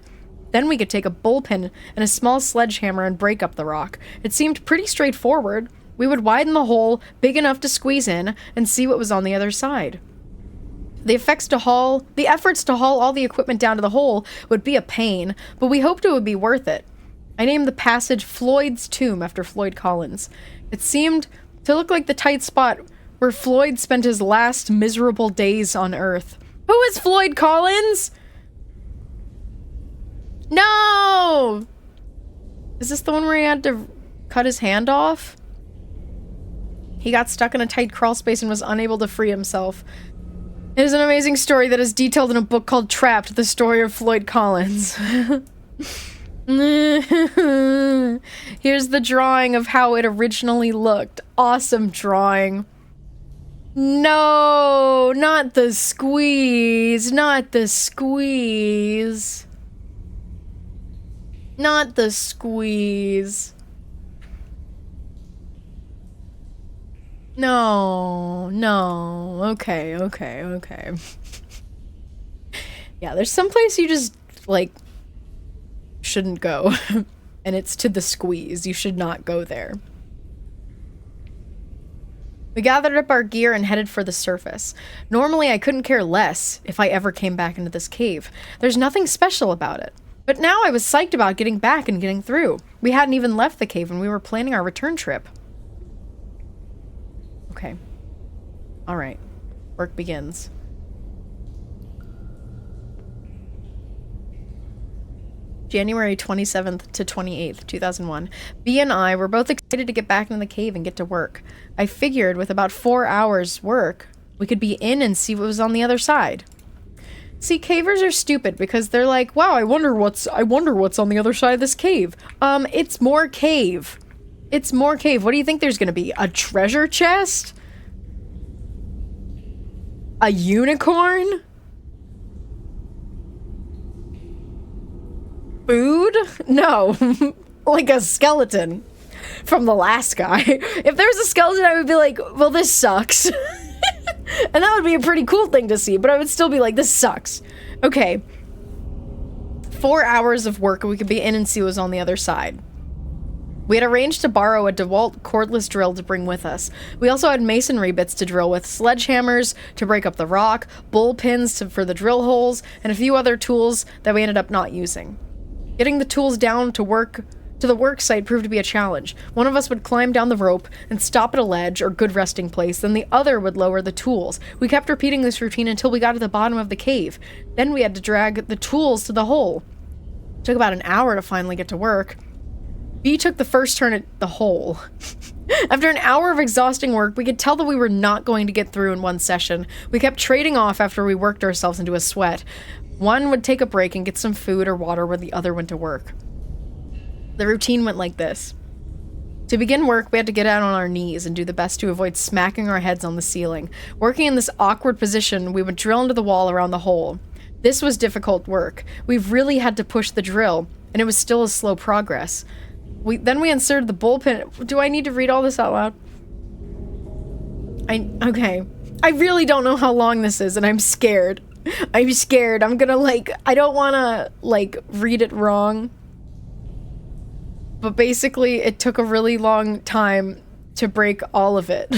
Then we could take a bullpen and a small sledgehammer and break up the rock. It seemed pretty straightforward. We would widen the hole big enough to squeeze in and see what was on the other side. The efforts to haul all the equipment down to the hole would be a pain, but we hoped it would be worth it. I named the passage Floyd's Tomb after Floyd Collins. It seemed to look like the tight spot where Floyd spent his last miserable days on Earth. Who is Floyd Collins? No! Is this the one where he had to cut his hand off? He got stuck in a tight crawl space and was unable to free himself. It is an amazing story that is detailed in a book called Trapped, the story of Floyd Collins. Here's the drawing of how it originally looked. Awesome drawing. No, not the squeeze, not the squeeze. Not the squeeze. No, no. Okay. Yeah, there's some place you just, like, shouldn't go. And it's to the squeeze. You should not go there. We gathered up our gear and headed for the surface. Normally, I couldn't care less if I ever came back into this cave. There's nothing special about it. But now I was psyched about getting back and getting through. We hadn't even left the cave and we were planning our return trip. Okay. Alright. Work begins. January 27th to 28th, 2001. B and I were both excited to get back into the cave and get to work. I figured with about 4 hours work, we could be in and see what was on the other side. See, cavers are stupid because they're like, wow, I wonder what's on the other side of this cave. It's more cave. It's more cave. What do you think there's gonna be? A treasure chest? A unicorn? Food? No. Like a skeleton from the last guy. If there was a skeleton, I would be like, well, this sucks. And that would be a pretty cool thing to see, but I would still be like, this sucks. Okay. 4 hours of work and we could be in and see what was on the other side. We had arranged to borrow a DeWalt cordless drill to bring with us. We also had masonry bits to drill with, sledgehammers to break up the rock, bull pins for the drill holes, and a few other tools that we ended up not using. Getting the tools down to the work site proved to be a challenge. One of us would climb down the rope and stop at a ledge or good resting place, then the other would lower the tools. We kept repeating this routine until we got to the bottom of the cave. Then we had to drag the tools to the hole. It took about an hour to finally get to work. B took the first turn at the hole. After an hour of exhausting work, we could tell that we were not going to get through in one session. We kept trading off after we worked ourselves into a sweat. One would take a break and get some food or water while the other went to work. The routine went like this. To begin work, we had to get out on our knees and do the best to avoid smacking our heads on the ceiling. Working in this awkward position, we would drill into the wall around the hole. This was difficult work. We really had to push the drill, and it was still a slow progress. Then we inserted the bullpen. Do I need to read all this out loud? Okay. I really don't know how long this is, and I'm scared. I'm scared. I'm gonna, I don't wanna, read it wrong. But basically, it took a really long time to break all of it.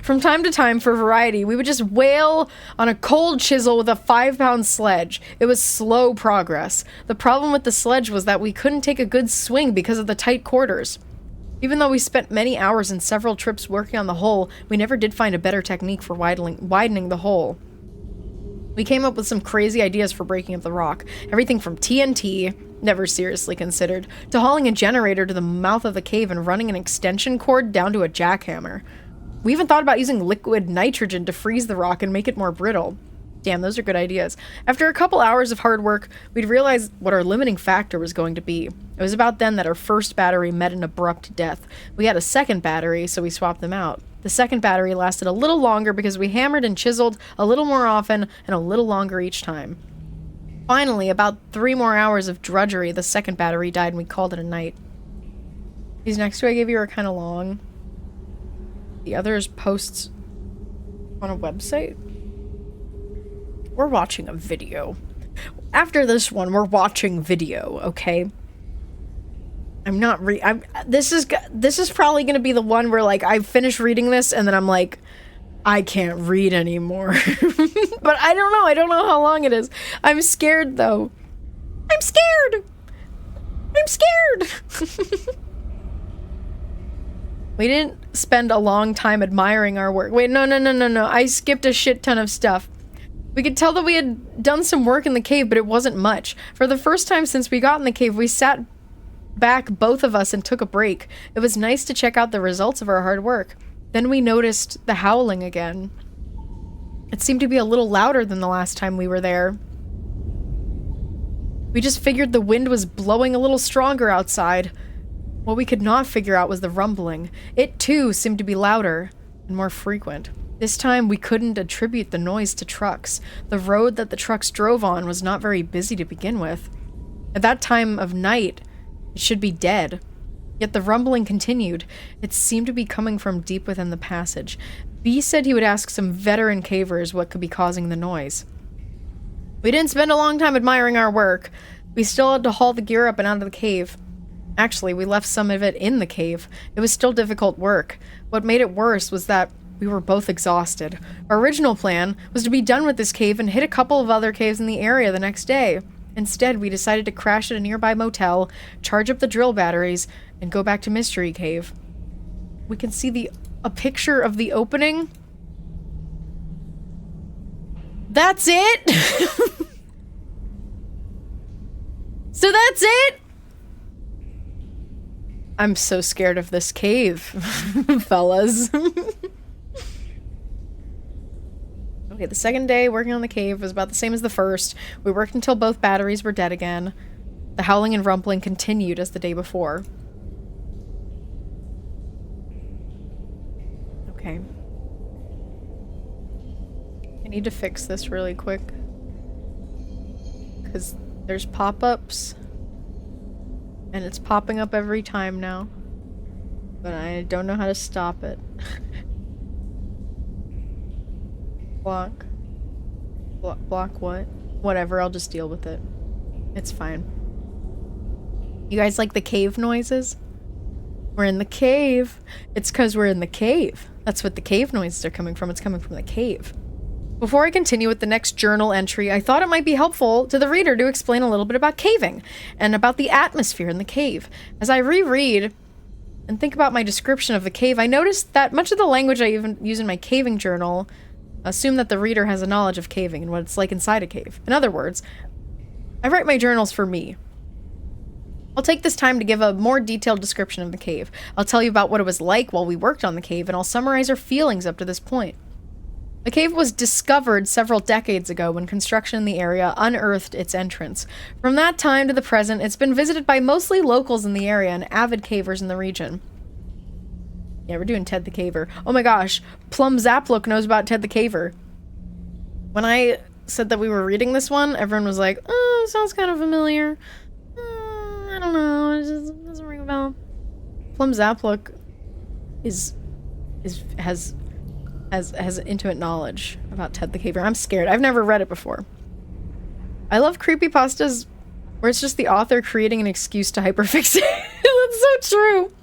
From time to time, for variety, we would just wail on a cold chisel with a 5-pound sledge. It was slow progress. The problem with the sledge was that we couldn't take a good swing because of the tight quarters. Even though we spent many hours and several trips working on the hole, we never did find a better technique for widening the hole. We came up with some crazy ideas for breaking up the rock. Everything from TNT, never seriously considered, to hauling a generator to the mouth of the cave and running an extension cord down to a jackhammer. We even thought about using liquid nitrogen to freeze the rock and make it more brittle. Damn, those are good ideas. After a couple hours of hard work, we'd realized what our limiting factor was going to be. It was about then that our first battery met an abrupt death. We had a second battery, so we swapped them out. The second battery lasted a little longer because we hammered and chiseled a little more often and a little longer each time. Finally, about 3 more hours of drudgery, the second battery died and we called it a night. These next two I gave you are kind of long. The others posts on a website. We're watching a video. After this one, we're watching video, okay? I'm not this is probably gonna be the one where like I finish reading this and then I'm like, I can't read anymore. But I don't know how long it is. I'm scared though. I'm scared. We didn't spend a long time admiring our work. Wait, no. I skipped a shit ton of stuff. We could tell that we had done some work in the cave, but it wasn't much. For the first time since we got in the cave, we sat back, both of us, and took a break. It was nice to check out the results of our hard work. Then we noticed the howling again. It seemed to be a little louder than the last time we were there. We just figured the wind was blowing a little stronger outside. What we could not figure out was the rumbling. It too seemed to be louder and more frequent. This time we couldn't attribute the noise to trucks. The road that the trucks drove on was not very busy to begin with. At that time of night, it should be dead. Yet the rumbling continued. It seemed to be coming from deep within the passage. B said he would ask some veteran cavers what could be causing the noise. We didn't spend a long time admiring our work. We still had to haul the gear up and out of the cave. Actually, we left some of it in the cave. It was still difficult work. What made it worse was that we were both exhausted. Our original plan was to be done with this cave and hit a couple of other caves in the area the next day. Instead, we decided to crash at a nearby motel, charge up the drill batteries, and go back to Mystery Cave. We can see a picture of the opening. That's it? So that's it? I'm so scared of this cave, fellas. Okay, the second day working on the cave was about the same as the first. We worked until both batteries were dead again. The howling and rumbling continued as the day before. Okay. I need to fix this really quick. Because there's pop-ups. And it's popping up every time now. But I don't know how to stop it. Block what? Whatever, I'll just deal with it. It's fine. You guys like the cave noises? We're in the cave. It's because we're in the cave. That's what the cave noises are coming from. It's coming from the cave. Before I continue with the next journal entry, I thought it might be helpful to the reader to explain a little bit about caving and about the atmosphere in the cave. As I reread and think about my description of the cave, I noticed that much of the language I even use in my caving journal assume that the reader has a knowledge of caving and what it's like inside a cave. In other words, I write my journals for me. I'll take this time to give a more detailed description of the cave. I'll tell you about what it was like while we worked on the cave, and I'll summarize our feelings up to this point. The cave was discovered several decades ago when construction in the area unearthed its entrance. From that time to the present, it's been visited by mostly locals in the area and avid cavers in the region. Yeah, we're doing Ted the Caver. Oh my gosh, Plum Zaplook knows about Ted the Caver. When I said that we were reading this one, everyone was like, oh, sounds kind of familiar. I don't know, it just doesn't ring a bell. Plum Zaplook has intimate knowledge about Ted the Caver. I'm scared. I've never read it before. I love creepypastas where it's just the author creating an excuse to hyperfixate. That's so true.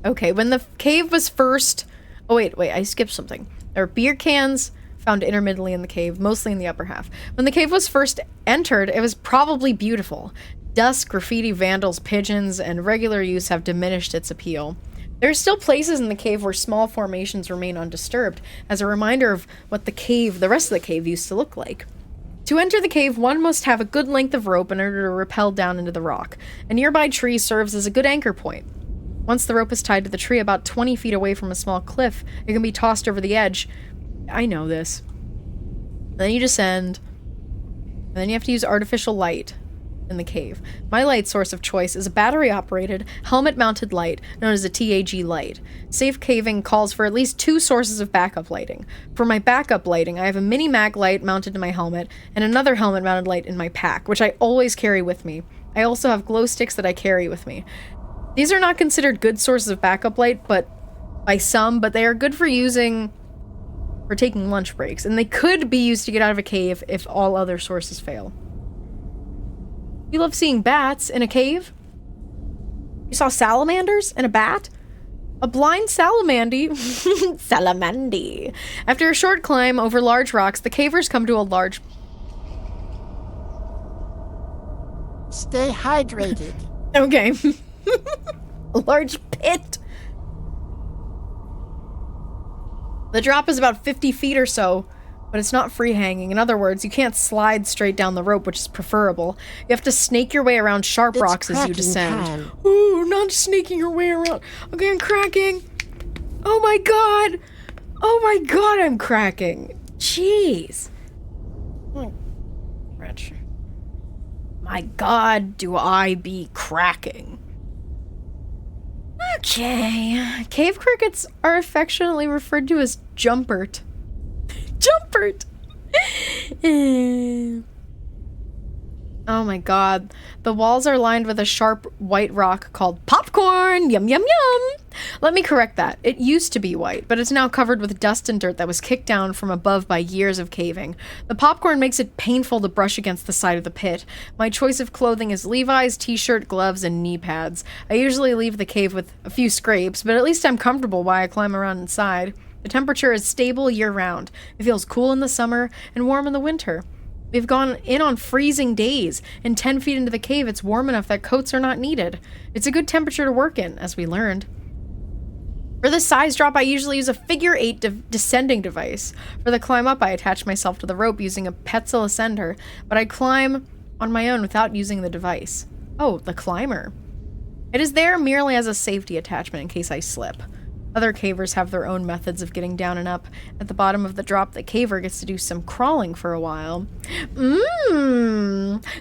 Okay, when the cave was first... Oh, wait, I skipped something. There are beer cans found intermittently in the cave, mostly in the upper half. When the cave was first entered, it was probably beautiful. Dust, graffiti, vandals, pigeons, and regular use have diminished its appeal. There are still places in the cave where small formations remain undisturbed, as a reminder of what the rest of the cave used to look like. To enter the cave, one must have a good length of rope in order to rappel down into the rock. A nearby tree serves as a good anchor point. Once the rope is tied to the tree about 20 feet away from a small cliff, it can be tossed over the edge. I know this. Then you descend, and then you have to use artificial light in the cave. My light source of choice is a battery-operated, helmet-mounted light known as a TAG light. Safe caving calls for at least 2 sources of backup lighting. For my backup lighting, I have a mini mag light mounted to my helmet and another helmet-mounted light in my pack, which I always carry with me. I also have glow sticks that I carry with me. These are not considered good sources of backup light, but they are good for taking lunch breaks, and they could be used to get out of a cave if all other sources fail. You love seeing bats in a cave? You saw salamanders and a bat? A blind salamandy. Salamandy. After a short climb over large rocks, the cavers come to a large... Stay hydrated. Okay. A large pit. The drop is about 50 feet or so, but it's not free hanging. In other words, you can't slide straight down the rope, which is preferable. You have to snake your way around sharp It's rocks as you cracking descend. time. Ooh, not sneaking your way around. Okay, I'm cracking. Oh my god. Oh my god, I'm cracking. Jeez. Rich. My god, do I be cracking. Okay. Cave crickets are affectionately referred to as jumpert. Jumpert! Oh my god. The walls are lined with a sharp white rock called popcorn. Yum yum yum. Let me correct that. It used to be white, but it's now covered with dust and dirt that was kicked down from above by years of caving. The popcorn makes it painful to brush against the side of the pit. My choice of clothing is Levi's, t-shirt, gloves, and knee pads. I usually leave the cave with a few scrapes, but at least I'm comfortable while I climb around inside. The temperature is stable year-round. It feels cool in the summer and warm in the winter. We've gone in on freezing days, and 10 feet into the cave it's warm enough that coats are not needed. It's a good temperature to work in, as we learned. For the size drop, I usually use a figure 8 descending device. For the climb up, I attach myself to the rope using a Petzl ascender, but I climb on my own without using the device. Oh, the climber. It is there merely as a safety attachment in case I slip. Other cavers have their own methods of getting down and up. At the bottom of the drop, the caver gets to do some crawling for a while.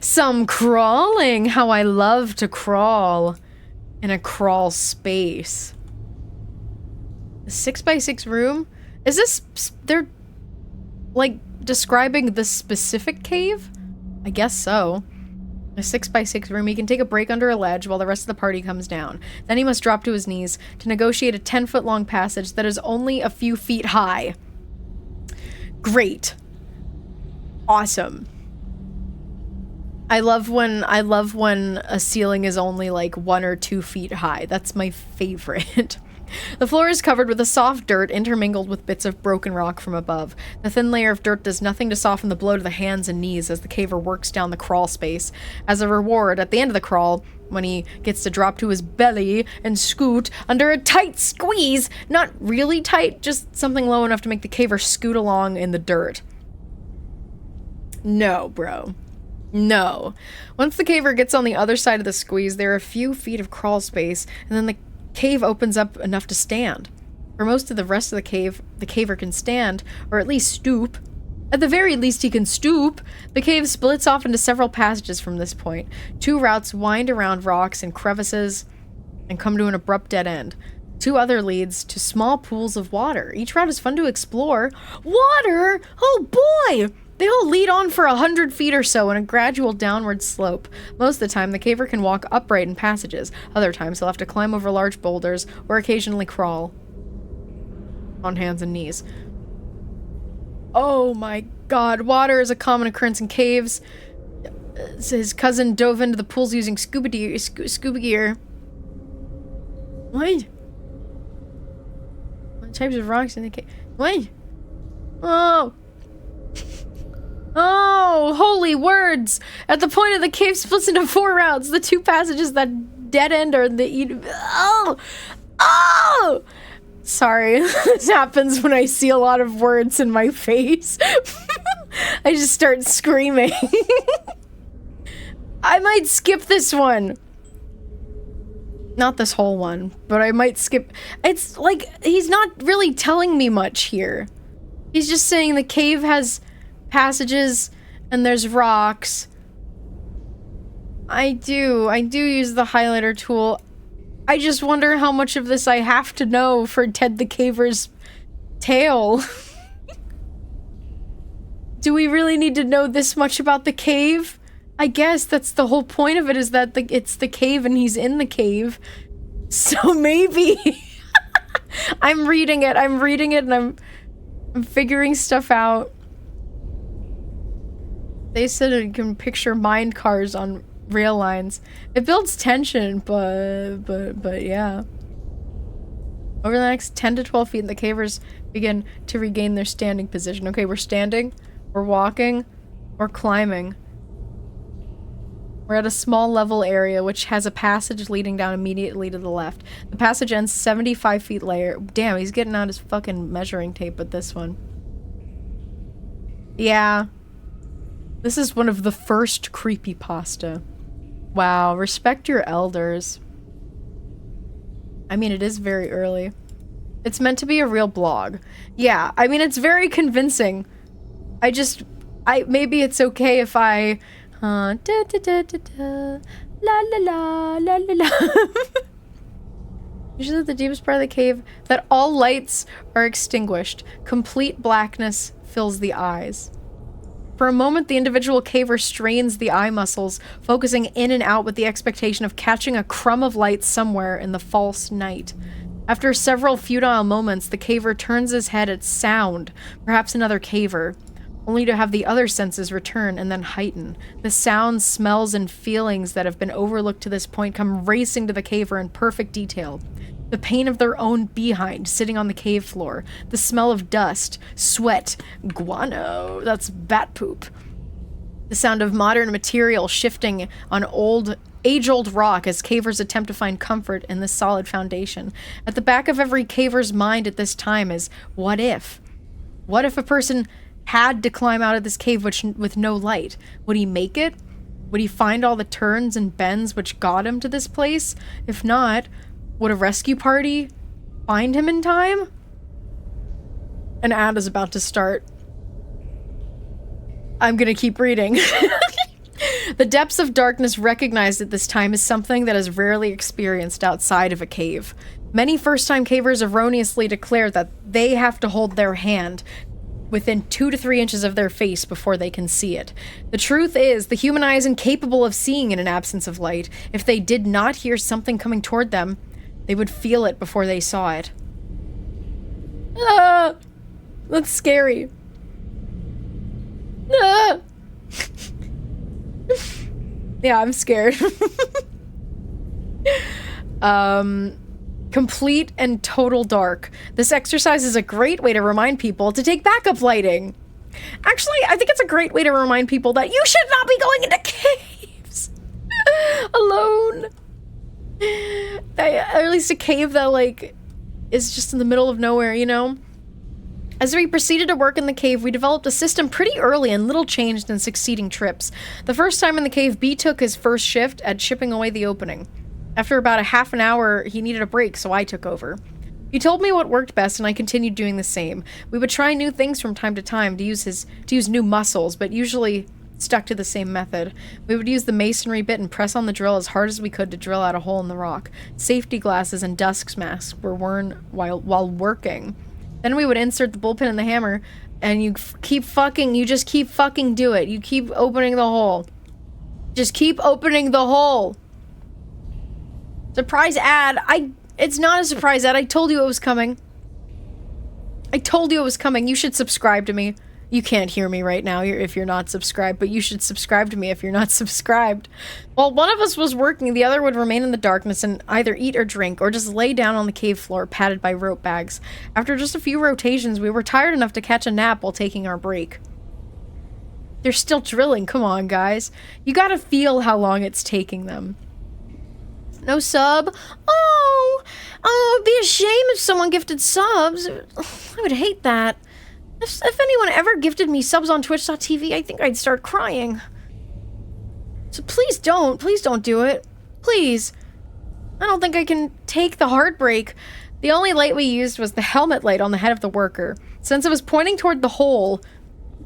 Some crawling! How I love to crawl in a crawl space. A 6x6 room? Is this... they're, like, describing the specific cave? I guess so. A 6x6 room. He can take a break under a ledge while the rest of the party comes down. Then he must drop to his knees to negotiate a 10-foot-long passage that is only a few feet high. Great. Awesome. I love when a ceiling is only like 1 or 2 feet high. That's my favorite. The floor is covered with a soft dirt intermingled with bits of broken rock from above. The thin layer of dirt does nothing to soften the blow to the hands and knees as the caver works down the crawl space. As a reward, at the end of the crawl, when he gets to drop to his belly and scoot under a tight squeeze, not really tight, just something low enough to make the caver scoot along in the dirt. No, bro. No. Once the caver gets on the other side of the squeeze, there are a few feet of crawl space, and then the cave opens up enough to stand. For most of the rest of the cave, the caver can stand, or at least stoop. At the very least, he can stoop. The cave splits off into several passages from this point. 2 routes wind around rocks and crevices and come to an abrupt dead end. 2 other leads to small pools of water. Each route is fun to explore. Water? Oh boy! They all lead on for 100 feet or so in a gradual downward slope. Most of the time, the caver can walk upright in passages. Other times, he'll have to climb over large boulders or occasionally crawl on hands and knees. Oh my god, water is a common occurrence in caves. His cousin dove into the pools using scuba gear. What? What types of rocks in the cave? What? Oh! Oh, holy words! At the point of the cave splits into 4 routes. The 2 passages that dead end are the... Oh! Oh! Sorry, this happens when I see a lot of words in my face. I just start screaming. I might skip this one. Not this whole one, but I might skip... It's like, he's not really telling me much here. He's just saying the cave has passages and there's rocks. I do use the highlighter tool. I just wonder how much of this I have to know for Ted the Caver's tale. Do we really need to know this much about the cave? I guess that's the whole point of it, is that it's the cave and he's in the cave. So maybe. I'm reading it and I'm figuring stuff out. They said you can picture mine cars on rail lines. It builds tension, but yeah. Over the next 10 to 12 feet, the cavers begin to regain their standing position. Okay, we're standing, we're walking, we're climbing. We're at a small level area which has a passage leading down immediately to the left. The passage ends 75 feet later. Damn, he's getting out his fucking measuring tape with this one. Yeah. This is one of the first creepypasta. Wow, respect your elders. I mean, it is very early. It's meant to be a real blog. Yeah, I mean, it's very convincing. Maybe it's okay if I... da da da da da, la la la, la la la. Usually at the deepest part of the cave, that all lights are extinguished. Complete blackness fills the eyes. For a moment, the individual caver strains the eye muscles, focusing in and out with the expectation of catching a crumb of light somewhere in the false night. After several futile moments, the caver turns his head at sound, perhaps another caver, only to have the other senses return and then heighten. The sounds, smells, and feelings that have been overlooked to this point come racing to the caver in perfect detail. The pain of their own behind sitting on the cave floor. The smell of dust, sweat, guano, that's bat poop. The sound of modern material shifting on age-old rock as cavers attempt to find comfort in this solid foundation. At the back of every caver's mind at this time is, what if? What if a person had to climb out of this cave with no light? Would he make it? Would he find all the turns and bends which got him to this place? If not, would a rescue party find him in time? An ad is about to start. I'm gonna keep reading. The depths of darkness recognized at this time is something that is rarely experienced outside of a cave. Many first-time cavers erroneously declare that they have to hold their hand within 2 to 3 inches of their face before they can see it. The truth is, the human eye is incapable of seeing in an absence of light. If they did not hear something coming toward them, they would feel it before they saw it. Ah! That's scary. Ah! Yeah, I'm scared. Complete and total dark. This exercise is a great way to remind people to take backup lighting. Actually, I think it's a great way to remind people that you should not be going into caves alone. Or at least a cave that, like, is just in the middle of nowhere, you know? As we proceeded to work in the cave, we developed a system pretty early and little changed in succeeding trips. The first time in the cave, B took his first shift at chipping away the opening. After about a half an hour, he needed a break, so I took over. He told me what worked best, and I continued doing the same. We would try new things from time to time to use new muscles, but usually stuck to the same method. We would use the masonry bit and press on the drill as hard as we could to drill out a hole in the rock. Safety glasses and dust masks were worn while working. Then we would insert the bullpen in the hammer, and you just keep fucking do it. You keep opening the hole. Just keep opening the hole. Surprise ad. It's not a surprise ad. I told you it was coming. I told you it was coming. You should subscribe to me. You can't hear me right now if you're not subscribed, but you should subscribe to me if you're not subscribed. While one of us was working, the other would remain in the darkness and either eat or drink, or just lay down on the cave floor, padded by rope bags. After just a few rotations, we were tired enough to catch a nap while taking our break. They're still drilling. Come on, guys. You gotta feel how long it's taking them. No sub? Oh, it'd be a shame if someone gifted subs. I would hate that. If anyone ever gifted me subs on twitch.tv, I think I'd start crying. So please don't do it. Please. I don't think I can take the heartbreak. The only light we used was the helmet light on the head of the worker. Since it was pointing toward the hole,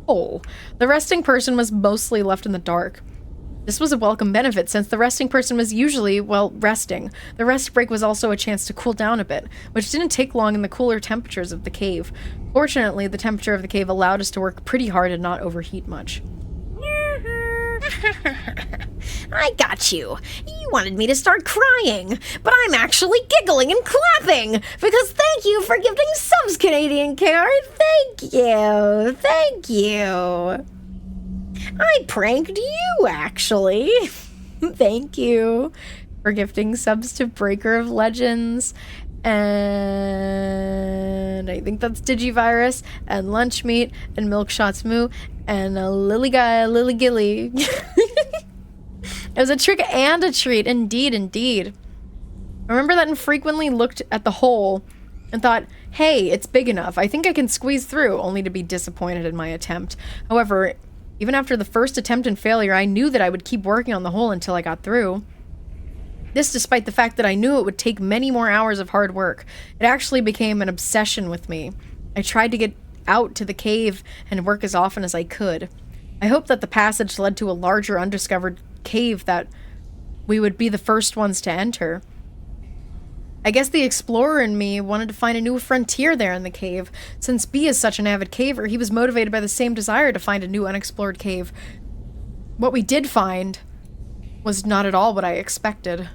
the resting person was mostly left in the dark. This was a welcome benefit, since the resting person was usually, well, resting. The rest break was also a chance to cool down a bit, which didn't take long in the cooler temperatures of the cave. Fortunately, the temperature of the cave allowed us to work pretty hard and not overheat much. I got you. You wanted me to start crying, but I'm actually giggling and clapping, because thank you for gifting subs, Canadian Care. Thank you. Thank you. I pranked you, actually. Thank you for gifting subs to Breaker of Legends. And I think that's Digivirus and Lunchmeat and Milkshots Moo and Lily Gilly. It was a trick and a treat, indeed, indeed. I remember that infrequently looked at the hole and thought, hey, it's big enough. I think I can squeeze through, only to be disappointed in my attempt. However, even after the first attempt and failure, I knew that I would keep working on the hole until I got through. This despite the fact that I knew it would take many more hours of hard work. It actually became an obsession with me. I tried to get out to the cave and work as often as I could. I hoped that the passage led to a larger undiscovered cave that we would be the first ones to enter. I guess the explorer in me wanted to find a new frontier there in the cave. Since B is such an avid caver, he was motivated by the same desire to find a new unexplored cave. What we did find was not at all what I expected.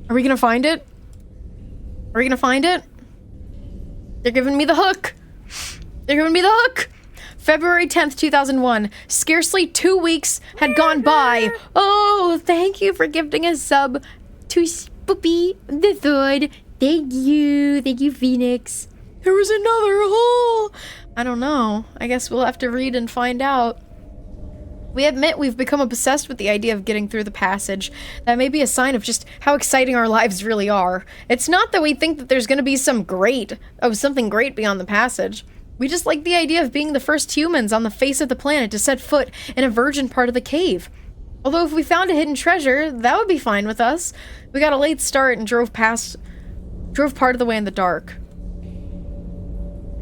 Are we gonna find it? Are we gonna find it? They're giving me the hook! They're giving me the hook! February 10th, 2001. Scarcely 2 weeks had gone by. Oh, thank you for gifting a sub to Spoopy the Third. Thank you. Thank you, Phoenix. There was another hole. I don't know. I guess we'll have to read and find out. We admit we've become obsessed with the idea of getting through the passage. That may be a sign of just how exciting our lives really are. It's not that we think that there's going to be something great beyond the passage. We just like the idea of being the first humans on the face of the planet to set foot in a virgin part of the cave. Although if we found a hidden treasure, that would be fine with us. We got a late start and drove part of the way in the dark.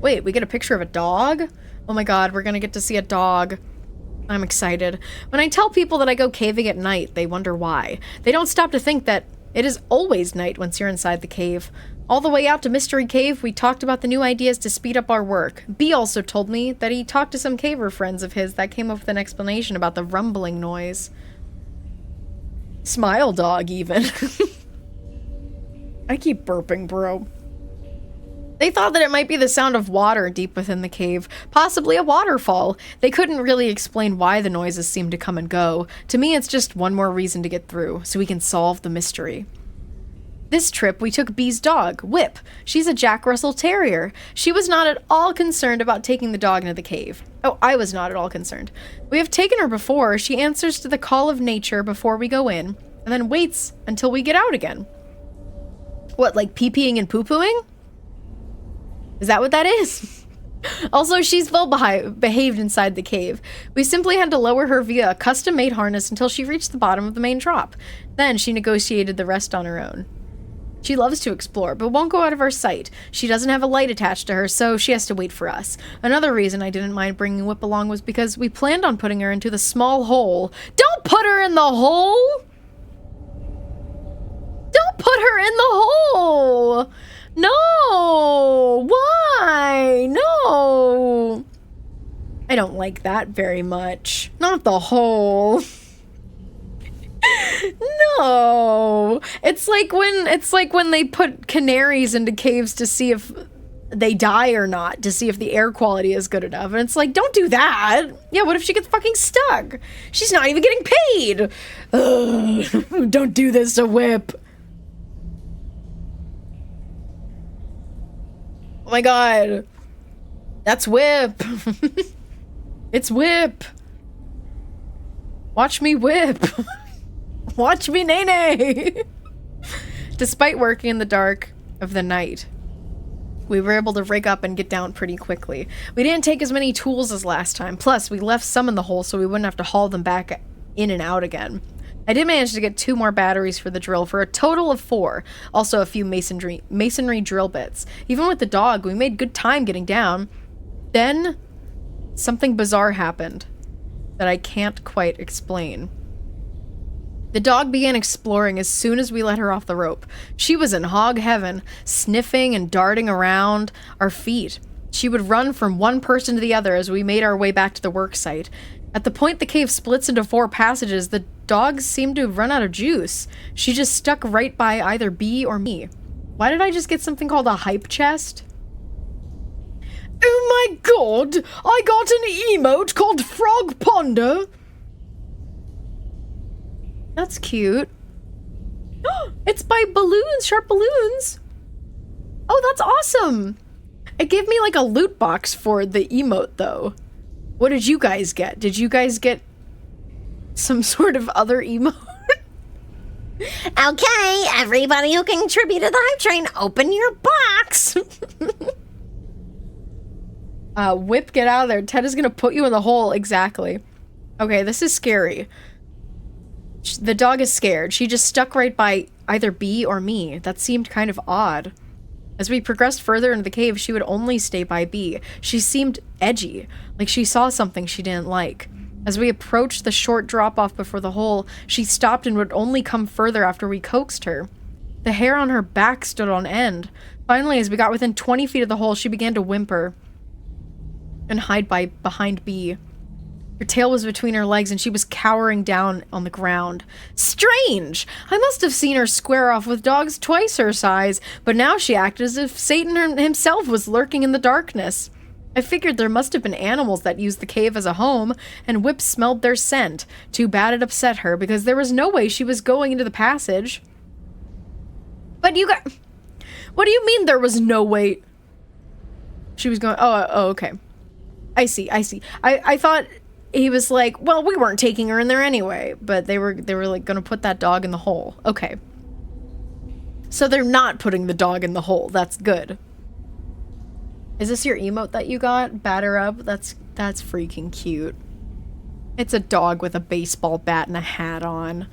Wait, we get a picture of a dog? Oh my god, we're gonna get to see a dog. I'm excited. When I tell people that I go caving at night, they wonder why. They don't stop to think that it is always night once you're inside the cave. All the way out to Mystery Cave, we talked about the new ideas to speed up our work. B also told me that he talked to some caver friends of his that came up with an explanation about the rumbling noise. Smile dog, even. I keep burping, bro. They thought that it might be the sound of water deep within the cave, possibly a waterfall. They couldn't really explain why the noises seemed to come and go. To me, it's just one more reason to get through, so we can solve the mystery. This trip, we took Bee's dog, Whip. She's a Jack Russell Terrier. She was not at all concerned about taking the dog into the cave. Oh, I was not at all concerned. We have taken her before. She answers to the call of nature before we go in, and then waits until we get out again. What, like pee-peeing and poo-pooing? Is that what that is? Also, she's well behaved inside the cave. We simply had to lower her via a custom-made harness until she reached the bottom of the main drop. Then she negotiated the rest on her own. She loves to explore, but won't go out of our sight. She doesn't have a light attached to her, so she has to wait for us. Another reason I didn't mind bringing Whip along was because we planned on putting her into the small hole. Don't put her in the hole! Don't put her in the hole! No! Why? No! I don't like that very much. Not the hole. No! It's like when they put canaries into caves to see if they die or not, to see if the air quality is good enough. And it's like, don't do that. Yeah, what if she gets fucking stuck? She's not even getting paid. Ugh, don't do this to Whip. Oh my god. That's Whip. It's Whip. Watch me whip. Watch me nay-nay. Despite working in the dark of the night, we were able to rig up and get down pretty quickly. We didn't take as many tools as last time. Plus, we left some in the hole so we wouldn't have to haul them back in and out again. I did manage to get 2 more batteries for the drill for a total of 4. Also a few masonry drill bits. Even with the dog, we made good time getting down. Then, something bizarre happened that I can't quite explain. The dog began exploring as soon as we let her off the rope. She was in hog heaven, sniffing and darting around our feet. She would run from one person to the other as we made our way back to the work site. At the point the cave splits into 4 passages, the dog seemed to have run out of juice. She just stuck right by either B or me. Why did I just get something called a hype chest? Oh my god! I got an emote called Frog Ponder! That's cute. It's by Balloons, Sharp Balloons. Oh, that's awesome. It gave me like a loot box for the emote though. What did you guys get? Did you guys get some sort of other emote? Okay, everybody who contributed to the hype train, open your box. Whip, get out of there. Ted is gonna put you in the hole. Exactly. Okay, this is scary. The dog is scared. She just stuck right by either B or me. That seemed kind of odd. As we progressed further into the cave, she would only stay by B. She seemed edgy, like she saw something she didn't like. As we approached the short drop-off before the hole, she stopped and would only come further after we coaxed her. The hair on her back stood on end. Finally, as we got within 20 feet of the hole, she began to whimper and hide behind B. Her tail was between her legs and she was cowering down on the ground. Strange! I must have seen her square off with dogs twice her size, but now she acted as if Satan himself was lurking in the darkness. I figured there must have been animals that used the cave as a home, and Whip smelled their scent. Too bad it upset her, because there was no way she was going into the passage. But you got... What do you mean there was no way? She was going... Oh, okay. I see. I thought he was like, well, we weren't taking her in there anyway, but they were like gonna put that dog in the hole. Okay. So they're not putting the dog in the hole. That's good. Is this your emote that you got? Batter up? That's freaking cute. It's a dog with a baseball bat and a hat on.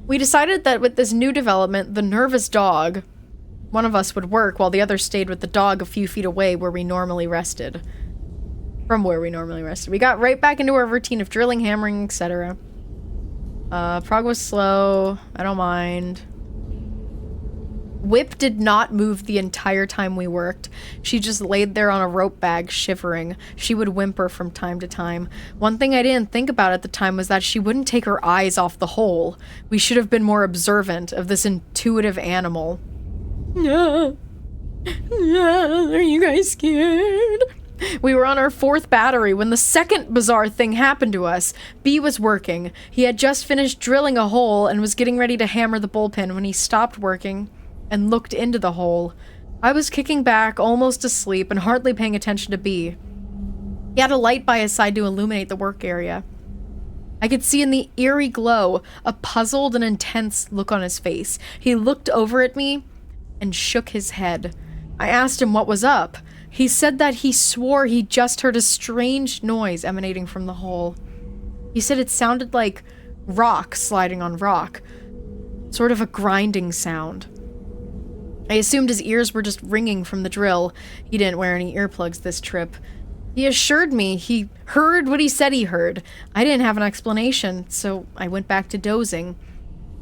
We decided that with this new development, the nervous dog, one of us would work while the other stayed with the dog a few feet away where we normally rested. From where we normally rested. We got right back into our routine of drilling, hammering, etc. Prog was slow. I don't mind. Whip did not move the entire time we worked. She just laid there on a rope bag, shivering. She would whimper from time to time. One thing I didn't think about at the time was that she wouldn't take her eyes off the hole. We should have been more observant of this intuitive animal. Yeah. Are you guys scared? We were on our 4th battery when the second bizarre thing happened to us. B was working. He had just finished drilling a hole and was getting ready to hammer the bullpen when he stopped working and looked into the hole. I was kicking back, almost asleep, and hardly paying attention to B. He had a light by his side to illuminate the work area. I could see in the eerie glow a puzzled and intense look on his face. He looked over at me and shook his head. I asked him what was up. He said that he swore he just heard a strange noise emanating from the hole. He said it sounded like rock sliding on rock. Sort of a grinding sound. I assumed his ears were just ringing from the drill. He didn't wear any earplugs this trip. He assured me he heard what he said he heard. I didn't have an explanation, so I went back to dozing.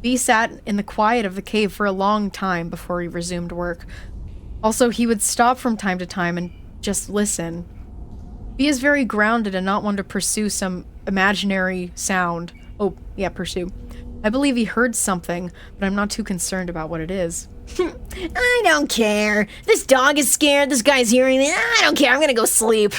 B sat in the quiet of the cave for a long time before he resumed work. Also, he would stop from time to time and just listen. B is very grounded and not one to pursue some imaginary sound. Oh, yeah, pursue. I believe he heard something, but I'm not too concerned about what it is. I don't care. This dog is scared. This guy's hearing me. I don't care. I'm gonna go sleep.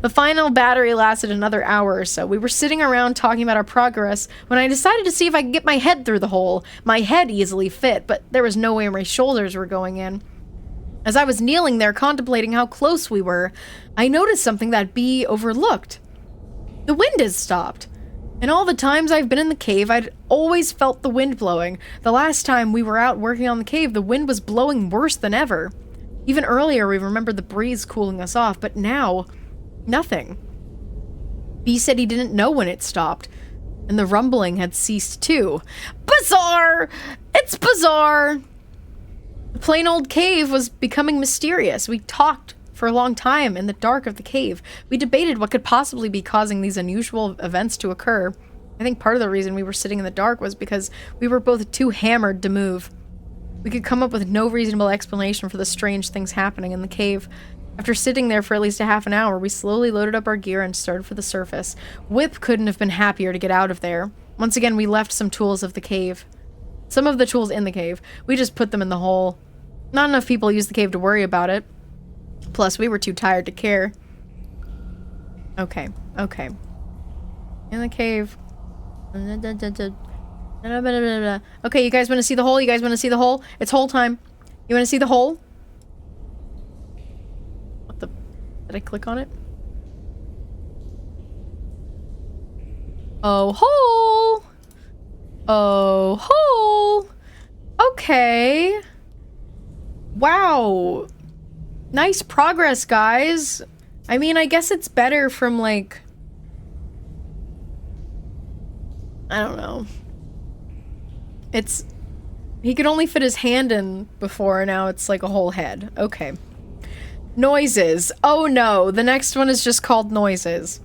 The final battery lasted another hour or so. We were sitting around talking about our progress when I decided to see if I could get my head through the hole. My head easily fit, but there was no way my shoulders were going in. As I was kneeling there contemplating how close we were, I noticed something that B overlooked. The wind had stopped. And all the times I've been in the cave, I'd always felt the wind blowing. The last time we were out working on the cave, the wind was blowing worse than ever. Even earlier, we remembered the breeze cooling us off, but now, nothing. B said he didn't know when it stopped, and the rumbling had ceased too. Bizarre! It's bizarre! The plain old cave was becoming mysterious. We talked for a long time in the dark of the cave. We debated what could possibly be causing these unusual events to occur. I think part of the reason we were sitting in the dark was because we were both too hammered to move. We could come up with no reasonable explanation for the strange things happening in the cave. After sitting there for at least a half an hour, we slowly loaded up our gear and started for the surface. Whip couldn't have been happier to get out of there. Once again, we left some tools of the cave. Some of the tools in the cave. We just put them in the hole. Not enough people use the cave to worry about it. Plus, we were too tired to care. Okay, okay. In the cave. Okay, you guys want to see the hole? You guys want to see the hole? It's hole time. You want to see the hole? What the... Did I click on it? Oh, hole! Oh, hole! Okay. Wow. Nice progress, guys. I mean, I guess it's better from, like... I don't know. It's... He could only fit his hand in before, now it's like a whole head. Okay. Noises. Oh no, the next one is just called noises.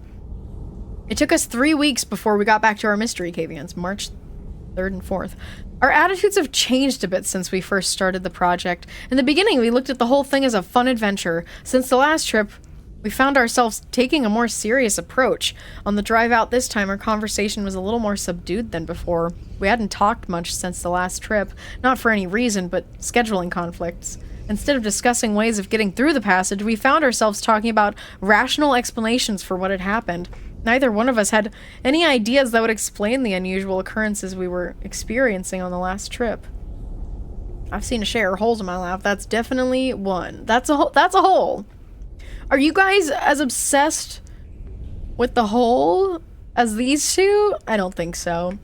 It took us 3 weeks before we got back to our mystery cave again. It's March 3rd and 4th. Our attitudes have changed a bit since we first started the project. In the beginning, we looked at the whole thing as a fun adventure. Since the last trip, we found ourselves taking a more serious approach. On the drive out this time, our conversation was a little more subdued than before. We hadn't talked much since the last trip, not for any reason, but scheduling conflicts. Instead of discussing ways of getting through the passage, we found ourselves talking about rational explanations for what had happened. Neither one of us had any ideas that would explain the unusual occurrences we were experiencing on the last trip. I've seen a share of holes in my life. That's definitely one. That's a hole. Are you guys as obsessed with the hole as these two? I don't think so.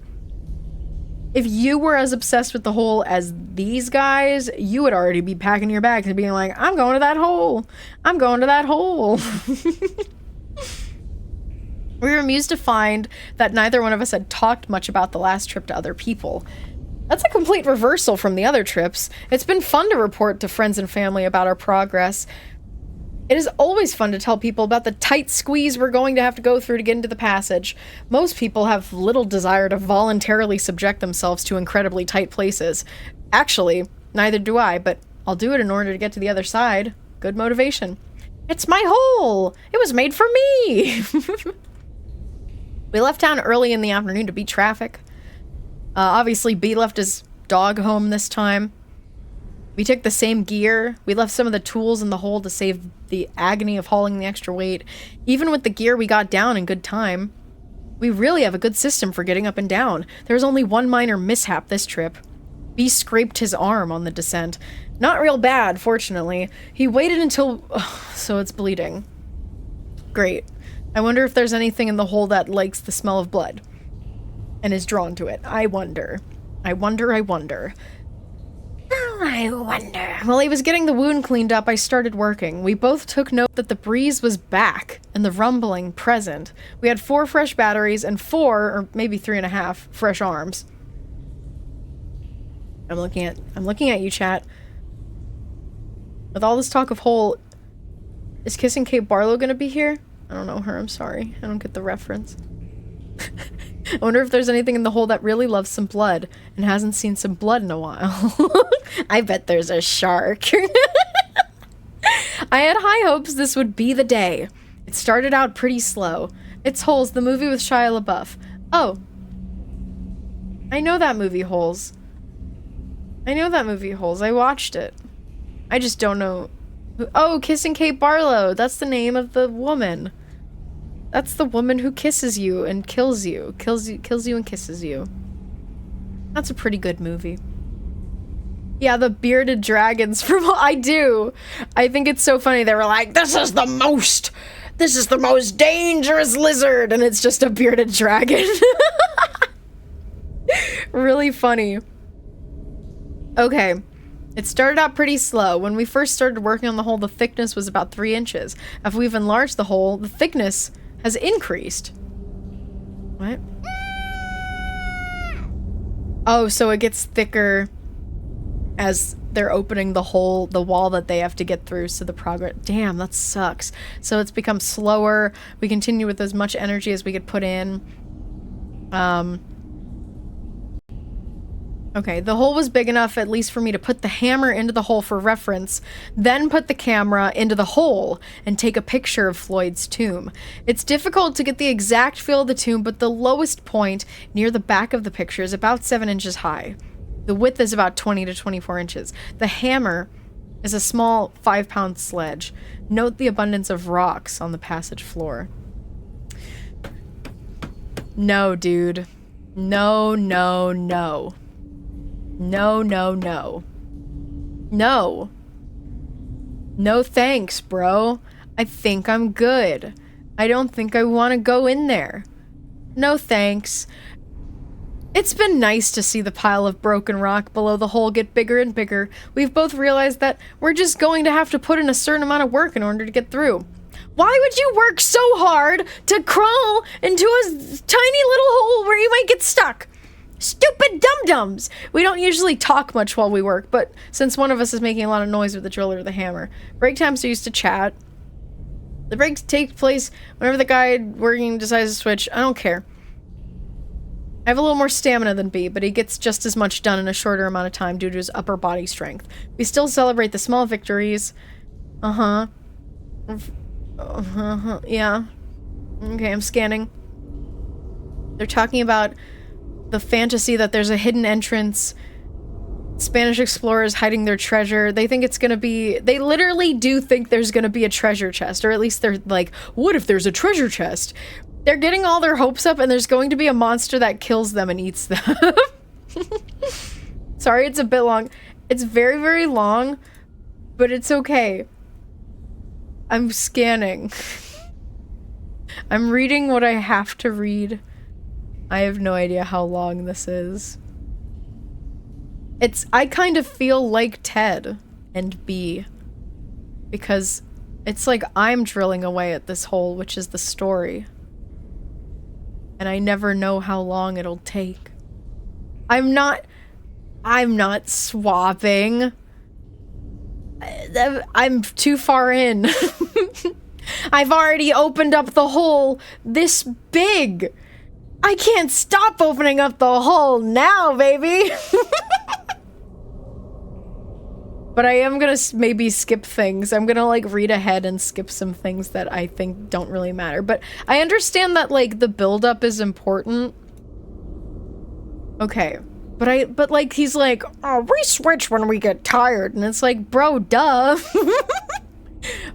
If you were as obsessed with the hole as these guys, you would already be packing your bags and being like, I'm going to that hole. I'm going to that hole. We were amused to find that neither one of us had talked much about the last trip to other people. That's a complete reversal from the other trips. It's been fun to report to friends and family about our progress. It is always fun to tell people about the tight squeeze we're going to have to go through to get into the passage. Most people have little desire to voluntarily subject themselves to incredibly tight places. Actually, neither do I, but I'll do it in order to get to the other side. Good motivation. It's my hole! It was made for me! We left town early in the afternoon to beat traffic. Obviously, B left his dog home this time. We took the same gear. We left some of the tools in the hole to save the agony of hauling the extra weight. Even with the gear, we got down in good time. We really have a good system for getting up and down. There was only one minor mishap this trip. B scraped his arm on the descent. Not real bad, fortunately. He waited until... so it's bleeding. Great. I wonder if there's anything in the hole that likes the smell of blood and is drawn to it. I wonder. I wonder. Oh, I wonder. While he was getting the wound cleaned up, I started working. We both took note that the breeze was back and the rumbling present. We had 4 fresh batteries and 4, or maybe 3.5, fresh arms. I'm looking at you, chat. With all this talk of hole, is Kissing Kate Barlow gonna be here? I don't know her, I'm sorry. I don't get the reference. I wonder if there's anything in the hole that really loves some blood and hasn't seen some blood in a while. I bet there's a shark. I had high hopes this would be the day. It started out pretty slow. It's Holes, the movie with Shia LaBeouf. Oh. I know that movie, Holes. I watched it. I just don't know. Oh, Kissing Kate Barlow. That's the name of the woman. That's the woman who kisses you and kills you. Kills you and kisses you. That's a pretty good movie. Yeah, the bearded dragons from... I do. I think it's so funny. They were like, this is the most dangerous lizard. And it's just a bearded dragon. Really funny. Okay. It started out pretty slow. When we first started working on the hole, the thickness was about 3 inches. If we've enlarged the hole, the thickness has increased. What? Oh, so it gets thicker as they're opening the hole, the wall that they have to get through, so the progress... Damn, that sucks. So it's become slower. We continue with as much energy as we could put in. Okay, the hole was big enough, at least for me to put the hammer into the hole for reference, then put the camera into the hole and take a picture of Floyd's tomb. It's difficult to get the exact feel of the tomb, but the lowest point near the back of the picture is about 7 inches high. The width is about 20 to 24 inches. The hammer is a small 5-pound sledge. Note the abundance of rocks on the passage floor. No, dude. No, no, no. No, no, no. No. No thanks, bro. I think I'm good. I don't think I want to go in there. No thanks. It's been nice to see the pile of broken rock below the hole get bigger and bigger. We've both realized that we're just going to have to put in a certain amount of work in order to get through. Why would you work so hard to crawl into a tiny little hole where you might get stuck? Stupid dum-dums! We don't usually talk much while we work, but since one of us is making a lot of noise with the drill or the hammer, break times are used to chat. The breaks take place whenever the guy working decides to switch. I don't care. I have a little more stamina than B, but he gets just as much done in a shorter amount of time due to his upper body strength. We still celebrate the small victories. Yeah. Okay, I'm scanning. They're talking about the fantasy that there's a hidden entrance. Spanish explorers hiding their treasure. They think it's gonna be... They literally do think there's gonna be a treasure chest, or at least they're like, what if there's a treasure chest? They're getting all their hopes up and there's going to be a monster that kills them and eats them. Sorry, it's a bit long. It's very, very long, but it's okay. I'm scanning. I'm reading what I have to read. I have no idea how long this is. I kind of feel like Ted and B. Because it's like I'm drilling away at this hole, which is the story. And I never know how long it'll take. I'm not swapping. I'm too far in. I've already opened up the hole this big. I can't stop opening up the hole now, baby. But I am gonna maybe skip things. I'm gonna like read ahead and skip some things that I think don't really matter. But I understand that like the buildup is important. Okay. But like he's like, oh, we switch when we get tired. And it's like, bro, duh.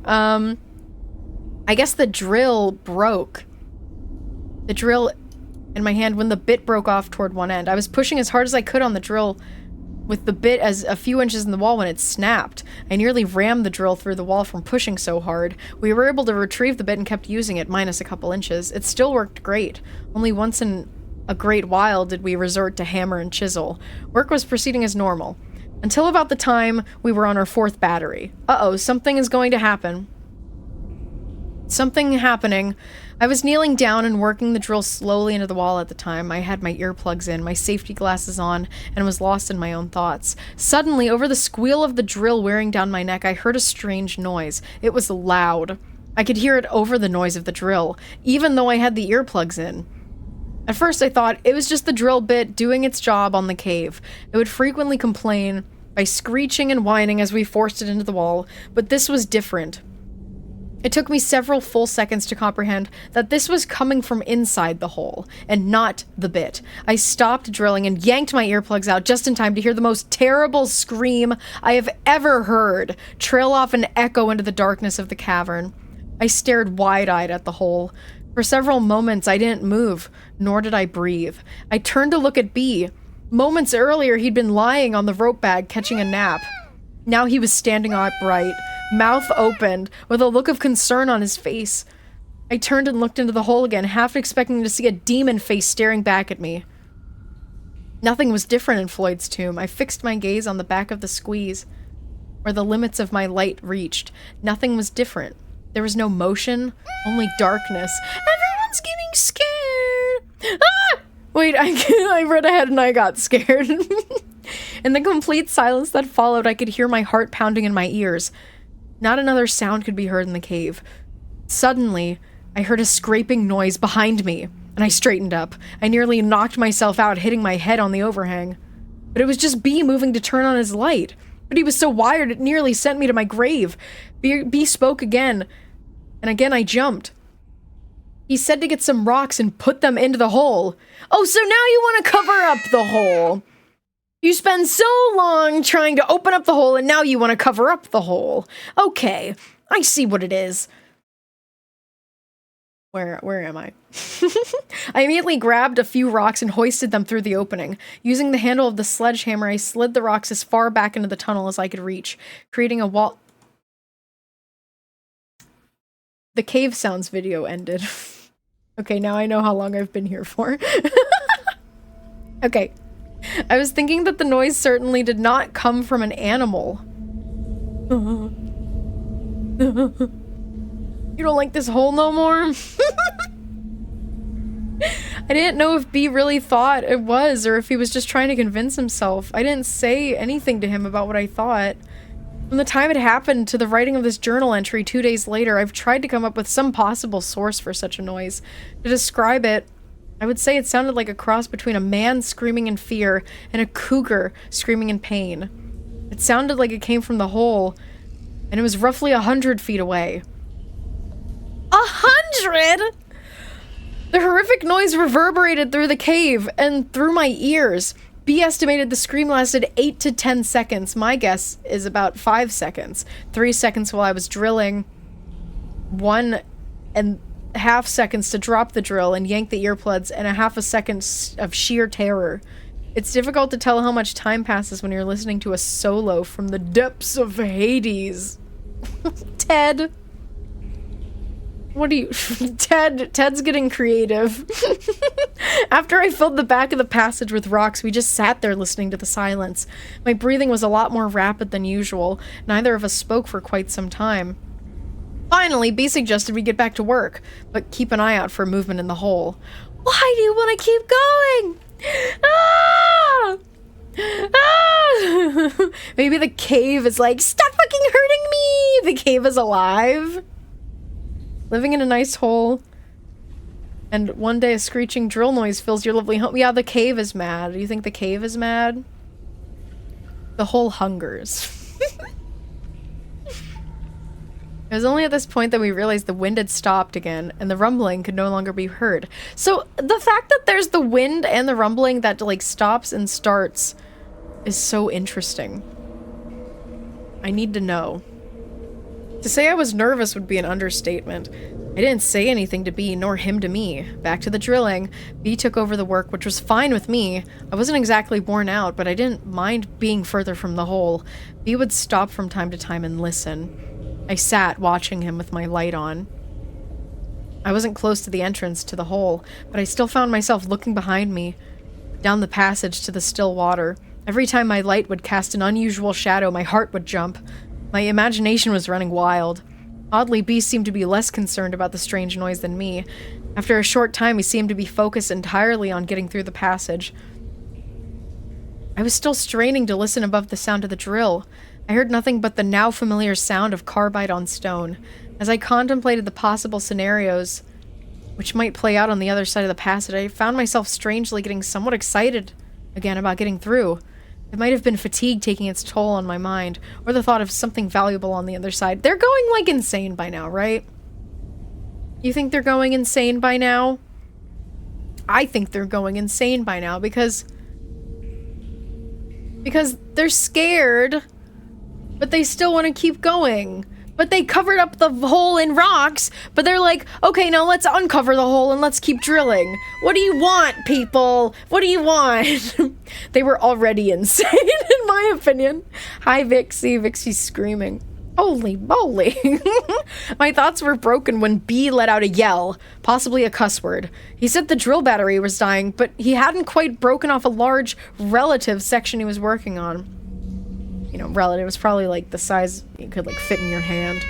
I guess the drill broke. The drill in my hand when the bit broke off toward one end. I was pushing as hard as I could on the drill with the bit as a few inches in the wall when it snapped. I nearly rammed the drill through the wall from pushing so hard. We were able to retrieve the bit and kept using it, minus a couple inches. It still worked great. Only once in a great while did we resort to hammer and chisel. Work was proceeding as normal. Until about the time we were on our 4th battery. Uh-oh, something is going to happen. Something happening. I was kneeling down and working the drill slowly into the wall at the time. I had my earplugs in, my safety glasses on, and was lost in my own thoughts. Suddenly, over the squeal of the drill wearing down my neck, I heard a strange noise. It was loud. I could hear it over the noise of the drill, even though I had the earplugs in. At first, I thought it was just the drill bit doing its job on the cave. It would frequently complain by screeching and whining as we forced it into the wall, but this was different. It took me several full seconds to comprehend that this was coming from inside the hole, and not the bit. I stopped drilling and yanked my earplugs out just in time to hear the most terrible scream I have ever heard trail off and echo into the darkness of the cavern. I stared wide-eyed at the hole. For several moments, I didn't move, nor did I breathe. I turned to look at B. Moments earlier, he'd been lying on the rope bag, catching a nap. Now he was standing upright, mouth opened, with a look of concern on his face. I turned and looked into the hole again, half expecting to see a demon face staring back at me. Nothing was different in Floyd's tomb. I fixed my gaze on the back of the squeeze, where the limits of my light reached. Nothing was different. There was no motion, only darkness. Everyone's getting scared! Ah! Wait, I read ahead and I got scared. In the complete silence that followed, I could hear my heart pounding in my ears. Not another sound could be heard in the cave. Suddenly, I heard a scraping noise behind me, and I straightened up. I nearly knocked myself out, hitting my head on the overhang. But it was just B moving to turn on his light. But he was so wired it nearly sent me to my grave. B spoke again, and again I jumped. He said to get some rocks and put them into the hole. Oh, so now you want to cover up the hole. You spend so long trying to open up the hole, and now you want to cover up the hole. Okay, I see what it is. Where am I? I immediately grabbed a few rocks and hoisted them through the opening. Using the handle of the sledgehammer, I slid the rocks as far back into the tunnel as I could reach, creating a wall. The cave sounds video ended. Okay, now I know how long I've been here for. Okay. I was thinking that the noise certainly did not come from an animal. You don't like this hole no more? I didn't know if B really thought it was, or if he was just trying to convince himself. I didn't say anything to him about what I thought. From the time it happened to the writing of this journal entry 2 days later, I've tried to come up with some possible source for such a noise. To describe it, I would say it sounded like a cross between a man screaming in fear and a cougar screaming in pain. It sounded like it came from the hole, and it was roughly 100 feet away. 100?! The horrific noise reverberated through the cave and through my ears. B estimated the scream lasted 8 to 10 seconds. My guess is about 5 seconds. 3 seconds while I was drilling. 1.5 seconds to drop the drill and yank the earplugs, and a half a second of sheer terror. It's difficult to tell how much time passes when you're listening to a solo from the depths of Hades. Ted. What are you... Ted's getting creative. After I filled the back of the passage with rocks, we just sat there listening to the silence. My breathing was a lot more rapid than usual. Neither of us spoke for quite some time. Finally, B suggested we get back to work, but keep an eye out for movement in the hole. Why do you want to keep going? Ah! Ah! Maybe the cave is like, stop fucking hurting me! The cave is alive. Living in a nice hole, and one day a screeching drill noise fills your lovely home. Yeah, the cave is mad. Do you think the cave is mad? The hole hungers. It was only at this point that we realized the wind had stopped again, and the rumbling could no longer be heard. So, the fact that there's the wind and the rumbling that, like, stops and starts is so interesting. I need to know. To say I was nervous would be an understatement. I didn't say anything to B, nor him to me. Back to the drilling. B took over the work, which was fine with me. I wasn't exactly worn out, but I didn't mind being further from the hole. B would stop from time to time and listen. I sat, watching him with my light on. I wasn't close to the entrance to the hole, but I still found myself looking behind me, down the passage to the still water. Every time my light would cast an unusual shadow, my heart would jump. My imagination was running wild. Oddly, B seemed to be less concerned about the strange noise than me. After a short time, he seemed to be focused entirely on getting through the passage. I was still straining to listen above the sound of the drill. I heard nothing but the now familiar sound of carbide on stone. As I contemplated the possible scenarios which might play out on the other side of the passage, I found myself strangely getting somewhat excited again about getting through. It might have been fatigue taking its toll on my mind, or the thought of something valuable on the other side. They're going, like, insane by now, right? You think they're going insane by now? I think they're going insane by now, because they're scared, but they still want to keep going. But they covered up the hole in rocks, but they're like, okay, now let's uncover the hole and let's keep drilling. What do you want, people? What do you want? They were already insane, in my opinion. Hi, Vixie. Vixie's screaming. Holy moly. My thoughts were broken when B let out a yell, possibly a cuss word. He said the drill battery was dying, but he hadn't quite broken off a large relative section he was working on. You know, relative was probably like the size you could like fit in your hand.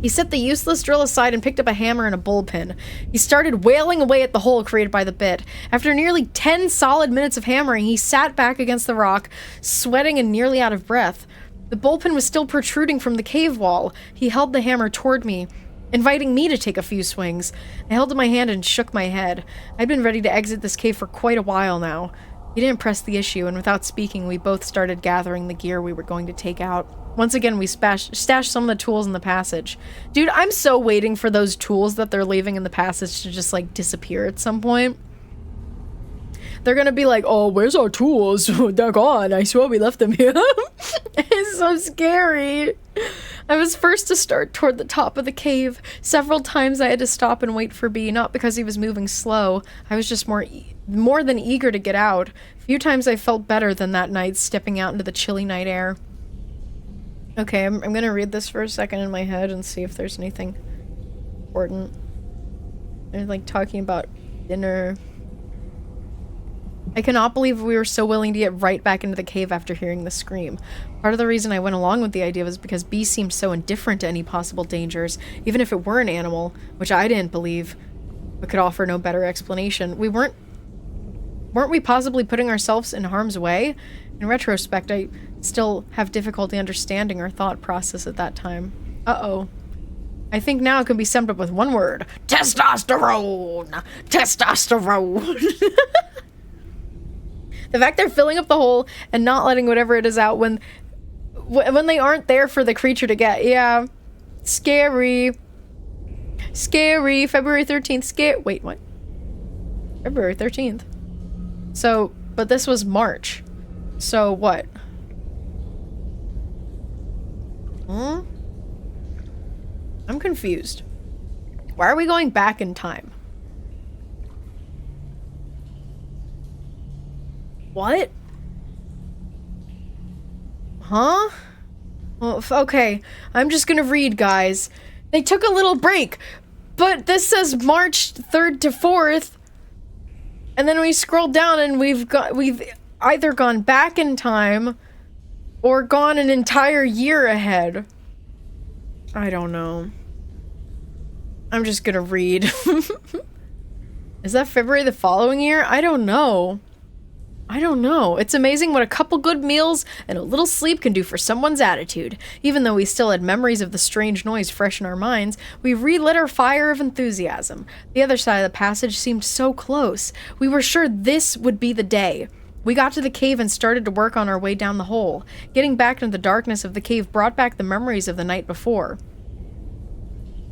He set the useless drill aside and picked up a hammer and a bullpen. He started wailing away at the hole created by the bit. After nearly 10 solid minutes of hammering, he sat back against the rock, sweating and nearly out of breath. The bullpen was still protruding from the cave wall. He held the hammer toward me, inviting me to take a few swings. I held my hand and shook my head. I'd been ready to exit this cave for quite a while now. He didn't press the issue, and without speaking, we both started gathering the gear we were going to take out. Once again, we stashed some of the tools in the passage. Dude, I'm so waiting for those tools that they're leaving in the passage to just, like, disappear at some point. They're gonna be like, oh, where's our tools? They're gone. I swear we left them here. It's so scary. I was first to start toward the top of the cave. Several times I had to stop and wait for B, not because he was moving slow. I was just more than eager to get out. A few times I felt better than that night, stepping out into the chilly night air. Okay, I'm gonna read this for a second in my head and see if there's anything important. They're like talking about dinner. I cannot believe we were so willing to get right back into the cave after hearing the scream. Part of the reason I went along with the idea was because B seemed so indifferent to any possible dangers, even if it were an animal, which I didn't believe, but could offer no better explanation. Weren't we possibly putting ourselves in harm's way? In retrospect, I still have difficulty understanding our thought process at that time. Uh-oh. I think now it can be summed up with one word. Testosterone! Testosterone! The fact they're filling up the hole and not letting whatever it is out when they aren't there for the creature to get. Yeah. Scary. Scary. February 13th. Wait, what? February 13th. So, but this was March. So what? I'm confused. Why are we going back in time? What? Huh? Well, okay. I'm just gonna read, guys. They took a little break, but this says March 3rd to 4th, and then we scroll down and we've either gone back in time or gone an entire year ahead. I don't know. I'm just gonna read. Is that February the following year? I don't know. I don't know. It's amazing what a couple good meals and a little sleep can do for someone's attitude. Even though we still had memories of the strange noise fresh in our minds, we relit our fire of enthusiasm. The other side of the passage seemed so close. We were sure this would be the day. We got to the cave and started to work on our way down the hole. Getting back into the darkness of the cave brought back the memories of the night before.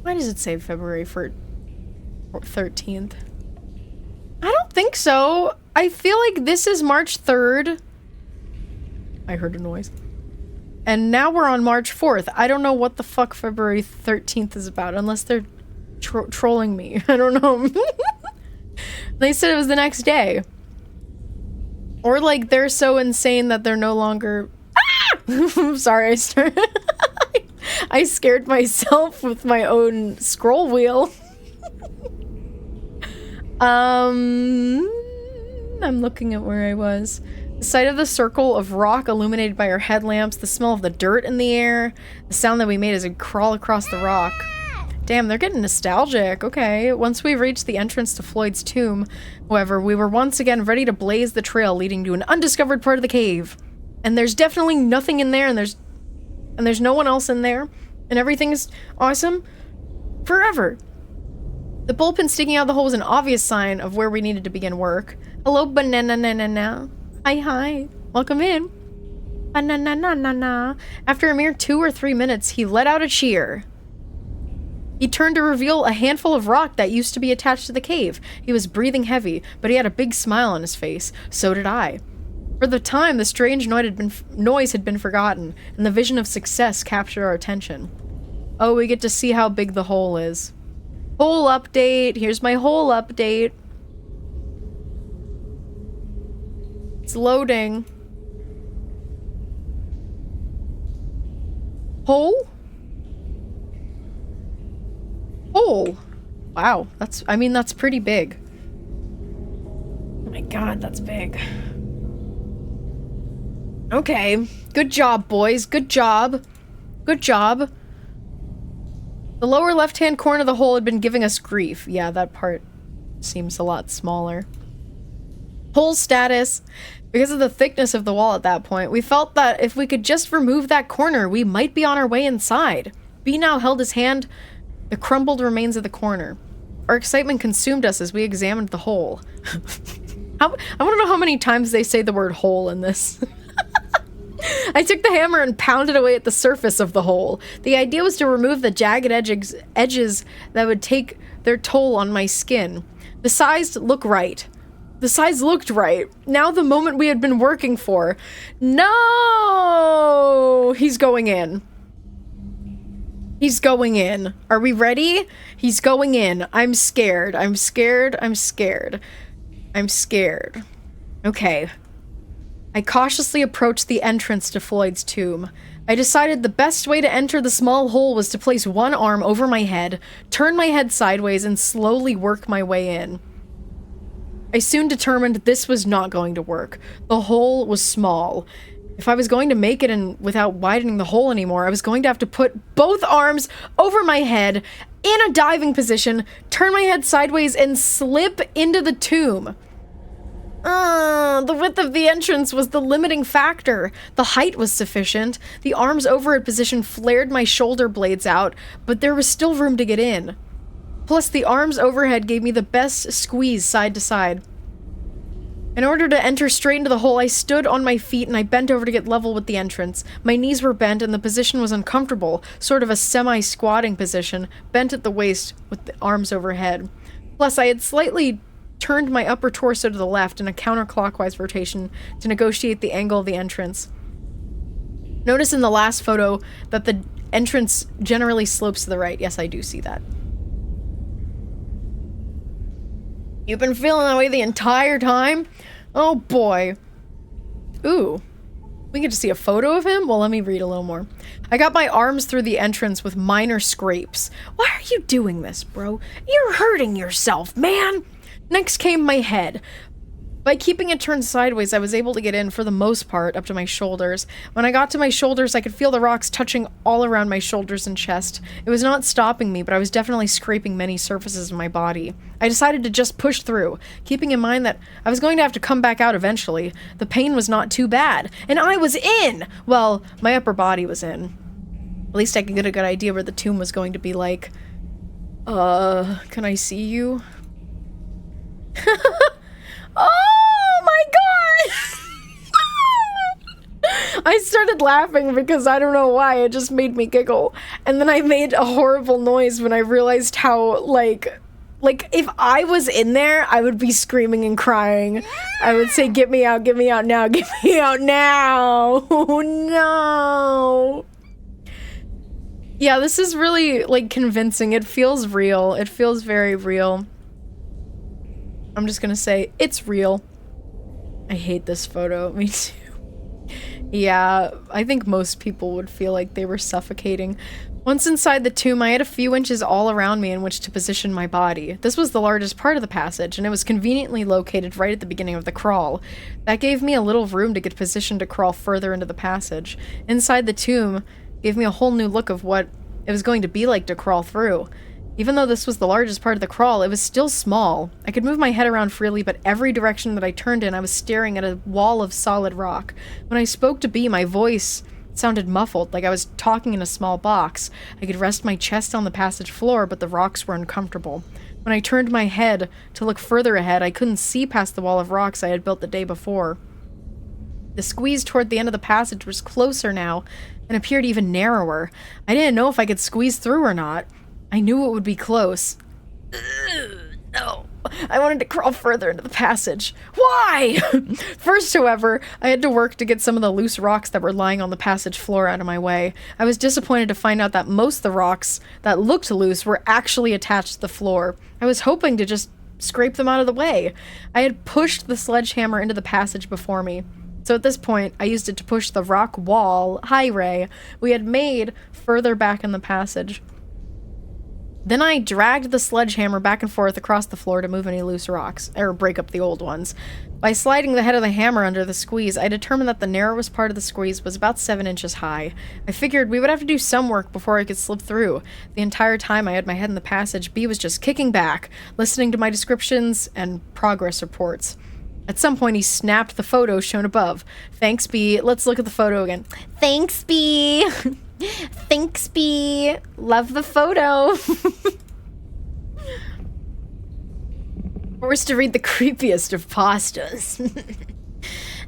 Why does it say February 13th? I don't think so. I feel like this is March 3rd. I heard a noise. And now we're on March 4th. I don't know what the fuck February 13th is about, unless they're trolling me. I don't know. They said it was the next day. Or like they're so insane that they're no longer... Ah! Sorry, I scared myself with my own scroll wheel. I'm looking at where I was. The sight of the circle of rock illuminated by our headlamps, the smell of the dirt in the air, the sound that we made as we crawl across the rock. Damn, they're getting nostalgic. Okay. Once we reached the entrance to Floyd's tomb, however, we were once again ready to blaze the trail leading to an undiscovered part of the cave. And there's definitely nothing in there, and there's no one else in there, and everything is awesome forever. The bullpen sticking out of the hole was an obvious sign of where we needed to begin work. Hello, banana. Hi. Welcome in. Banana. After a mere 2 or 3 minutes, he let out a cheer. He turned to reveal a handful of rock that used to be attached to the cave. He was breathing heavy, but he had a big smile on his face. So did I. For the time, the strange noise had been forgotten, and the vision of success captured our attention. Oh, we get to see how big the hole is. Hole update. Here's my hole update. It's loading. Hole? Hole. Wow, that's pretty big. Oh my god, that's big. Okay, good job, boys. Good job. The lower left-hand corner of the hole had been giving us grief. Yeah, that part seems a lot smaller. Hole status. Because of the thickness of the wall at that point, we felt that if we could just remove that corner, we might be on our way inside. B now held his hand the crumbled remains of the corner. Our excitement consumed us as we examined the hole. I want to know how many times they say the word hole in this. I took the hammer and pounded away at the surface of the hole. The idea was to remove the jagged edges that would take their toll on my skin. The size looked right. The size looked right. Now the moment we had been working for. No! He's going in. He's going in. Are we ready? He's going in. I'm scared. I'm scared. I'm scared. I'm scared. Okay. I cautiously approached the entrance to Floyd's tomb. I decided the best way to enter the small hole was to place one arm over my head, turn my head sideways, and slowly work my way in. I soon determined this was not going to work. The hole was small. If I was going to make it in without widening the hole anymore, I was going to have to put both arms over my head in a diving position, turn my head sideways, and slip into the tomb. The width of the entrance was the limiting factor. The height was sufficient. The arms overhead position flared my shoulder blades out, but there was still room to get in. Plus, the arms overhead gave me the best squeeze side to side. In order to enter straight into the hole, I stood on my feet and I bent over to get level with the entrance. My knees were bent and the position was uncomfortable, sort of a semi-squatting position, bent at the waist with the arms overhead. Plus, I had slightly turned my upper torso to the left in a counterclockwise rotation to negotiate the angle of the entrance. Notice in the last photo that the entrance generally slopes to the right. Yes, I do see that. You've been feeling that way the entire time? Oh boy. Ooh. We get to see a photo of him? Well, let me read a little more. I got my arms through the entrance with minor scrapes. Why are you doing this, bro? You're hurting yourself, man! Next came my head. By keeping it turned sideways, I was able to get in for the most part up to my shoulders. When I got to my shoulders, I could feel the rocks touching all around my shoulders and chest. It was not stopping me, but I was definitely scraping many surfaces of my body. I decided to just push through, keeping in mind that I was going to have to come back out eventually. The pain was not too bad, and I was in! Well, my upper body was in. At least I could get a good idea where the tomb was going to be like. Can I see you? Oh my god! I started laughing because I don't know why, it just made me giggle. And then I made a horrible noise when I realized how, like if I was in there, I would be screaming and crying. I would say, get me out now, get me out now! Oh no! Yeah, this is really, like, convincing. It feels real. It feels very real. I'm just gonna say, it's real. I hate this photo. Me too. Yeah, I think most people would feel like they were suffocating. Once inside the tomb, I had a few inches all around me in which to position my body. This was the largest part of the passage, and it was conveniently located right at the beginning of the crawl. That gave me a little room to get positioned to crawl further into the passage. Inside the tomb gave me a whole new look of what it was going to be like to crawl through. Even though this was the largest part of the crawl, it was still small. I could move my head around freely, but every direction that I turned in, I was staring at a wall of solid rock. When I spoke to B, my voice sounded muffled, like I was talking in a small box. I could rest my chest on the passage floor, but the rocks were uncomfortable. When I turned my head to look further ahead, I couldn't see past the wall of rocks I had built the day before. The squeeze toward the end of the passage was closer now, and appeared even narrower. I didn't know if I could squeeze through or not. I knew it would be close. No. I wanted to crawl further into the passage. Why? First, however, I had to work to get some of the loose rocks that were lying on the passage floor out of my way. I was disappointed to find out that most of the rocks that looked loose were actually attached to the floor. I was hoping to just scrape them out of the way. I had pushed the sledgehammer into the passage before me. So at this point, I used it to push the rock wall, high ray, we had made further back in the passage. Then I dragged the sledgehammer back and forth across the floor to move any loose rocks, or break up the old ones. By sliding the head of the hammer under the squeeze, I determined that the narrowest part of the squeeze was about 7 inches high. I figured we would have to do some work before I could slip through. The entire time I had my head in the passage, B was just kicking back, listening to my descriptions and progress reports. At some point, he snapped the photo shown above. Thanks, B. Let's look at the photo again. Thanks, B. Thanks, B. Love the photo. Forced to read the creepiest of pastas.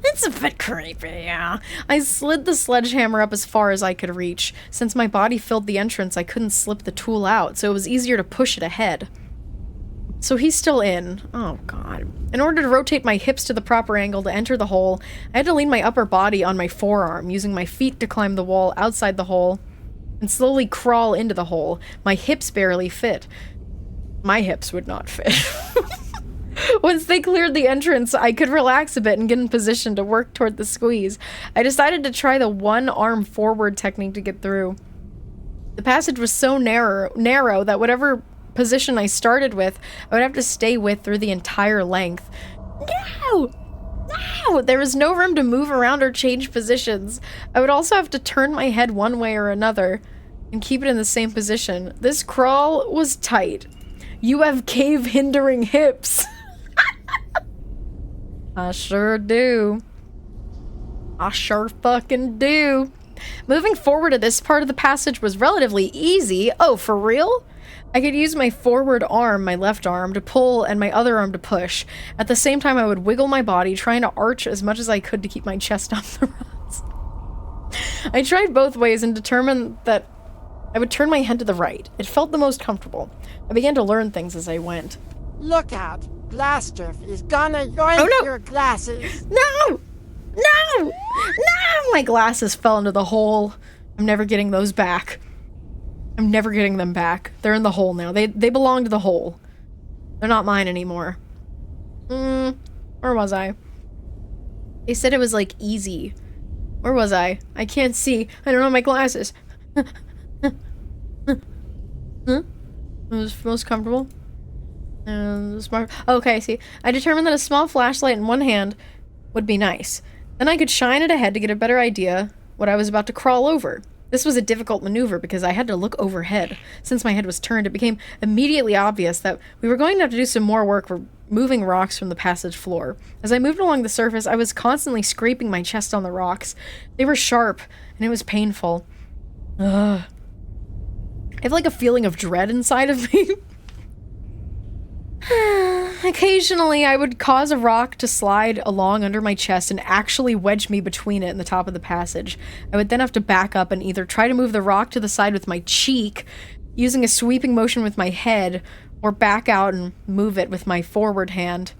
It's a bit creepy, yeah. I slid the sledgehammer up as far as I could reach. Since my body filled the entrance, I couldn't slip the tool out, so it was easier to push it ahead. So he's still in. Oh, God. In order to rotate my hips to the proper angle to enter the hole, I had to lean my upper body on my forearm, using my feet to climb the wall outside the hole and slowly crawl into the hole. My hips barely fit. My hips would not fit. Once they cleared the entrance, I could relax a bit and get in position to work toward the squeeze. I decided to try the one-arm forward technique to get through. The passage was so narrow that whatever position I started with, I would have to stay with through the entire length. No! No! There was no room to move around or change positions. I would also have to turn my head one way or another and keep it in the same position. This crawl was tight. You have cave-hindering hips. I sure do. I sure fucking do. Moving forward to this part of the passage was relatively easy. Oh, for real? I could use my forward arm, my left arm, to pull and my other arm to push. At the same time, I would wiggle my body, trying to arch as much as I could to keep my chest off the rungs. I tried both ways and determined that I would turn my head to the right. It felt the most comfortable. I began to learn things as I went. Look out. Blaster is gonna yoink your glasses. No! No! No! My glasses fell into the hole. I'm never getting those back. I'm never getting them back. They're in the hole now. They belong to the hole. They're not mine anymore. Where was I? They said it was, like, easy. Where was I? I can't see. I don't know my glasses. It was most comfortable. Smart. Okay, see. I determined that a small flashlight in one hand would be nice. Then I could shine it ahead to get a better idea what I was about to crawl over. This was a difficult maneuver because I had to look overhead. Since my head was turned, it became immediately obvious that we were going to have to do some more work removing rocks from the passage floor. As I moved along the surface, I was constantly scraping my chest on the rocks. They were sharp, and it was painful. Ugh. I have like a feeling of dread inside of me. Occasionally, I would cause a rock to slide along under my chest and actually wedge me between it and the top of the passage. I would then have to back up and either try to move the rock to the side with my cheek, using a sweeping motion with my head, or back out and move it with my forward hand.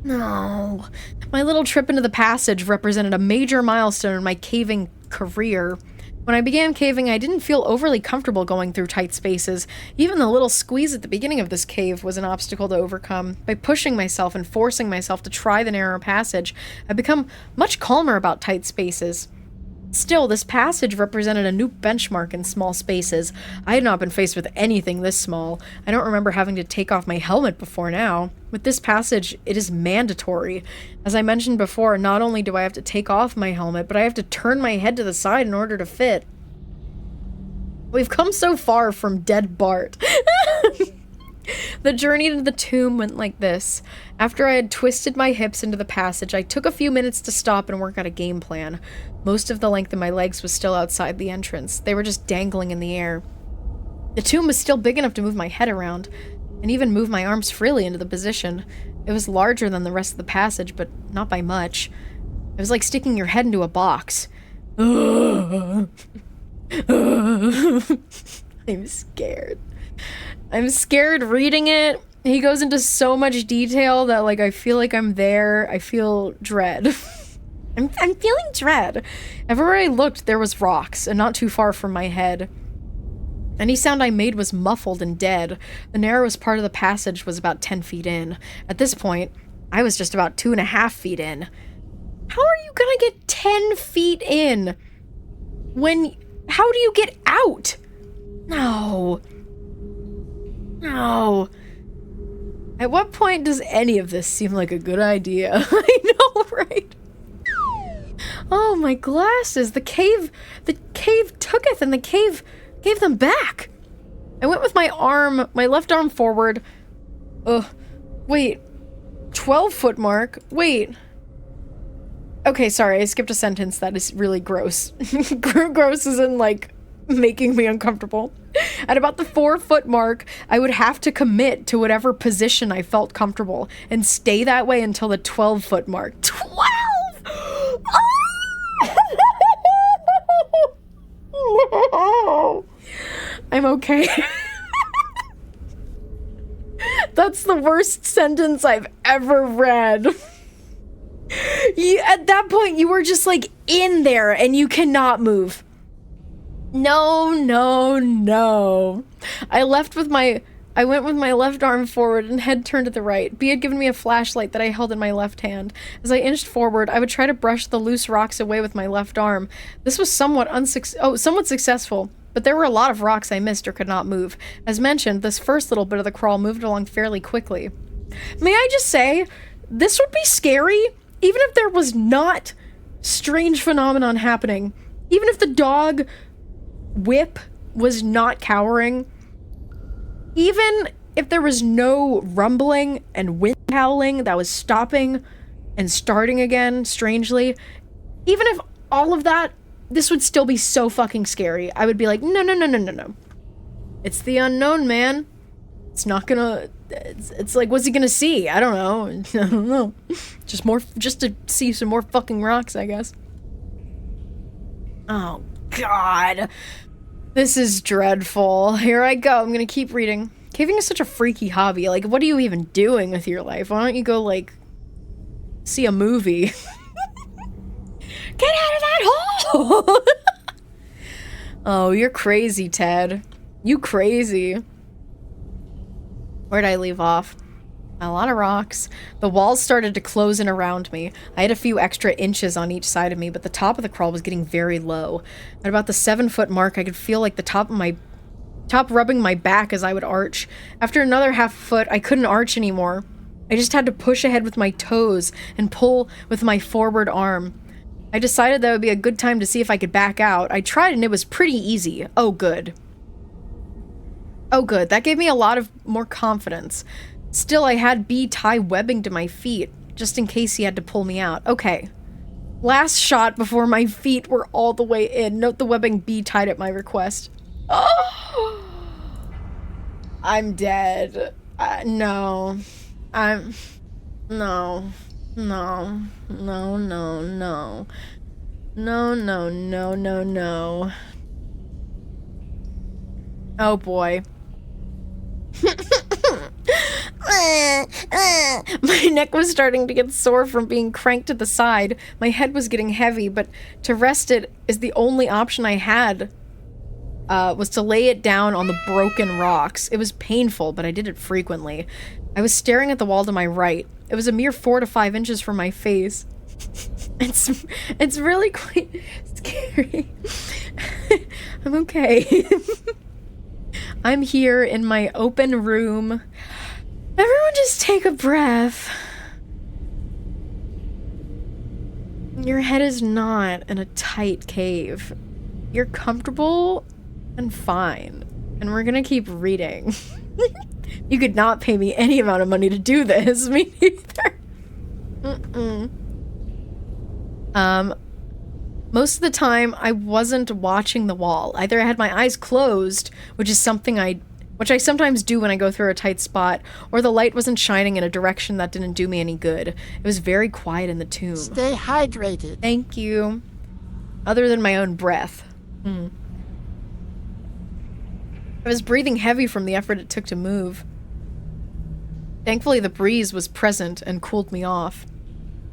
No. My little trip into the passage represented a major milestone in my caving career. When I began caving, I didn't feel overly comfortable going through tight spaces. Even the little squeeze at the beginning of this cave was an obstacle to overcome. By pushing myself and forcing myself to try the narrow passage, I've become much calmer about tight spaces. Still, this passage represented a new benchmark in small spaces. I had not been faced with anything this small. I don't remember having to take off my helmet before now. With this passage, it is mandatory. As I mentioned before, not only do I have to take off my helmet, but I have to turn my head to the side in order to fit. We've come so far from dead Bart. The journey to the tomb went like this. After I had twisted my hips into the passage, I took a few minutes to stop and work out a game plan. Most of the length of my legs was still outside the entrance. They were just dangling in the air. The tomb was still big enough to move my head around, and even move my arms freely into the position. It was larger than the rest of the passage, but not by much. It was like sticking your head into a box. I'm scared. I'm scared reading it. He goes into so much detail that, like, I feel like I'm there. I feel dread. I'm feeling dread. Everywhere I looked, there was rocks, and not too far from my head. Any sound I made was muffled and dead. The narrowest part of the passage was about 10 feet in. At this point, I was just about 2.5 feet in. How are you gonna get 10 feet in? How do you get out? No. No. At what point does any of this seem like a good idea? I know, right? Oh, my glasses. The cave tooketh, and the cave gave them back. I went with my left arm forward. Wait. 12-foot mark? Wait. Okay, sorry, I skipped a sentence that is really gross. Gross is in, like, making me uncomfortable. At about the 4-foot mark, I would have to commit to whatever position I felt comfortable and stay that way until the 12-foot mark. 12! Oh! I'm okay. That's the worst sentence I've ever read. At that point, you were just like in there and you cannot move. No, no, no. I went with my left arm forward and head turned to the right. B had given me a flashlight that I held in my left hand. As I inched forward, I would try to brush the loose rocks away with my left arm. This was somewhat successful, but there were a lot of rocks I missed or could not move. As mentioned, this first little bit of the crawl moved along fairly quickly. May I just say, this would be scary, even if there was not strange phenomenon happening. Even if the dog whip was not cowering. Even if there was no rumbling and wind howling that was stopping and starting again, strangely, even if all of that, this would still be so fucking scary. I would be like, no, no, no, no, no, no. It's the unknown, man. It's not gonna... It's like, what's he gonna see? I don't know. I don't know. Just to see some more fucking rocks, I guess. Oh, God. This is dreadful. Here I go. I'm gonna keep reading. Caving is such a freaky hobby. Like, what are you even doing with your life? Why don't you go, like, see a movie? Get out of that hole! Oh, you're crazy, Ted. You crazy. Where'd I leave off? A lot of rocks. The walls started to close in around me. I had a few extra inches on each side of me, but the top of the crawl was getting very low. At about the 7-foot mark, I could feel like the top rubbing my back as I would arch. After another half foot, I couldn't arch anymore. I just had to push ahead with my toes and pull with my forward arm. I decided that would be a good time to see if I could back out. I tried and it was pretty easy. Oh, good. Oh, good. That gave me a lot of more confidence. Still, I had B tie webbing to my feet, just in case he had to pull me out. Okay. Last shot before my feet were all the way in. Note the webbing B tied at my request. Oh! I'm dead. No. No. No. No, no, no. No, no, no, no, no. Oh, boy. My neck was starting to get sore from being cranked to the side. My head was getting heavy, but to rest it is the only option I had. Was to lay it down on the broken rocks. It was painful, but I did it frequently. I was staring at the wall to my right. It was a mere 4 to 5 inches from my face. It's really quite scary. I'm okay. I'm here in my open room. Everyone just take a breath. Your head is not in a tight cave. You're comfortable and fine. And we're gonna keep reading. You could not pay me any amount of money to do this. Me neither. Most of the time, I wasn't watching the wall. Either I had my eyes closed, which is something which I sometimes do when I go through a tight spot, or the light wasn't shining in a direction that didn't do me any good. It was very quiet in the tomb. Stay hydrated. Thank you. Other than my own breath. I was breathing heavy from the effort it took to move. Thankfully, the breeze was present and cooled me off.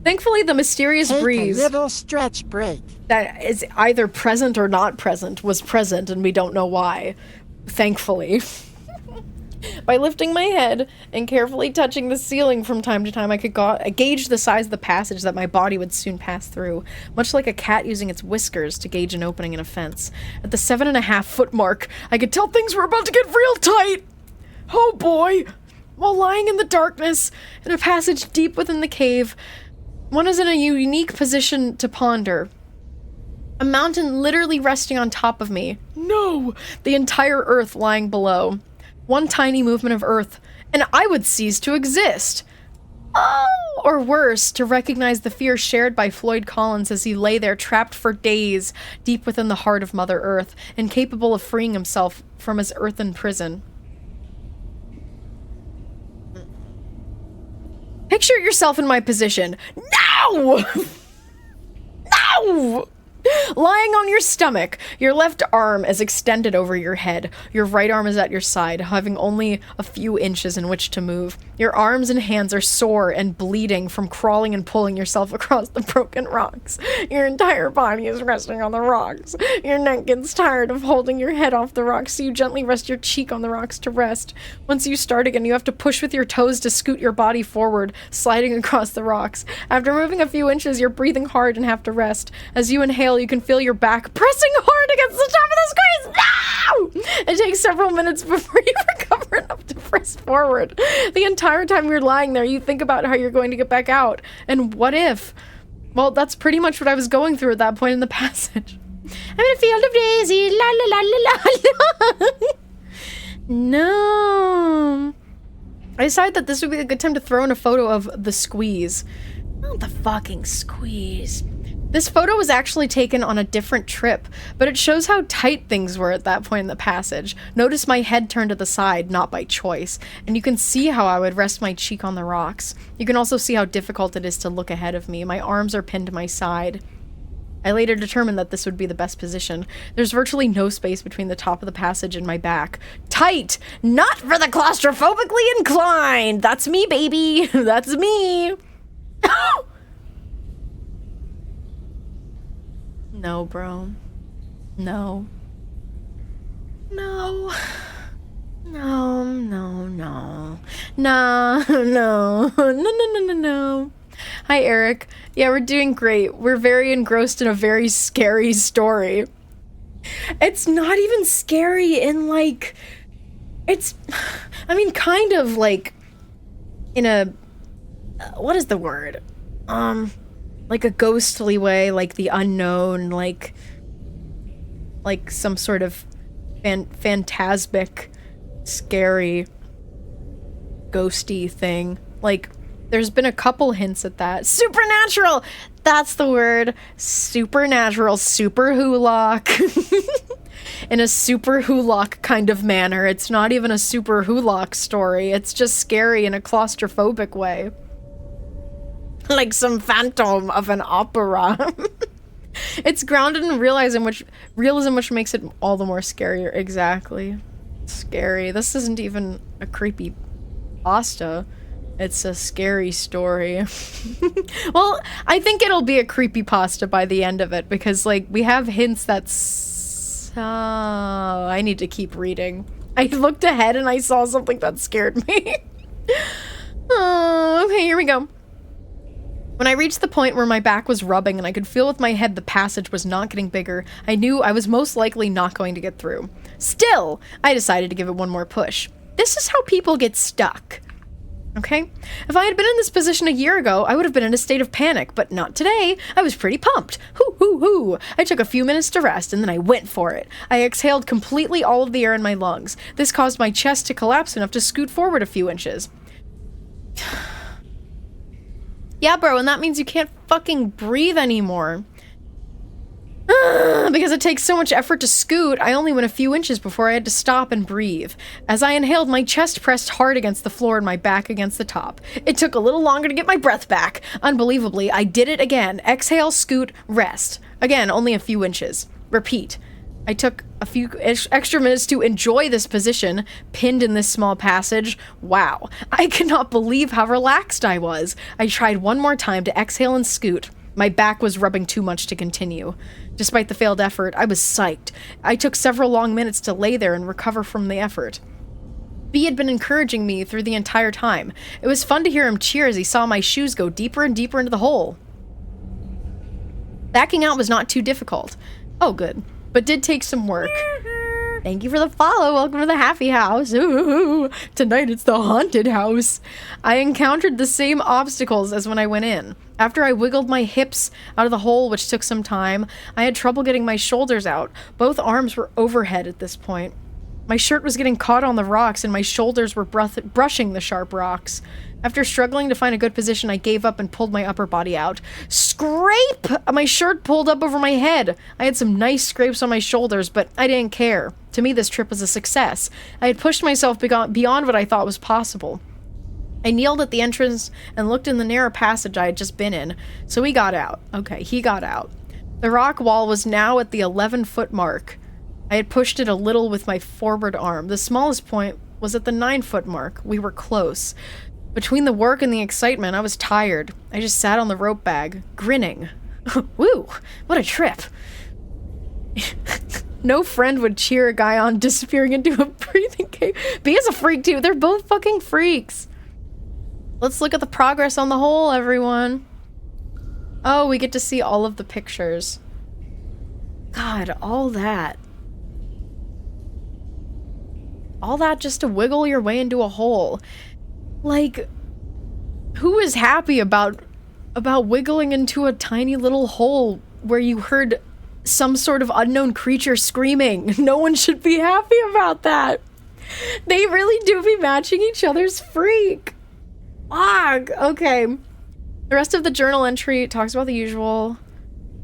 Thankfully, the mysterious breeze... Take a little stretch break. That is either present or not present was present, and we don't know why. Thankfully. By lifting my head and carefully touching the ceiling from time to time, I could gauge the size of the passage that my body would soon pass through, much like a cat using its whiskers to gauge an opening in a fence. At the 7.5-foot mark, I could tell things were about to get real tight! Oh boy! While lying in the darkness, in a passage deep within the cave, one is in a unique position to ponder. A mountain literally resting on top of me. No! The entire earth lying below. One tiny movement of earth, and I would cease to exist. Oh! Or worse, to recognize the fear shared by Floyd Collins as he lay there trapped for days deep within the heart of Mother Earth, incapable of freeing himself from his earthen prison. Picture yourself in my position. No! No! Lying on your stomach, your left arm is extended over your head. Your right arm is at your side, having only a few inches in which to move. Your arms and hands are sore and bleeding from crawling and pulling yourself across the broken rocks. Your entire body is resting on the rocks. Your neck gets tired of holding your head off the rocks, so you gently rest your cheek on the rocks to rest. Once you start again, you have to push with your toes to scoot your body forward, sliding across the rocks. After moving a few inches, you're breathing hard and have to rest. As you inhale, you can feel your back pressing hard against the top of the squeeze. No! It takes several minutes before you recover enough to press forward. The entire time you're lying there, you think about how you're going to get back out. And what if? Well, that's pretty much what I was going through at that point in the passage. I'm in a field of daisies, la la la la la la. No. I decided that this would be a good time to throw in a photo of the squeeze. Not the fucking squeeze. This photo was actually taken on a different trip, but it shows how tight things were at that point in the passage. Notice my head turned to the side, not by choice, and you can see how I would rest my cheek on the rocks. You can also see how difficult it is to look ahead of me. My arms are pinned to my side. I later determined that this would be the best position. There's virtually no space between the top of the passage and my back. Tight! Not for the claustrophobically inclined! That's me, baby! That's me! No, bro. No. No. No, no, no. No, no. No, no, no, no, no. Hi, Eric. Yeah, we're doing great. We're very engrossed in a very scary story. It's not even scary in, like... It's... I mean, kind of, like... In a... what is the word? Like a ghostly way, like the unknown, like some sort of phantasmic, scary, ghosty thing. Like, there's been a couple hints at that. Supernatural! That's the word. Supernatural. Super Hulock. In a Super Hulock kind of manner. It's not even a Super Hulock story. It's just scary in a claustrophobic way. Like some phantom of an opera. It's grounded in realism, which makes it all the more scarier. Exactly. Scary. This isn't even a creepy pasta. It's a scary story. Well, I think it'll be a creepypasta by the end of it, because, like, we have hints that's... I need to keep reading. I looked ahead and I saw something that scared me. Oh, okay, here we go. When I reached the point where my back was rubbing and I could feel with my head the passage was not getting bigger, I knew I was most likely not going to get through. Still, I decided to give it one more push. This is how people get stuck. Okay? If I had been in this position a year ago, I would have been in a state of panic, but not today. I was pretty pumped. Hoo, hoo, hoo. I took a few minutes to rest, and then I went for it. I exhaled completely all of the air in my lungs. This caused my chest to collapse enough to scoot forward a few inches. Yeah, bro, and that means you can't fucking breathe anymore. Because it takes so much effort to scoot, I only went a few inches before I had to stop and breathe. As I inhaled, my chest pressed hard against the floor and my back against the top. It took a little longer to get my breath back. Unbelievably, I did it again. Exhale, scoot, rest. Again, only a few inches. Repeat. I took a few extra minutes to enjoy this position, pinned in this small passage. Wow. I cannot believe how relaxed I was. I tried one more time to exhale and scoot. My back was rubbing too much to continue. Despite the failed effort, I was psyched. I took several long minutes to lay there and recover from the effort. B had been encouraging me through the entire time. It was fun to hear him cheer as he saw my shoes go deeper and deeper into the hole. Backing out was not too difficult. Oh, good. But did take some work. Thank you for the follow. Welcome to the happy house. Ooh, tonight it's the haunted house. I encountered the same obstacles as when I went in. After I wiggled my hips out of the hole, which took some time, I had trouble getting my shoulders out. Both arms were overhead at this point. My shirt was getting caught on the rocks and my shoulders were brushing the sharp rocks. After struggling to find a good position, I gave up and pulled my upper body out. Scrape! My shirt pulled up over my head. I had some nice scrapes on my shoulders, but I didn't care. To me, this trip was a success. I had pushed myself beyond what I thought was possible. I kneeled at the entrance and looked in the narrow passage I had just been in. So he got out. Okay, he got out. The rock wall was now at the 11-foot mark. I had pushed it a little with my forward arm. The smallest point was at the 9-foot mark. We were close. Between the work and the excitement, I was tired. I just sat on the rope bag, grinning. Woo! What a trip! No friend would cheer a guy on disappearing into a breathing cave. B is a freak too. They're both fucking freaks. Let's look at the progress on the hole, everyone. Oh, we get to see all of the pictures. God, all that. All that just to wiggle your way into a hole. Like, who is happy about wiggling into a tiny little hole where you heard some sort of unknown creature screaming? No one should be happy about that. They really do be matching each other's freak. Fuck. Okay. The rest of the journal entry talks about the usual.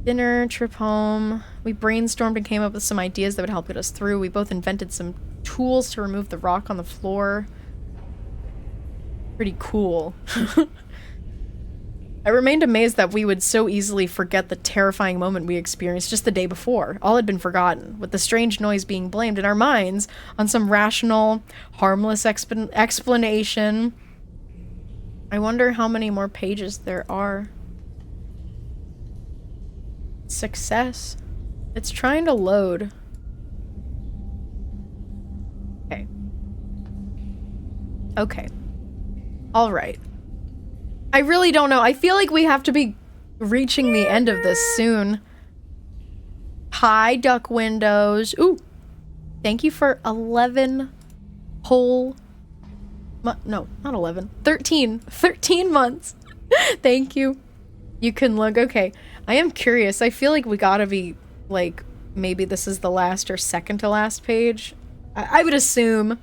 Dinner, trip home. We brainstormed and came up with some ideas that would help get us through. We both invented some tools to remove the rock on the floor. Pretty cool. I remained amazed that we would so easily forget the terrifying moment we experienced just the day before. All had been forgotten, with the strange noise being blamed in our minds on some rational, harmless explanation. I wonder how many more pages there are. Success. It's trying to load. Okay. Okay. All right. I really don't know. I feel like we have to be reaching the end of this soon. Hi, duck windows. Ooh. Thank you for 11 whole... no, not 11. 13. 13 months. Thank you. You can look. Okay. I am curious. I feel like we gotta be, like, maybe this is the last or second to last page. I would assume.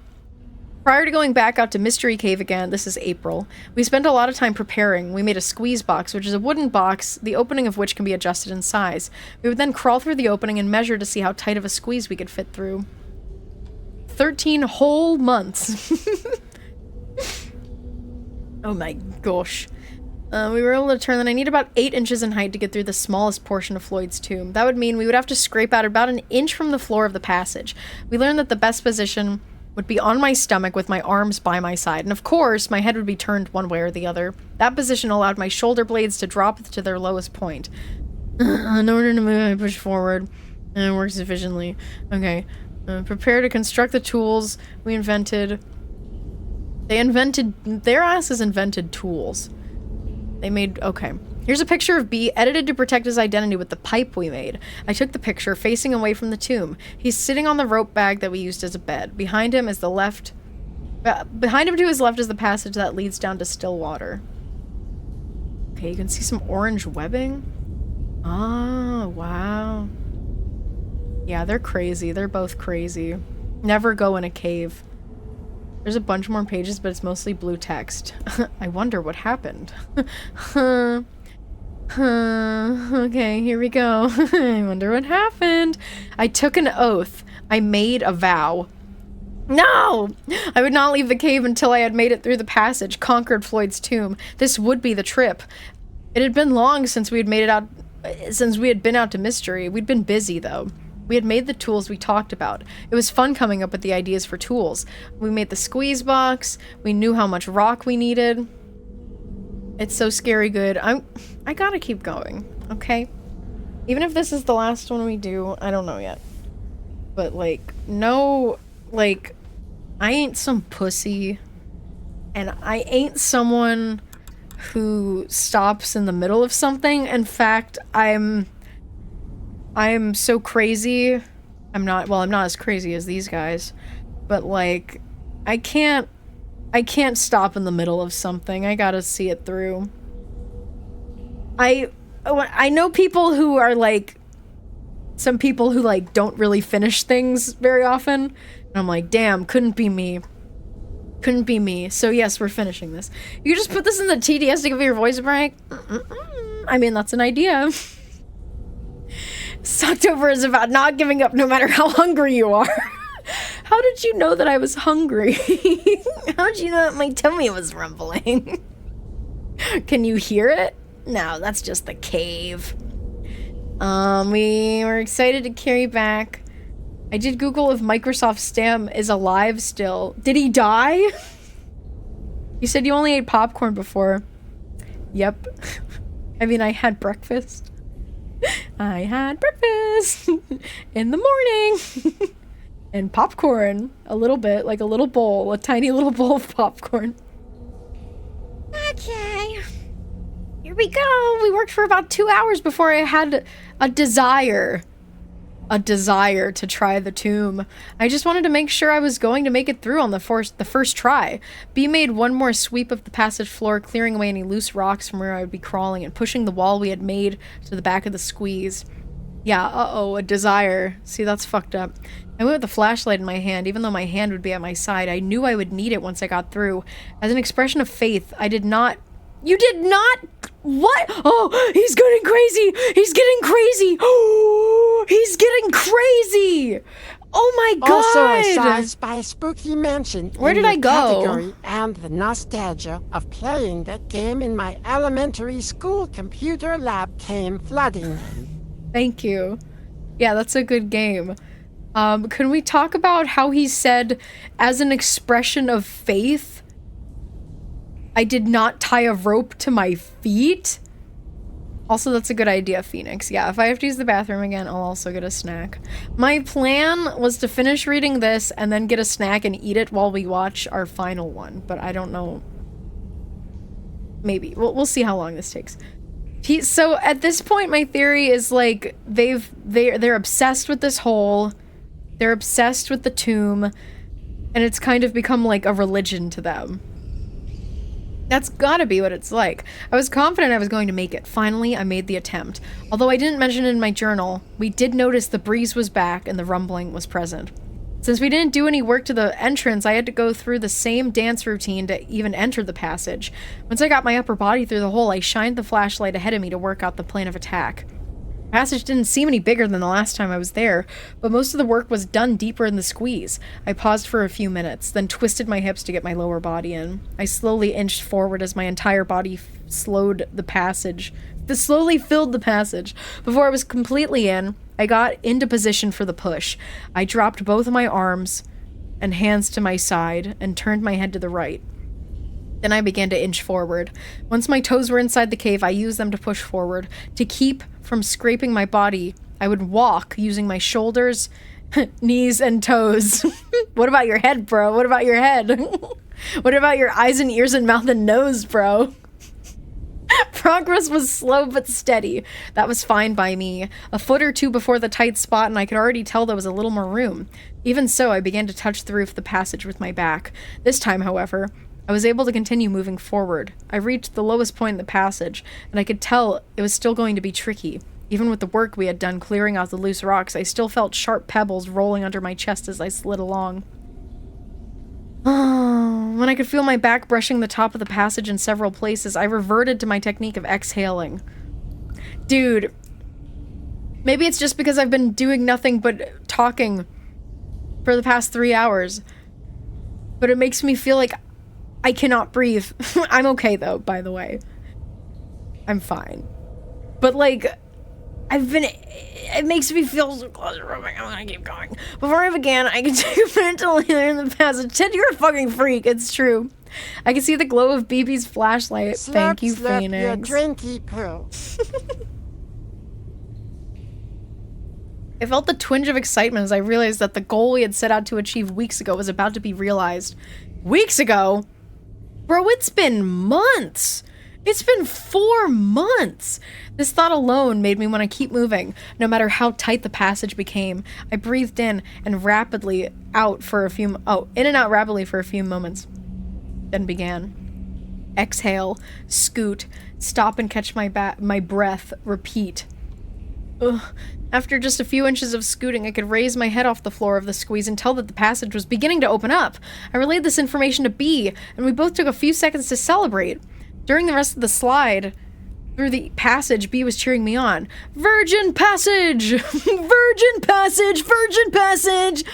Prior to going back out to Mystery Cave again, this is April, we spent a lot of time preparing. We made a squeeze box, which is a wooden box, the opening of which can be adjusted in size. We would then crawl through the opening and measure to see how tight of a squeeze we could fit through. 13 whole months. Oh my gosh. We were able to determine that I need about 8 inches in height to get through the smallest portion of Floyd's tomb. That would mean we would have to scrape out about an inch from the floor of the passage. We learned that the best position would be on my stomach with my arms by my side, and of course, my head would be turned one way or the other. That position allowed my shoulder blades to drop to their lowest point. In order to move, I push forward, and it works efficiently. Okay. Prepare to construct the tools we invented. Their asses invented tools. They made, okay. Here's a picture of B, edited to protect his identity with the pipe we made. I took the picture, facing away from the tomb. He's sitting on the rope bag that we used as a bed. Behind him to his left is the passage that leads down to still water. Okay, you can see some orange webbing. Oh, wow. Yeah, they're crazy. They're both crazy. Never go in a cave. There's a bunch more pages, but it's mostly blue text. I wonder what happened. Okay, here we go. I wonder what happened. I took an oath. I made a vow. No! I would not leave the cave until I had made it through the passage, conquered Floyd's tomb. This would be the trip. It had been long since we had been out to Mystery. We'd been busy, though. We had made the tools we talked about. It was fun coming up with the ideas for tools. We made the squeeze box. We knew how much rock we needed. It's so scary good. I gotta keep going, okay? Even if this is the last one we do, I don't know yet. But, like, no, like, I ain't some pussy. And I ain't someone who stops in the middle of something. In fact, I'm so crazy. I'm not as crazy as these guys. But, like, I can't stop in the middle of something. I gotta see it through. I know people who are like, some people who like don't really finish things very often. And I'm like, damn, couldn't be me. Couldn't be me. So yes, we're finishing this. You just put this in the TDS to give your voice a break? I mean, that's an idea. Sucktober is about not giving up no matter how hungry you are. How did you know that I was hungry? How did you know that my tummy was rumbling? Can you hear it? No, that's just the cave. We were excited to carry back. I did Google if Microsoft Stam is alive still. Did he die? You said you only ate popcorn before. Yep. I mean, I had breakfast. I had breakfast in the morning. And popcorn. A little bit, like a little bowl. A tiny little bowl of popcorn. Okay. Here we go. We worked for about 2 hours before I had a desire to try the tomb. I just wanted to make sure I was going to make it through on the first try. B made one more sweep of the passage floor, clearing away any loose rocks from where I would be crawling and pushing the wall we had made to the back of the squeeze. Yeah, a desire. See, that's fucked up. I went with the flashlight in my hand, even though my hand would be at my side. I knew I would need it once I got through. As an expression of faith, I did not... You did not... What? Oh, he's getting crazy! He's getting crazy! Oh, he's getting crazy! Oh my god! Also a size by Spooky Mansion. Where did the I go? Category and the nostalgia of playing that game in my elementary school computer lab came flooding in. Thank you. Yeah, that's a good game. Can we talk about how he said, as an expression of faith, I did not tie a rope to my feet? Also, that's a good idea, Phoenix. Yeah, if I have to use the bathroom again, I'll also get a snack. My plan was to finish reading this and then get a snack and eat it while we watch our final one, but I don't know. Maybe. We'll see how long this takes. So at this point, my theory is like they're obsessed with this hole. They're obsessed with the tomb, and it's kind of become like a religion to them. That's gotta be what it's like. I was confident I was going to make it. Finally, I made the attempt. Although I didn't mention it in my journal, we did notice the breeze was back and the rumbling was present. Since we didn't do any work to the entrance, I had to go through the same dance routine to even enter the passage. Once I got my upper body through the hole, I shined the flashlight ahead of me to work out the plan of attack. The passage didn't seem any bigger than the last time I was there, but most of the work was done deeper in the squeeze. I paused for a few minutes, then twisted my hips to get my lower body in. I slowly inched forward as my entire body slowly filled the passage. Before I was completely in, I got into position for the push. I dropped both of my arms and hands to my side and turned my head to the right. Then I began to inch forward. Once my toes were inside the cave, I used them to push forward. To keep from scraping my body, I would walk using my shoulders, knees, and toes. What about your head, bro? What about your head? What about your eyes and ears and mouth and nose, bro? Progress was slow but steady. That was fine by me. A foot or two before the tight spot, and I could already tell there was a little more room. Even so, I began to touch the roof of the passage with my back. This time, however, I was able to continue moving forward. I reached the lowest point in the passage, and I could tell it was still going to be tricky. Even with the work we had done clearing out the loose rocks, I still felt sharp pebbles rolling under my chest as I slid along. When I could feel my back brushing the top of the passage in several places, I reverted to my technique of exhaling. Dude, maybe it's just because I've been doing nothing but talking for the past 3 hours, but it makes me feel like I cannot breathe. I'm okay though, by the way. I'm fine. But like, it makes me feel so claustrophobic. I'm gonna keep going. Before I began, I could take a minute to lay in the passage. Ted, you're a fucking freak. It's true. I could see the glow of BB's flashlight. Thank you, Phoenix. Your drinky poo. I felt the twinge of excitement as I realized that the goal we had set out to achieve weeks ago was about to be realized. Weeks ago? Bro, it's been months. It's been 4 months. This thought alone made me want to keep moving, no matter how tight the passage became. I breathed in and rapidly out for a few in and out rapidly for a few moments. Then began. Exhale, scoot, stop and catch my breath, repeat. Ugh. After just a few inches of scooting, I could raise my head off the floor of the squeeze and tell that the passage was beginning to open up. I relayed this information to B, and we both took a few seconds to celebrate. During the rest of the slide through the passage, B was cheering me on. Virgin passage! Virgin passage! Virgin passage!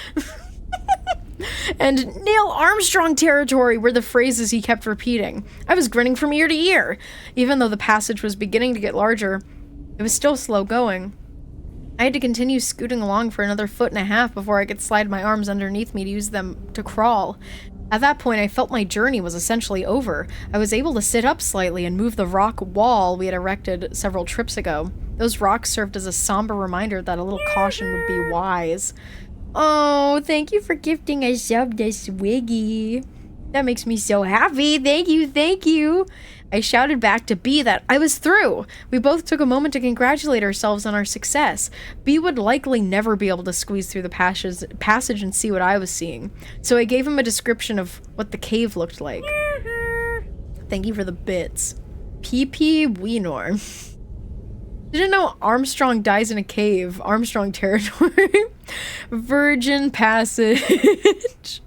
And Neil Armstrong territory were the phrases he kept repeating. I was grinning from ear to ear. Even though the passage was beginning to get larger, it was still slow going. I had to continue scooting along for another 1.5 feet before I could slide my arms underneath me to use them to crawl. At that point, I felt my journey was essentially over. I was able to sit up slightly and move the rock wall we had erected several trips ago. Those rocks served as a somber reminder that a little caution would be wise. Oh, thank you for gifting a sub to Swiggy. That makes me so happy. Thank you, thank you. I shouted back to B that I was through. We both took a moment to congratulate ourselves on our success. B would likely never be able to squeeze through the passage and see what I was seeing. So I gave him a description of what the cave looked like. Thank you for the bits. PP Weenor. Didn't know Armstrong dies in a cave. Armstrong territory. Virgin passage.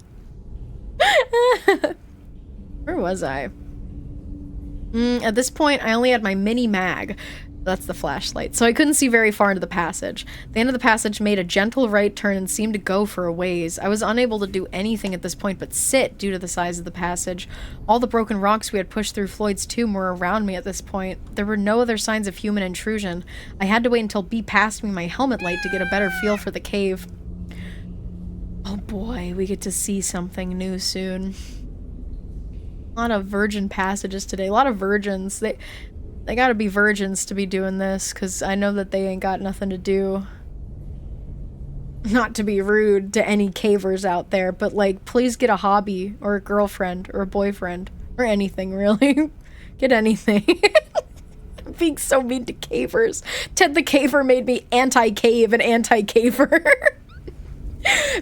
Where was I? At this point, I only had my mini mag. That's the flashlight. So I couldn't see very far into the passage. The end of the passage made a gentle right turn and seemed to go for a ways. I was unable to do anything at this point but sit due to the size of the passage. All the broken rocks we had pushed through Floyd's tomb were around me at this point. There were no other signs of human intrusion. I had to wait until B passed me my helmet light to get a better feel for the cave. Oh boy, we get to see something new soon. A lot of virgin passages today. A lot of virgins. They gotta be virgins to be doing this, because I know that they ain't got nothing to do. Not to be rude to any cavers out there, but like, please get a hobby, or a girlfriend, or a boyfriend, or anything, really. Get anything. I'm being so mean to cavers. Ted the Caver made me anti-cave and anti-caver.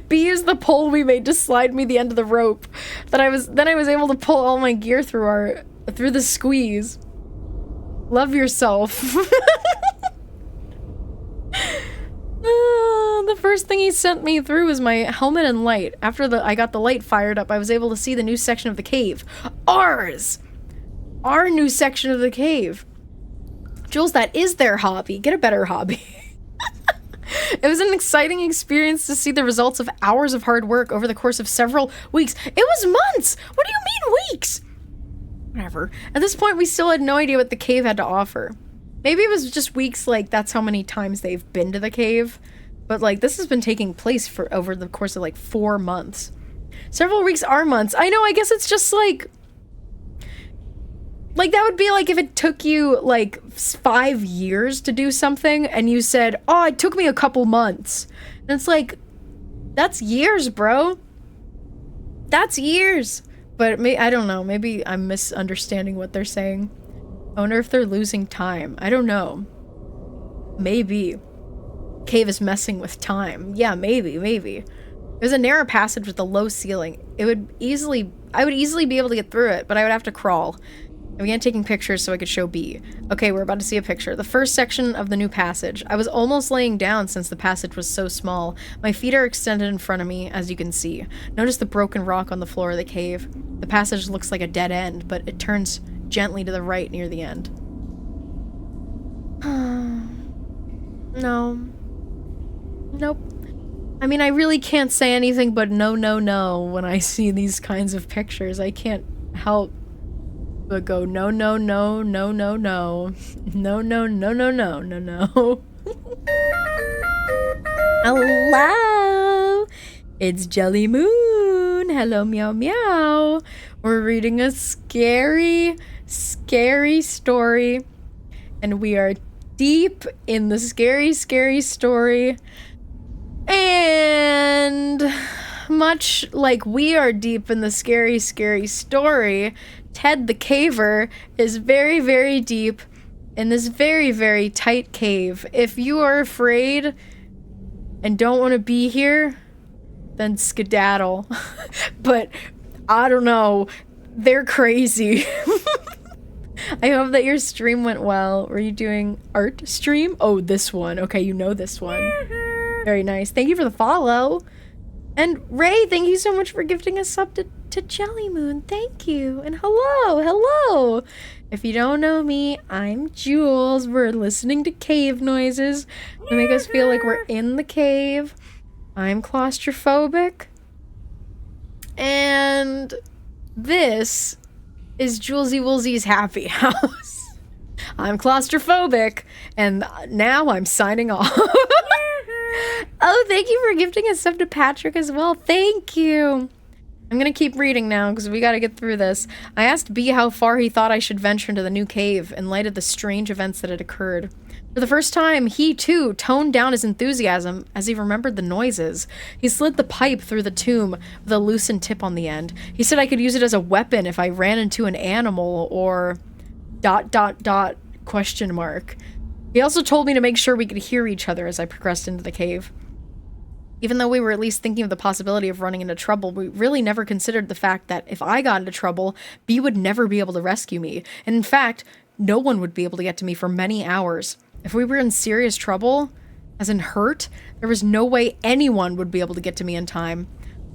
B used the pole we made to slide me the end of the rope. Then I was able to pull all my gear through the squeeze. Love yourself. The first thing he sent me through was my helmet and light. After I got the light fired up, I was able to see the new section of the cave. Ours! Our new section of the cave. Jules, that is their hobby. Get a better hobby. It was an exciting experience to see the results of hours of hard work over the course of several weeks. It was months! What do you mean weeks? Whatever. At this point, we still had no idea what the cave had to offer. Maybe it was just weeks, like, that's how many times they've been to the cave. But, like, this has been taking place for over the course of, like, 4 months. Several weeks are months. I know, I guess it's just, like, that would be like if it took you, like, 5 years to do something, and you said, oh, it took me a couple months. And it's like, that's years, bro. That's years. But I don't know, maybe I'm misunderstanding what they're saying. I wonder if they're losing time. I don't know. Maybe. Cave is messing with time. Yeah, maybe. It was a narrow passage with a low ceiling. I would easily be able to get through it, but I would have to crawl. I began taking pictures so I could show B. Okay, we're about to see a picture. The first section of the new passage. I was almost laying down since the passage was so small. My feet are extended in front of me, as you can see. Notice the broken rock on the floor of the cave. The passage looks like a dead end, but it turns gently to the right near the end. No. Nope. I mean, I really can't say anything but no when I see these kinds of pictures. I can't help but go no. Hello! It's Jelly Moon! Hello, meow meow! We're reading a scary story. And we are deep in the scary story. And much like we are deep in the scary story, Ted the Caver is very, very deep in this very, very tight cave. If you are afraid and don't want to be here, then skedaddle. But I don't know, they're crazy. I hope that your stream went well. Were you doing art stream? Oh, this one. Okay, you know this one. Very nice. Thank you for the follow. And Ray, thank you so much for gifting a sub to Jelly Moon. Thank you. And hello. If you don't know me, I'm Jules. We're listening to cave noises. They make us feel like we're in the cave. I'm claustrophobic. And this is Julesy Woolsy's happy house. I'm claustrophobic, and now I'm signing off. Oh, thank you for gifting a sub to Patrick as well. Thank you. I'm gonna keep reading now because we gotta get through this. I asked B how far he thought I should venture into the new cave in light of the strange events that had occurred. For the first time, he too toned down his enthusiasm as he remembered the noises. He slid the pipe through the tomb with a loosened tip on the end. He said I could use it as a weapon if I ran into an animal or ... question mark. He also told me to make sure we could hear each other as I progressed into the cave. Even though we were at least thinking of the possibility of running into trouble, we really never considered the fact that if I got into trouble, B would never be able to rescue me. And in fact, no one would be able to get to me for many hours. If we were in serious trouble, as in hurt, there was no way anyone would be able to get to me in time.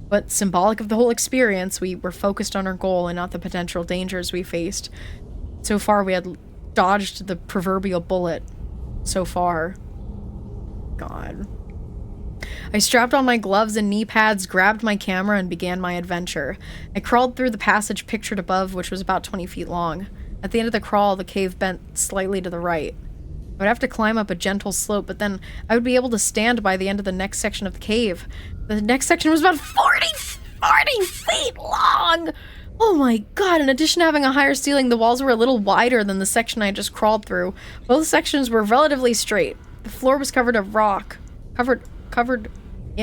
But symbolic of the whole experience, we were focused on our goal and not the potential dangers we faced. So far, we had dodged the proverbial bullet. So far. God. I strapped on my gloves and knee pads, grabbed my camera, and began my adventure. I crawled through the passage pictured above, which was about 20 feet long. At the end of the crawl, the cave bent slightly to the right. I would have to climb up a gentle slope, but then I would be able to stand by the end of the next section of the cave. The next section was about 40 feet long! Oh my god, in addition to having a higher ceiling, the walls were a little wider than the section I just crawled through. Both sections were relatively straight. The floor was covered in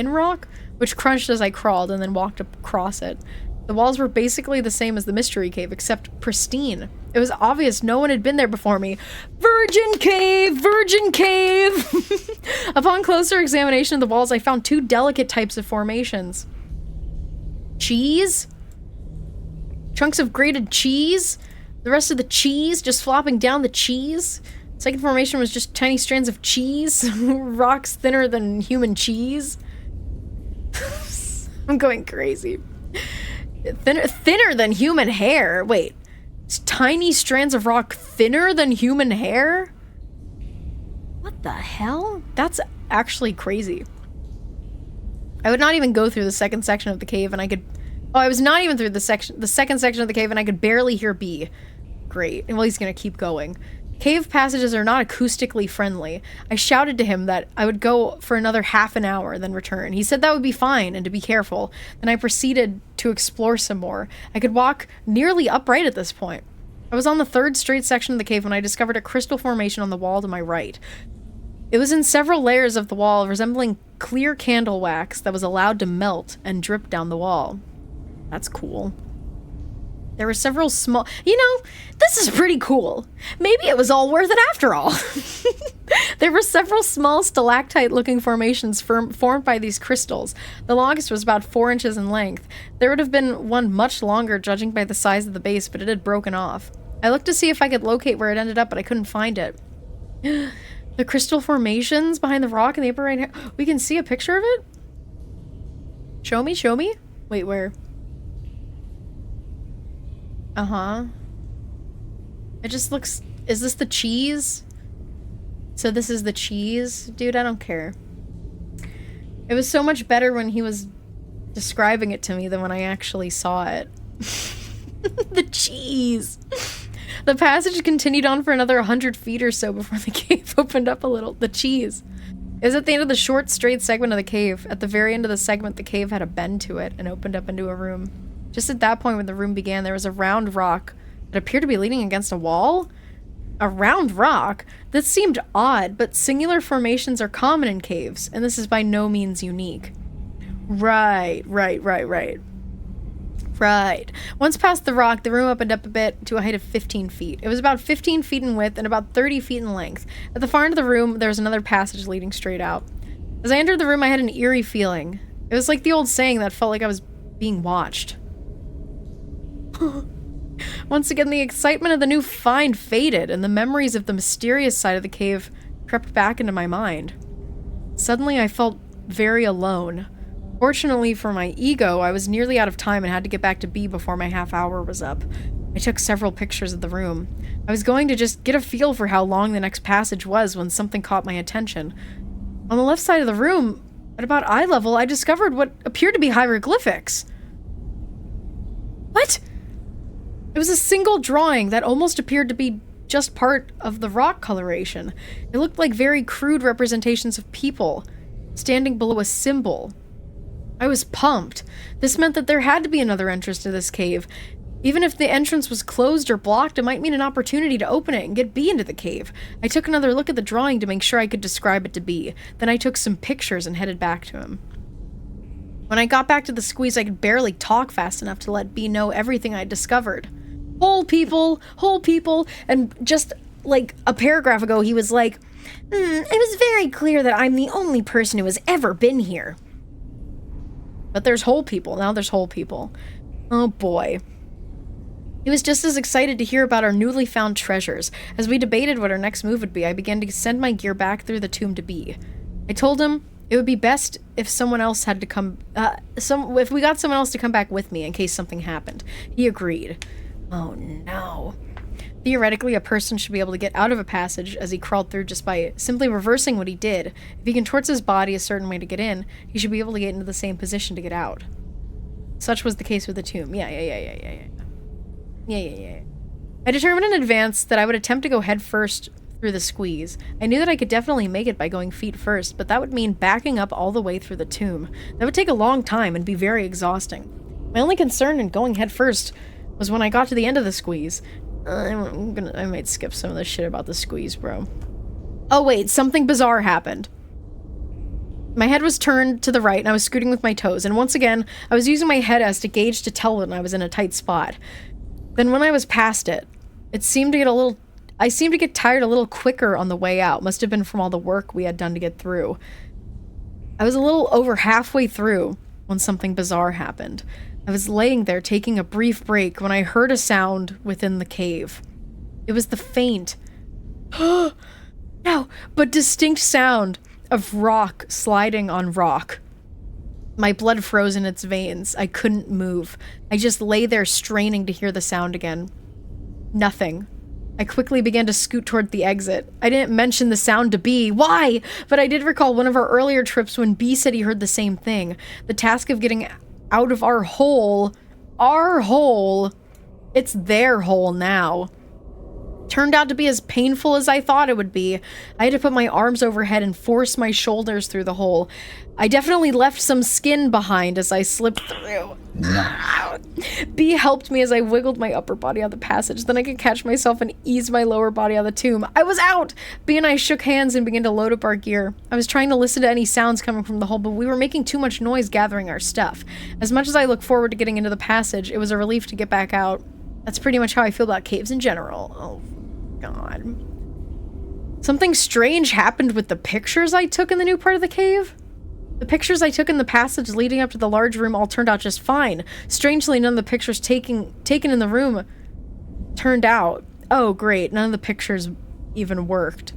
rock, which crunched as I crawled and then walked across it. The walls were basically the same as the mystery cave, except pristine. It was obvious no one had been there before me. Virgin cave! Virgin cave! Upon closer examination of the walls, I found two delicate types of formations. Cheese? Chunks of grated cheese? The rest of the cheese just flopping down the cheese? Second formation was just tiny strands of cheese. Rocks thinner than human cheese. I'm going crazy. Thinner than human hair? Wait. Tiny strands of rock thinner than human hair? What the hell? That's actually crazy. I would not even go through the second section of the cave and I could... Oh, I was not even through the second section of the cave and I could barely hear B. Great. Well, he's gonna keep going. Cave passages are not acoustically friendly. I shouted to him that I would go for another half an hour, then return. He said that would be fine and to be careful. Then I proceeded to explore some more. I could walk nearly upright at this point. I was on the third straight section of the cave when I discovered a crystal formation on the wall to my right. It was in several layers of the wall, resembling clear candle wax that was allowed to melt and drip down the wall. That's cool. There were several small... You know, this is pretty cool. Maybe it was all worth it after all. There were several small stalactite-looking formations formed by these crystals. The longest was about 4 inches in length. There would have been one much longer, judging by the size of the base, but it had broken off. I looked to see if I could locate where it ended up, but I couldn't find it. The crystal formations behind the rock in the upper right hand... We can see a picture of it? Show me, show me. Wait, where? Uh-huh. It just looks... Is this the cheese? So this is the cheese? Dude, I don't care. It was so much better when he was describing it to me than when I actually saw it. The cheese! The passage continued on for another 100 feet or so before the cave opened up a little. The cheese. It was at the end of the short, straight segment of the cave. At the very end of the segment, the cave had a bend to it and opened up into a room. Just at that point when the room began, there was a round rock that appeared to be leaning against a wall? A round rock? That seemed odd, but singular formations are common in caves, and this is by no means unique. Right. Once past the rock, the room opened up a bit to a height of 15 feet. It was about 15 feet in width and about 30 feet in length. At the far end of the room, there was another passage leading straight out. As I entered the room, I had an eerie feeling. It was like the old saying that felt like I was being watched. Once again, the excitement of the new find faded, and the memories of the mysterious side of the cave crept back into my mind. Suddenly, I felt very alone. Fortunately for my ego, I was nearly out of time and had to get back to B before my half hour was up. I took several pictures of the room. I was going to just get a feel for how long the next passage was when something caught my attention. On the left side of the room, at about eye level, I discovered what appeared to be hieroglyphics. What? It was a single drawing that almost appeared to be just part of the rock coloration. It looked like very crude representations of people. standing below a symbol. I was pumped. This meant that there had to be another entrance to this cave. Even if the entrance was closed or blocked, it might mean an opportunity to open it and get B into the cave. I took another look at the drawing to make sure I could describe it to B. Then I took some pictures and headed back to him. When I got back to the squeeze, I could barely talk fast enough to let B know everything I'd discovered. Whole people, and just like a paragraph ago, he was like, it was very clear that I'm the only person who has ever been here. But there's whole people. Now there's whole people. Oh boy. He was just as excited to hear about our newly found treasures. As we debated what our next move would be, I began to send my gear back through the tomb to B. I told him it would be best if someone else had to come, if we got someone else to come back with me in case something happened. He agreed. Oh no. Theoretically, a person should be able to get out of a passage as he crawled through just by simply reversing what he did. If he contorts his body a certain way to get in, he should be able to get into the same position to get out. Such was the case with the tomb. Yeah. I determined in advance that I would attempt to go head first through the squeeze. I knew that I could definitely make it by going feet first, but that would mean backing up all the way through the tomb. That would take a long time and be very exhausting. My only concern in going head first was when I got to the end of the squeeze. I might skip some of this shit about the squeeze, bro. Oh wait, something bizarre happened. My head was turned to the right and I was scooting with my toes, and once again, I was using my head as a gauge to tell when I was in a tight spot. Then when I was past it, I seemed to get tired a little quicker on the way out. Must have been from all the work we had done to get through. I was a little over halfway through when something bizarre happened. I was laying there taking a brief break when I heard a sound within the cave. It was the faint, no, but distinct sound of rock sliding on rock. My blood froze in its veins. I couldn't move. I just lay there straining to hear the sound again. Nothing. I quickly began to scoot toward the exit. I didn't mention the sound to B. Why? But I did recall one of our earlier trips when B said he heard the same thing. The task of getting out of our hole, it's their hole now, turned out to be as painful as I thought it would be. I had to put my arms overhead and force my shoulders through the hole. I definitely left some skin behind as I slipped through. B helped me as I wiggled my upper body out of the passage. Then I could catch myself and ease my lower body out of the tomb. I was out! B and I shook hands and began to load up our gear. I was trying to listen to any sounds coming from the hole, but we were making too much noise gathering our stuff. As much as I look forward to getting into the passage, it was a relief to get back out. That's pretty much how I feel about caves in general. Oh, God. Something strange happened with the pictures I took in the new part of the cave. The pictures I took in the passage leading up to the large room all turned out just fine. Strangely, none of the pictures taken in the room turned out. Oh, great. None of the pictures even worked.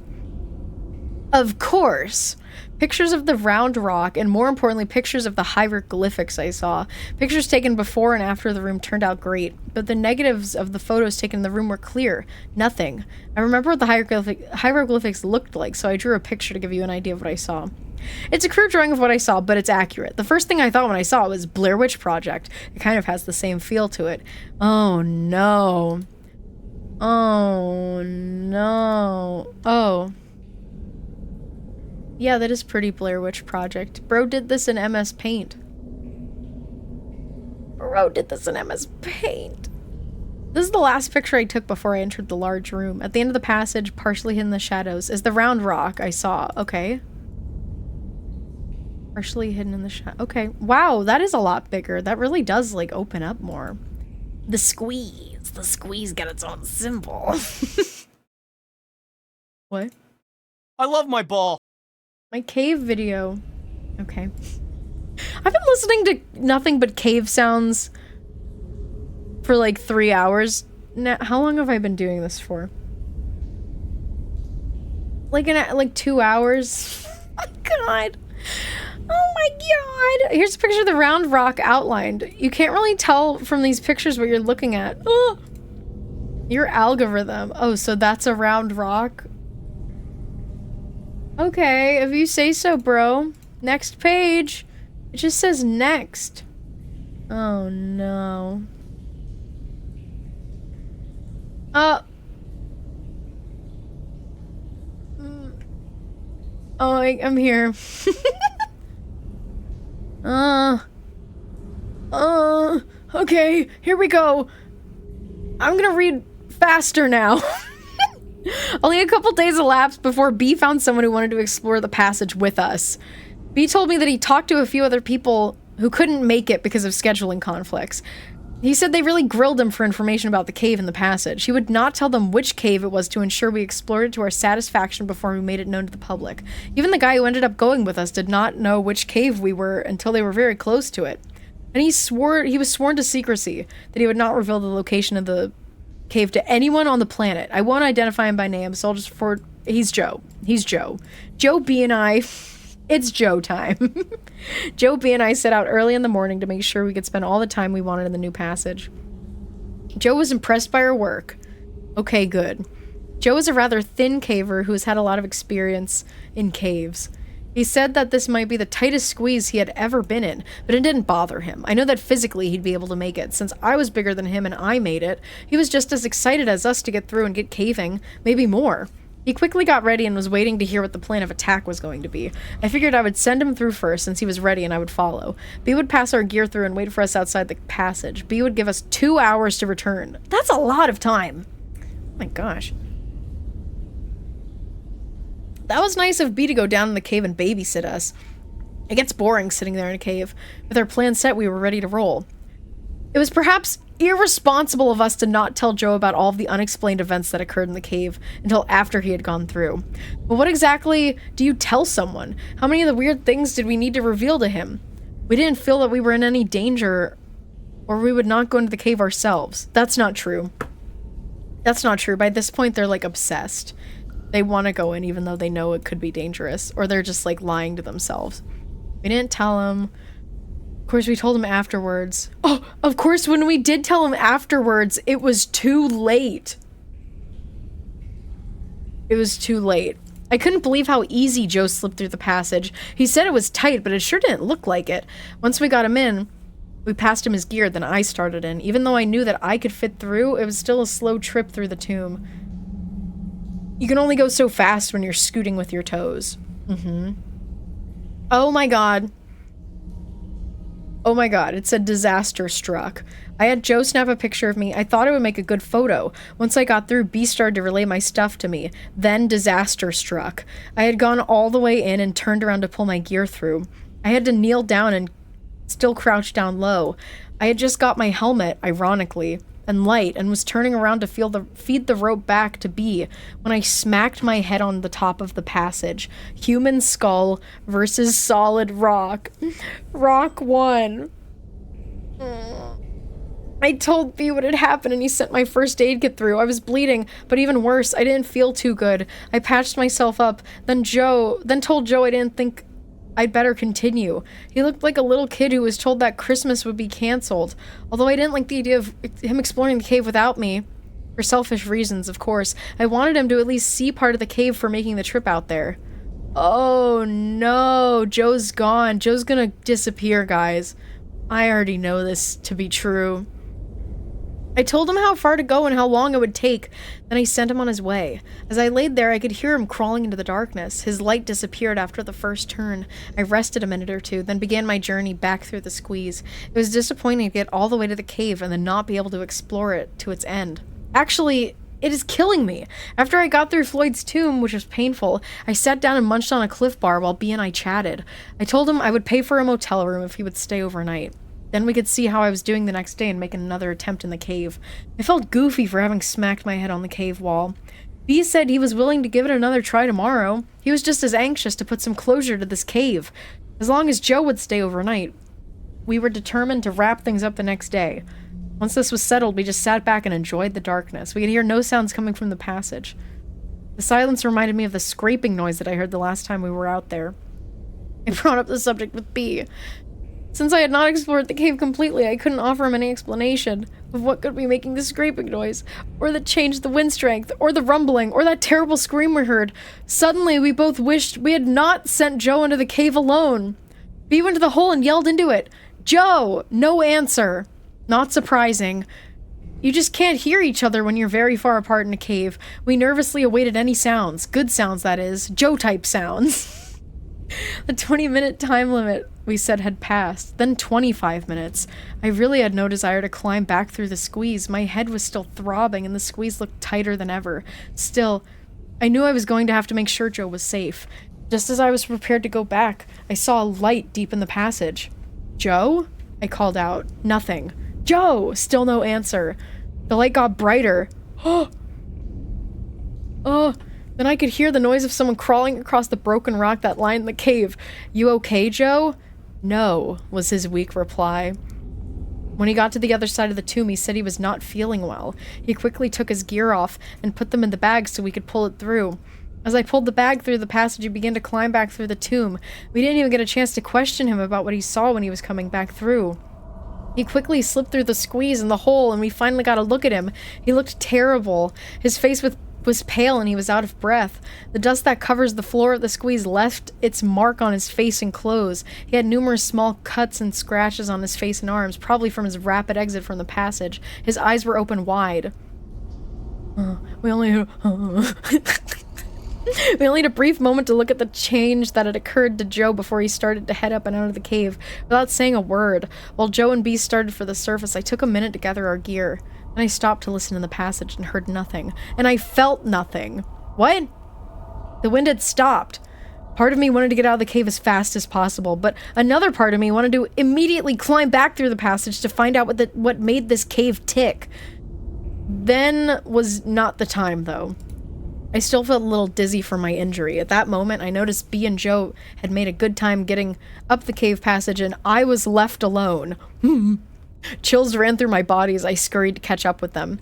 Of course. Pictures of the round rock, and more importantly, pictures of the hieroglyphics I saw. Pictures taken before and after the room turned out great, but the negatives of the photos taken in the room were clear. Nothing. I remember what the hieroglyphics looked like, so I drew a picture to give you an idea of what I saw. It's a crude drawing of what I saw, but it's accurate. The first thing I thought when I saw it was Blair Witch Project. It kind of has the same feel to it. Oh no. Oh no. Oh. Yeah, that is pretty Blair Witch Project. Bro did this in MS Paint. This is the last picture I took before I entered the large room. At the end of the passage, partially hidden in the shadows, is the round rock I saw. Okay. Partially hidden in the shadow. Okay. Wow, that is a lot bigger. That really does, like, open up more. The squeeze. The squeeze got its own symbol. What? I love my ball. My cave video. Okay. I've been listening to nothing but cave sounds for like 3 hours. Now, how long have I been doing this for? Like 2 hours? Oh God. Oh my God. Here's a picture of the round rock outlined. You can't really tell from these pictures what you're looking at. Oh. Your algorithm. Oh, so that's a round rock? Okay, if you say so, bro. Next page. It just says next. Oh no. Oh, I'm here. Okay, here we go. I'm gonna read faster now. Only a couple days elapsed before B found someone who wanted to explore the passage with us. B told me that he talked to a few other people who couldn't make it because of scheduling conflicts. He said they really grilled him for information about the cave and the passage. He would not tell them which cave it was to ensure we explored it to our satisfaction before we made it known to the public. Even the guy who ended up going with us did not know which cave we were until they were very close to it. And he was sworn to secrecy that he would not reveal the location of the cave to anyone on the planet. I won't identify him by name, so I'll just he's Joe. He's Joe. Joe B and I... It's Joe time. Joe B and I set out early in the morning to make sure we could spend all the time we wanted in the new passage. Joe was impressed by our work. Okay, good. Joe is a rather thin caver who has had a lot of experience in caves. He said that this might be the tightest squeeze he had ever been in, but it didn't bother him. I know that physically he'd be able to make it. Since I was bigger than him and I made it, he was just as excited as us to get through and get caving, maybe more. He quickly got ready and was waiting to hear what the plan of attack was going to be. I figured I would send him through first since he was ready and I would follow. B would pass our gear through and wait for us outside the passage. B would give us 2 hours to return. That's a lot of time. Oh my gosh. That was nice of B to go down in the cave and babysit us. It gets boring sitting there in a cave. With our plan set, we were ready to roll. It was perhaps irresponsible of us to not tell Joe about all of the unexplained events that occurred in the cave until after he had gone through. But what exactly do you tell someone? How many of the weird things did we need to reveal to him? We didn't feel that we were in any danger, or we would not go into the cave ourselves. That's not true. That's not true. By this point, they're like obsessed. They want to go in even though they know it could be dangerous, or they're just like lying to themselves. We didn't tell him. Of course, we told him afterwards. Oh, of course, when we did tell him afterwards, it was too late. It was too late. I couldn't believe how easy Joe slipped through the passage. He said it was tight, but it sure didn't look like it. Once we got him in, we passed him his gear, then I started in. Even though I knew that I could fit through, it was still a slow trip through the tomb. You can only go so fast when you're scooting with your toes. Oh my god. Oh my god, it said disaster struck. I had Joe snap a picture of me. I thought it would make a good photo. Once I got through, B started to relay my stuff to me. Then disaster struck. I had gone all the way in and turned around to pull my gear through. I had to kneel down and still crouch down low. I had just got my helmet, ironically, and light, and was turning around to feed the rope back to B when I smacked my head on the top of the passage. Human skull versus solid rock. Rock won. I told B what had happened and he sent my first aid kit through. I was bleeding, but even worse, I didn't feel too good. I patched myself up, then told Joe I didn't think I'd better continue. He looked like a little kid who was told that Christmas would be cancelled. Although I didn't like the idea of him exploring the cave without me. For selfish reasons, of course. I wanted him to at least see part of the cave for making the trip out there. Oh no, Joe's gone. Joe's gonna disappear, guys. I already know this to be true. I told him how far to go and how long it would take, then I sent him on his way. As I laid there, I could hear him crawling into the darkness. His light disappeared after the first turn. I rested a minute or two, then began my journey back through the squeeze. It was disappointing to get all the way to the cave and then not be able to explore it to its end. Actually, it is killing me. After I got through Floyd's tomb, which was painful, I sat down and munched on a Cliff Bar while B and I chatted. I told him I would pay for a motel room if he would stay overnight. Then we could see how I was doing the next day and make another attempt in the cave. I felt goofy for having smacked my head on the cave wall. B said he was willing to give it another try tomorrow. He was just as anxious to put some closure to this cave. As long as Joe would stay overnight. We were determined to wrap things up the next day. Once this was settled, we just sat back and enjoyed the darkness. We could hear no sounds coming from the passage. The silence reminded me of the scraping noise that I heard the last time we were out there. I brought up the subject with B. Since I had not explored the cave completely, I couldn't offer him any explanation of what could be making the scraping noise, or that changed the wind strength, or the rumbling, or that terrible scream we heard. Suddenly, we both wished we had not sent Joe into the cave alone. B went to the hole and yelled into it. Joe! No answer. Not surprising. You just can't hear each other when you're very far apart in a cave. We nervously awaited any sounds. Good sounds, that is. Joe-type sounds. The 20-minute time limit we said had passed, then 25 minutes. I really had no desire to climb back through the squeeze. My head was still throbbing and the squeeze looked tighter than ever. Still, I knew I was going to have to make sure Joe was safe. Just as I was prepared to go back, I saw a light deep in the passage. Joe? I called out. Nothing. Joe! Still no answer. The light got brighter. Then I could hear the noise of someone crawling across the broken rock that lined the cave. You okay, Joe? No, was his weak reply. When he got to the other side of the tomb, he said he was not feeling well. He quickly took his gear off and put them in the bag so we could pull it through. As I pulled the bag through the passage, he began to climb back through the tomb. We didn't even get a chance to question him about what he saw when he was coming back through. He quickly slipped through the squeeze in the hole, and we finally got a look at him. He looked terrible. His face was pale and he was out of breath. The dust that covers the floor of the squeeze left its mark on his face and clothes. He had numerous small cuts and scratches on his face and arms, probably from his rapid exit from the passage. His eyes were open wide. We only had a brief moment to look at the change that had occurred to Joe before he started to head up and out of the cave, without saying a word. While Joe and B started for the surface, I took a minute to gather our gear. Then I stopped to listen in the passage and heard nothing. And I felt nothing. What? The wind had stopped. Part of me wanted to get out of the cave as fast as possible, but another part of me wanted to immediately climb back through the passage to find out what made this cave tick. Then was not the time, though. I still felt a little dizzy from my injury. At that moment, I noticed B and Joe had made a good time getting up the cave passage, and I was left alone. Chills ran through my body as I scurried to catch up with them.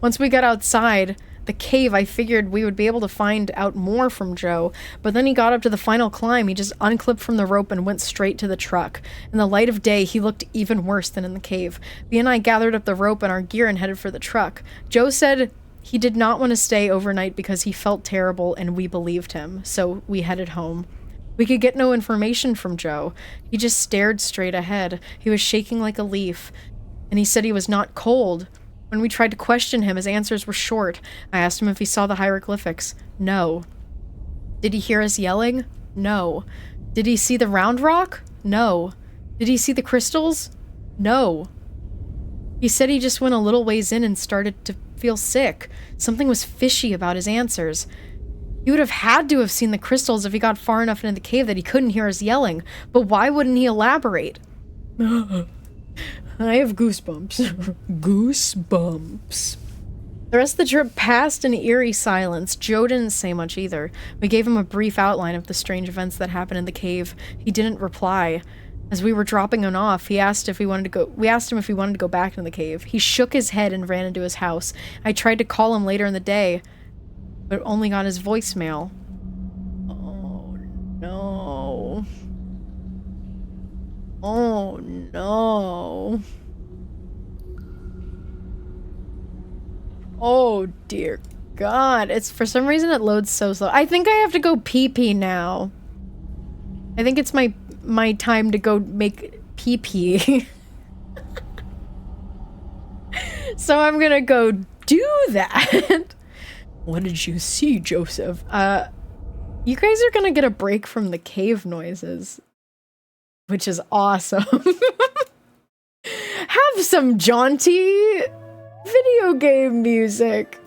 Once we got outside the cave, I figured we would be able to find out more from Joe, but then he got up to the final climb. He just unclipped from the rope and went straight to the truck. In the light of day, he looked even worse than in the cave. B and I gathered up the rope and our gear and headed for the truck. Joe said he did not want to stay overnight because he felt terrible, and we believed him, so we headed home. We could get no information from Joe. He just stared straight ahead. He was shaking like a leaf, and he said he was not cold. When we tried to question him, his answers were short. I asked him if he saw the hieroglyphics. No. Did he hear us yelling? No. Did he see the round rock? No. Did he see the crystals? No. He said he just went a little ways in and started to feel sick. Something was fishy about his answers. He would have had to have seen the crystals if he got far enough into the cave that he couldn't hear us yelling. But why wouldn't he elaborate? I have goosebumps. Goosebumps. The rest of the trip passed in eerie silence. Joe didn't say much either. We gave him a brief outline of the strange events that happened in the cave. He didn't reply. As we were dropping him off, we asked him if he wanted to go back into the cave. He shook his head and ran into his house. I tried to call him later in the day, but only got his voicemail. Oh no. Oh no. Oh dear God. It's for some reason it loads so slow. I think I have to go pee-pee now. I think it's my time to go make pee-pee. So I'm gonna go do that. What did you see, Joseph? You guys are gonna get a break from the cave noises, which is awesome. Have some jaunty video game music.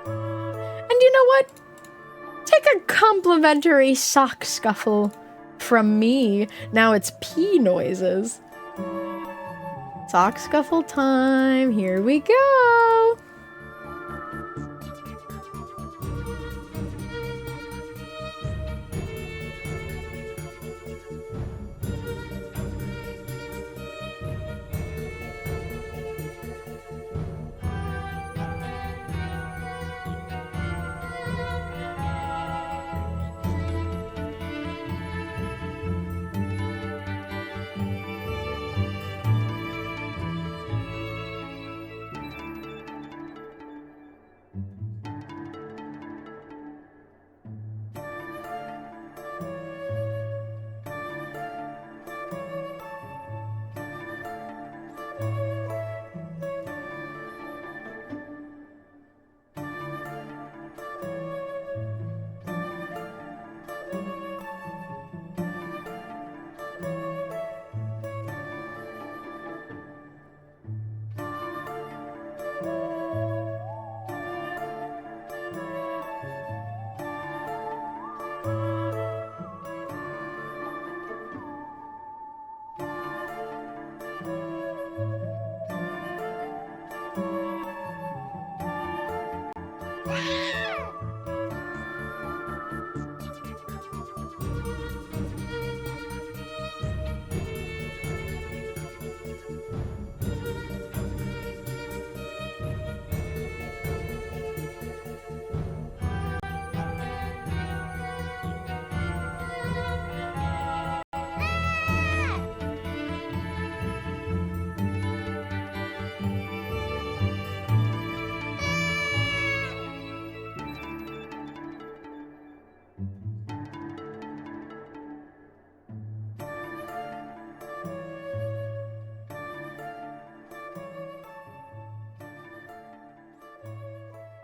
And you know what? Take a complimentary sock scuffle from me. Now it's pee noises. Sock scuffle time. Here we go.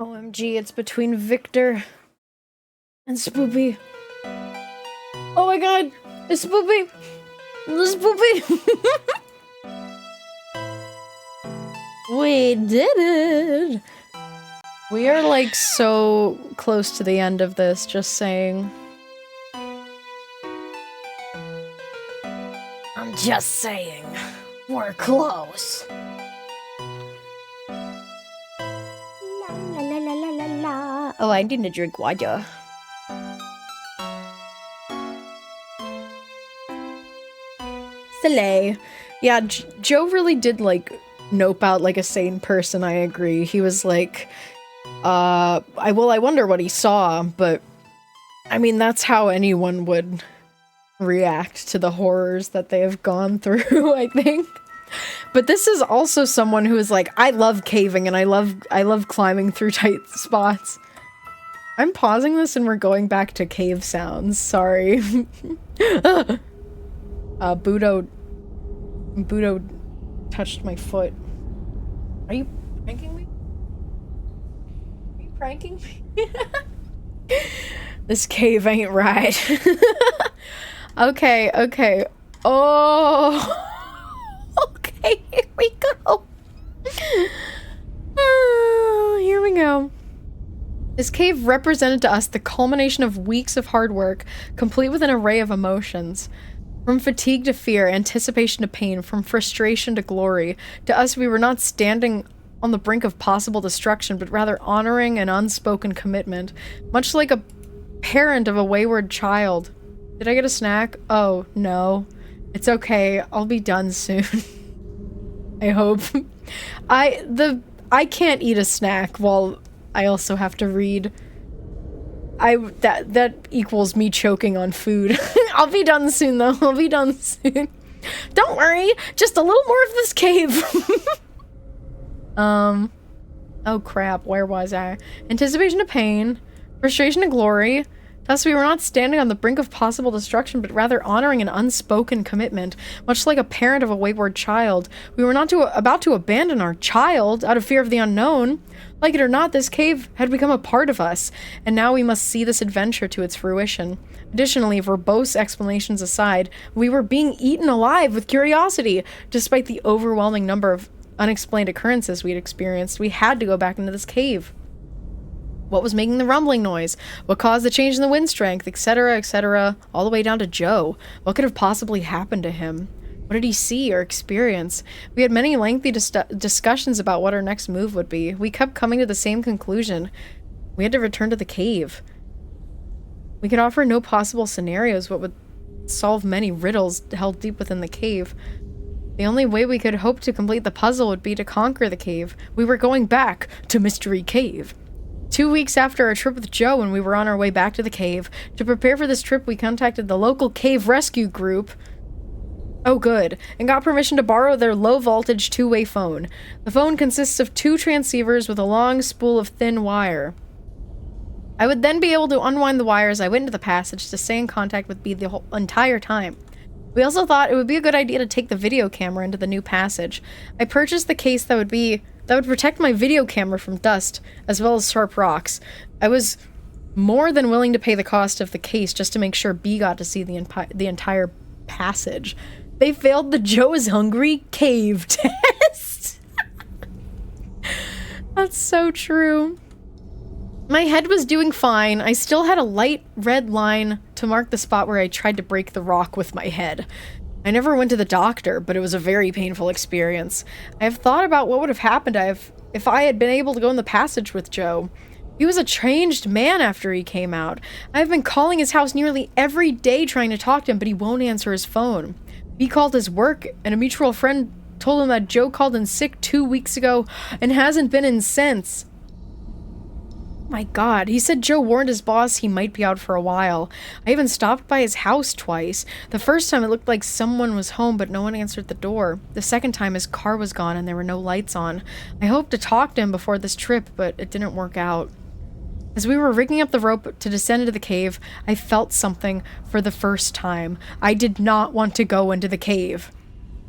OMG, it's between Victor and Spoopy. Oh my god! It's Spoopy! It's Spoopy! We did it! We are like so close to the end of this, just saying. I'm just saying. We're close. La la la la la la. Oh, I need to drink water. Silly. Yeah, Joe really did, like, nope out like a sane person, I agree. He was like, I wonder what he saw, but, I mean, that's how anyone would react to the horrors that they have gone through, I think. But this is also someone who is like, I love caving and I love climbing through tight spots. I'm pausing this and we're going back to cave sounds. Sorry. Budo touched my foot. Are you pranking me? Are you pranking me? This cave ain't right. Okay. Oh. Okay, here we go. Here we go. This cave represented to us the culmination of weeks of hard work, complete with an array of emotions. From fatigue to fear, anticipation to pain, from frustration to glory. To us, we were not standing on the brink of possible destruction, but rather honoring an unspoken commitment. Much like a parent of a wayward child. Did I get a snack? Oh, no. It's okay. I'll be done soon. I hope. I can't eat a snack while I also have to read. That equals me choking on food. I'll be done soon though. I'll be done soon. Don't worry, just a little more of this cave. Oh crap, where was I? Anticipation to pain, frustration to glory. Thus we were not standing on the brink of possible destruction, but rather honoring an unspoken commitment. Much like a parent of a wayward child, we were not about to abandon our child out of fear of the unknown. Like it or not, this cave had become a part of us, and now we must see this adventure to its fruition. Additionally, verbose explanations aside, we were being eaten alive with curiosity. Despite the overwhelming number of unexplained occurrences we had experienced, we had to go back into this cave. What was making the rumbling noise? What caused the change in the wind strength, etc., all the way down to Joe? What could have possibly happened to him? What did he see or experience? We had many lengthy discussions about what our next move would be. We kept coming to the same conclusion. We had to return to the cave. We could offer no possible scenarios what would solve many riddles held deep within the cave. The only way we could hope to complete the puzzle would be to conquer the cave. We were going back to Mystery Cave. 2 weeks after our trip with Joe, when we were on our way back to the cave, to prepare for this trip, we contacted the local cave rescue group. Oh good, and got permission to borrow their low-voltage two-way phone. The phone consists of 2 transceivers with a long spool of thin wire. I would then be able to unwind the wires I went into the passage to stay in contact with B the whole entire time. We also thought it would be a good idea to take the video camera into the new passage. I purchased the case that would protect my video camera from dust, as well as sharp rocks. I was more than willing to pay the cost of the case just to make sure B got to see the entire passage. They failed the Joe is hungry cave test. That's so true. My head was doing fine. I still had a light red line to mark the spot where I tried to break the rock with my head. I never went to the doctor, but it was a very painful experience. I have thought about what would have happened if I had been able to go in the passage with Joe. He was a changed man after he came out. I've been calling his house nearly every day trying to talk to him, but he won't answer his phone. He called his work, and a mutual friend told him that Joe called in sick 2 weeks ago and hasn't been in since. My god, he said Joe warned his boss he might be out for a while. I even stopped by his house twice. The first time it looked like someone was home, but no one answered the door. The second time his car was gone and there were no lights on. I hoped to talk to him before this trip, but it didn't work out. As we were rigging up the rope to descend into the cave, I felt something for the first time. I did not want to go into the cave.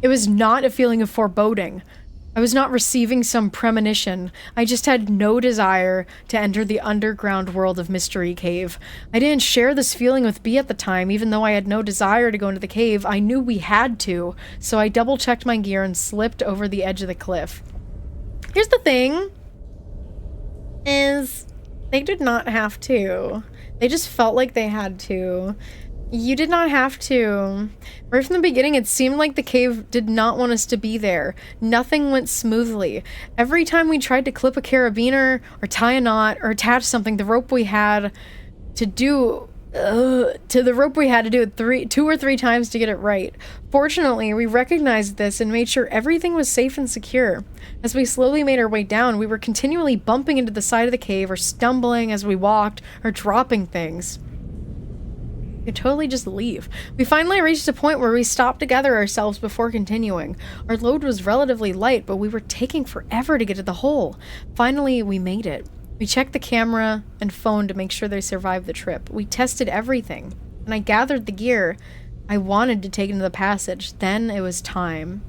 It was not a feeling of foreboding. I was not receiving some premonition. I just had no desire to enter the underground world of Mystery Cave. I didn't share this feeling with B at the time, even though I had no desire to go into the cave. I knew we had to, so I double-checked my gear and slipped over the edge of the cliff. Here's the thing, is they did not have to. They just felt like they had to. You did not have to. Right from the beginning, it seemed like the cave did not want us to be there. Nothing went smoothly. Every time we tried to clip a carabiner, or tie a knot, or attach something, the rope we had to do it 2 or 3 times to get it right. Fortunately, we recognized this and made sure everything was safe and secure. As we slowly made our way down, we were continually bumping into the side of the cave, or stumbling as we walked, or dropping things. You could totally just leave. We finally reached a point where we stopped to gather ourselves before continuing. Our load was relatively light, but we were taking forever to get to the hole. Finally, we made it. We checked the camera and phone to make sure they survived the trip. We tested everything, and I gathered the gear I wanted to take into the passage. Then it was time.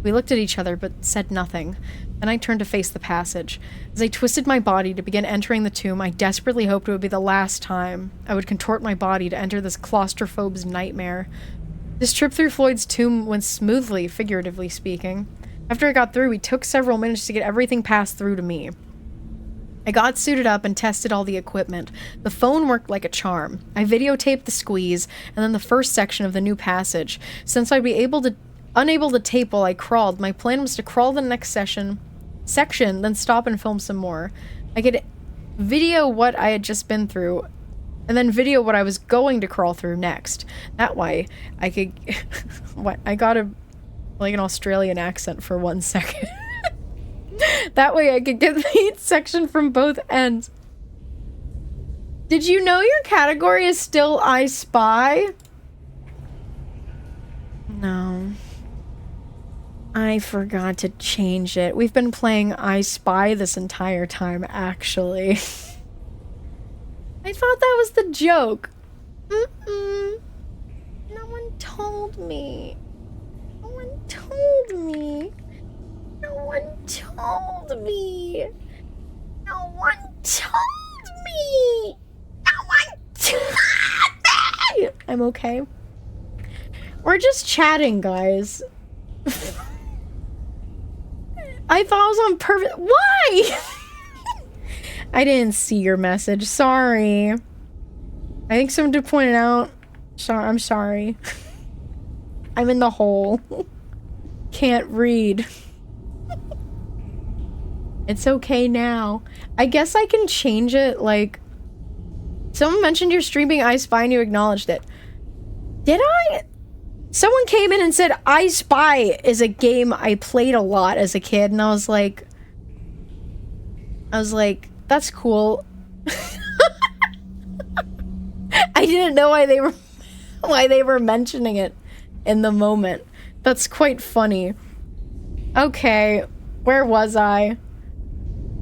We looked at each other, but said nothing. Then I turned to face the passage. As I twisted my body to begin entering the tomb, I desperately hoped it would be the last time I would contort my body to enter this claustrophobe's nightmare. This trip through Floyd's tomb went smoothly, figuratively speaking. After I got through, we took several minutes to get everything passed through to me. I got suited up and tested all the equipment. The phone worked like a charm. I videotaped the squeeze, and then the first section of the new passage. Since I'd be unable to tape while I crawled, my plan was to crawl the next section, then stop and film some more. I could video what I had just been through, and then video what I was going to crawl through next. That way, I could... I got an Australian accent for 1 second. That way I could get the section from both ends. Did you know your category is still I Spy? No. I forgot to change it. We've been playing I Spy this entire time, actually. I thought that was the joke. No one told me. No one told me. No one told me. No one told me. No one told me. I'm okay. We're just chatting, guys. I thought I was on purpose. Why? I didn't see your message. Sorry. I think someone did point it out. I'm sorry. I'm in the hole. Can't read. It's okay now. I guess I can change it, like... Someone mentioned you're streaming I Spy and you acknowledged it. Did I? Someone came in and said I Spy is a game I played a lot as a kid, and I was like, that's cool. I didn't know why they were mentioning it in the moment. That's quite funny. Okay, where was I?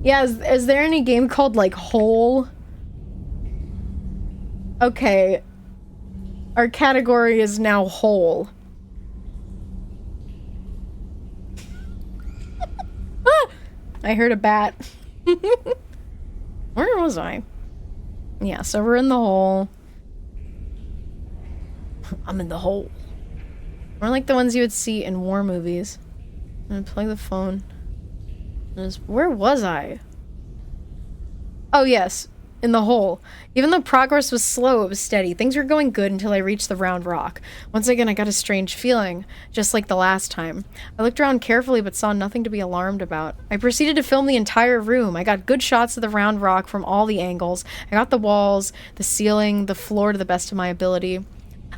Yeah, is there any game called, like, Hole? Okay. Our category is now Hole. Ah! I heard a bat. Where was I? Yeah, so we're in the hole. I'm in the hole. We're like the ones you would see in war movies. I'm gonna plug the phone. Where was I? Oh yes, in the hole. Even though progress was slow, it was steady. Things were going good until I reached the round rock. Once again, I got a strange feeling, just like the last time. I looked around carefully but saw nothing to be alarmed about. I proceeded to film the entire room. I got good shots of the round rock from all the angles. I got the walls, the ceiling, the floor to the best of my ability.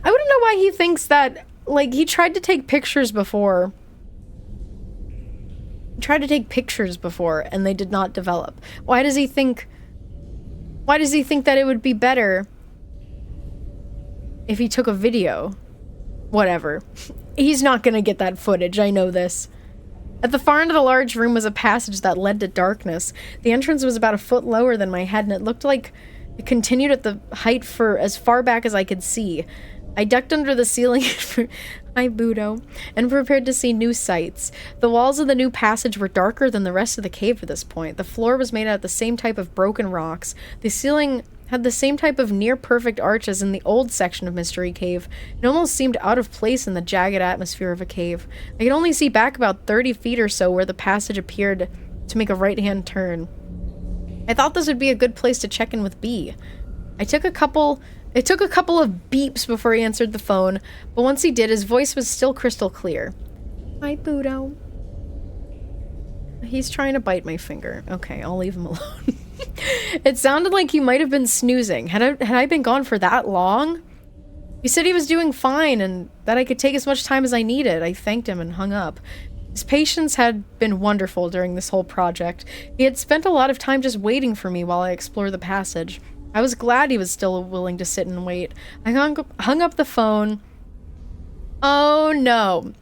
I wouldn't know why he thinks that, like, he tried to take pictures before. And they did not develop. Why does he think that it would be better if he took a video? Whatever. He's not gonna get that footage, I know this. At the far end of the large room was a passage that led to darkness. The entrance was about a foot lower than my head, and it looked like it continued at the height for as far back as I could see. I ducked under the ceiling hi Budo, and prepared to see new sights. The walls of the new passage were darker than the rest of the cave at this point. The floor was made out of the same type of broken rocks. The ceiling had the same type of near-perfect arches in the old section of Mystery Cave. It almost seemed out of place in the jagged atmosphere of a cave. I could only see back about 30 feet or so where the passage appeared to make a right-hand turn. I thought this would be a good place to check in with B. It took a couple of beeps before he answered the phone, but once he did, his voice was still crystal clear. Hi, Budo. He's trying to bite my finger. Okay, I'll leave him alone. It sounded like he might have been snoozing. Had I been gone for that long? He said he was doing fine and that I could take as much time as I needed. I thanked him and hung up. His patience had been wonderful during this whole project. He had spent a lot of time just waiting for me while I explored the passage. I was glad he was still willing to sit and wait. I hung up the phone. Oh no.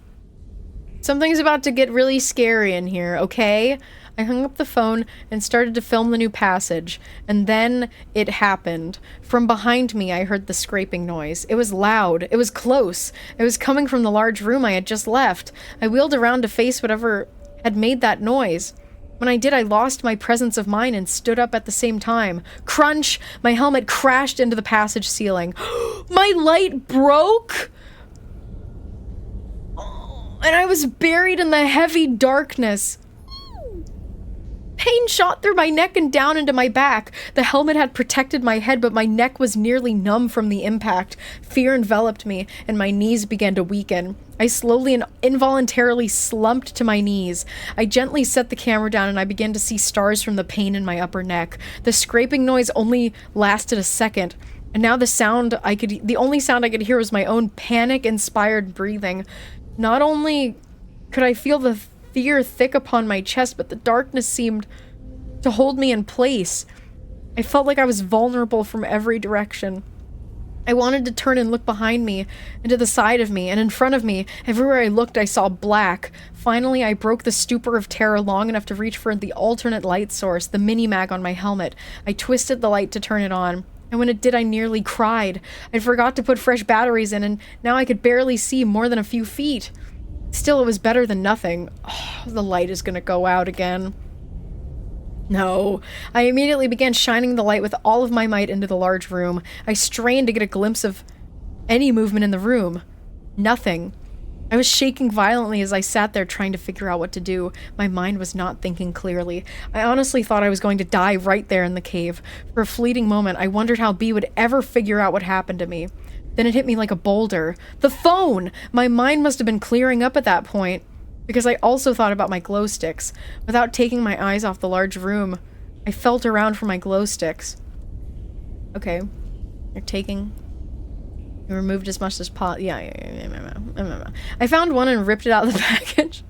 Something's about to get really scary in here, okay? I hung up the phone and started to film the new passage, and then it happened. From behind me, I heard the scraping noise. It was loud. It was close. It was coming from the large room I had just left. I wheeled around to face whatever had made that noise. When I did, I lost my presence of mind and stood up at the same time. Crunch! My helmet crashed into the passage ceiling. My light broke! And I was buried in the heavy darkness. Pain shot through my neck and down into my back. The helmet had protected my head, but my neck was nearly numb from the impact. Fear enveloped me, and my knees began to weaken. I slowly and involuntarily slumped to my knees. I gently set the camera down, and I began to see stars from the pain in my upper neck. The scraping noise only lasted a second, and now the only sound I could hear was my own panic-inspired breathing. Not only could I feel the fear thick upon my chest, but the darkness seemed to hold me in place. I felt like I was vulnerable from every direction. I wanted to turn and look behind me, and to the side of me, and in front of me. Everywhere I looked, I saw black. Finally, I broke the stupor of terror long enough to reach for the alternate light source, the mini-mag on my helmet. I twisted the light to turn it on, and when it did, I nearly cried. I forgot to put fresh batteries in, and now I could barely see more than a few feet. Still, it was better than nothing. Oh, the light is gonna go out again. No. I immediately began shining the light with all of my might into the large room. I strained to get a glimpse of any movement in the room. Nothing. I was shaking violently as I sat there trying to figure out what to do. My mind was not thinking clearly. I honestly thought I was going to die right there in the cave. For a fleeting moment, I wondered how B would ever figure out what happened to me. Then it hit me like a boulder. The phone! My mind must have been clearing up at that point, because I also thought about my glow sticks. Without taking my eyes off the large room, I felt around for my glow sticks. Okay. You removed as much as possible. Yeah. I found one and ripped it out of the package.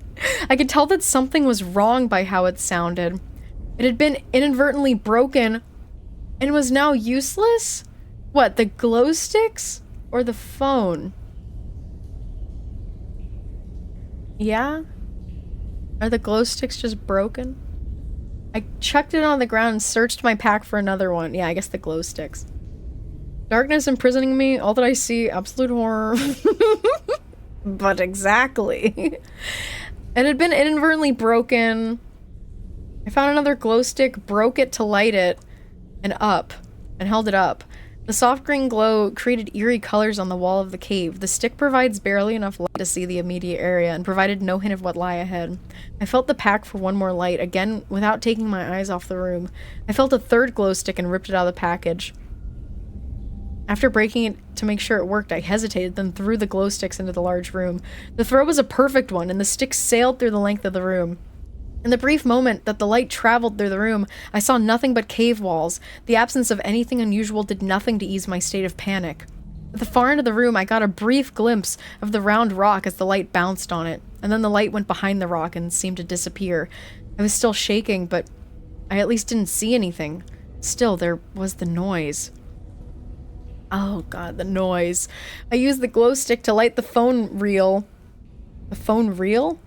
I could tell that something was wrong by how it sounded. It had been inadvertently broken and was now useless? What, the glow sticks? Or the phone? Yeah? Are the glow sticks just broken? I chucked it on the ground and searched my pack for another one. Yeah, I guess the glow sticks. Darkness imprisoning me, all that I see, absolute horror. But exactly. It had been inadvertently broken. I found another glow stick, broke it to light it, and held it up. The soft green glow created eerie colors on the wall of the cave. The stick provides barely enough light to see the immediate area and provided no hint of what lay ahead. I felt the pack for one more light, again without taking my eyes off the room. I felt a third glow stick and ripped it out of the package. After breaking it to make sure it worked, I hesitated, then threw the glow sticks into the large room. The throw was a perfect one, and the sticks sailed through the length of the room. In the brief moment that the light traveled through the room, I saw nothing but cave walls. The absence of anything unusual did nothing to ease my state of panic. At the far end of the room, I got a brief glimpse of the round rock as the light bounced on it, and then the light went behind the rock and seemed to disappear. I was still shaking, but I at least didn't see anything. Still, there was the noise. Oh god, the noise. I used the glow stick to light the phone reel. The phone reel?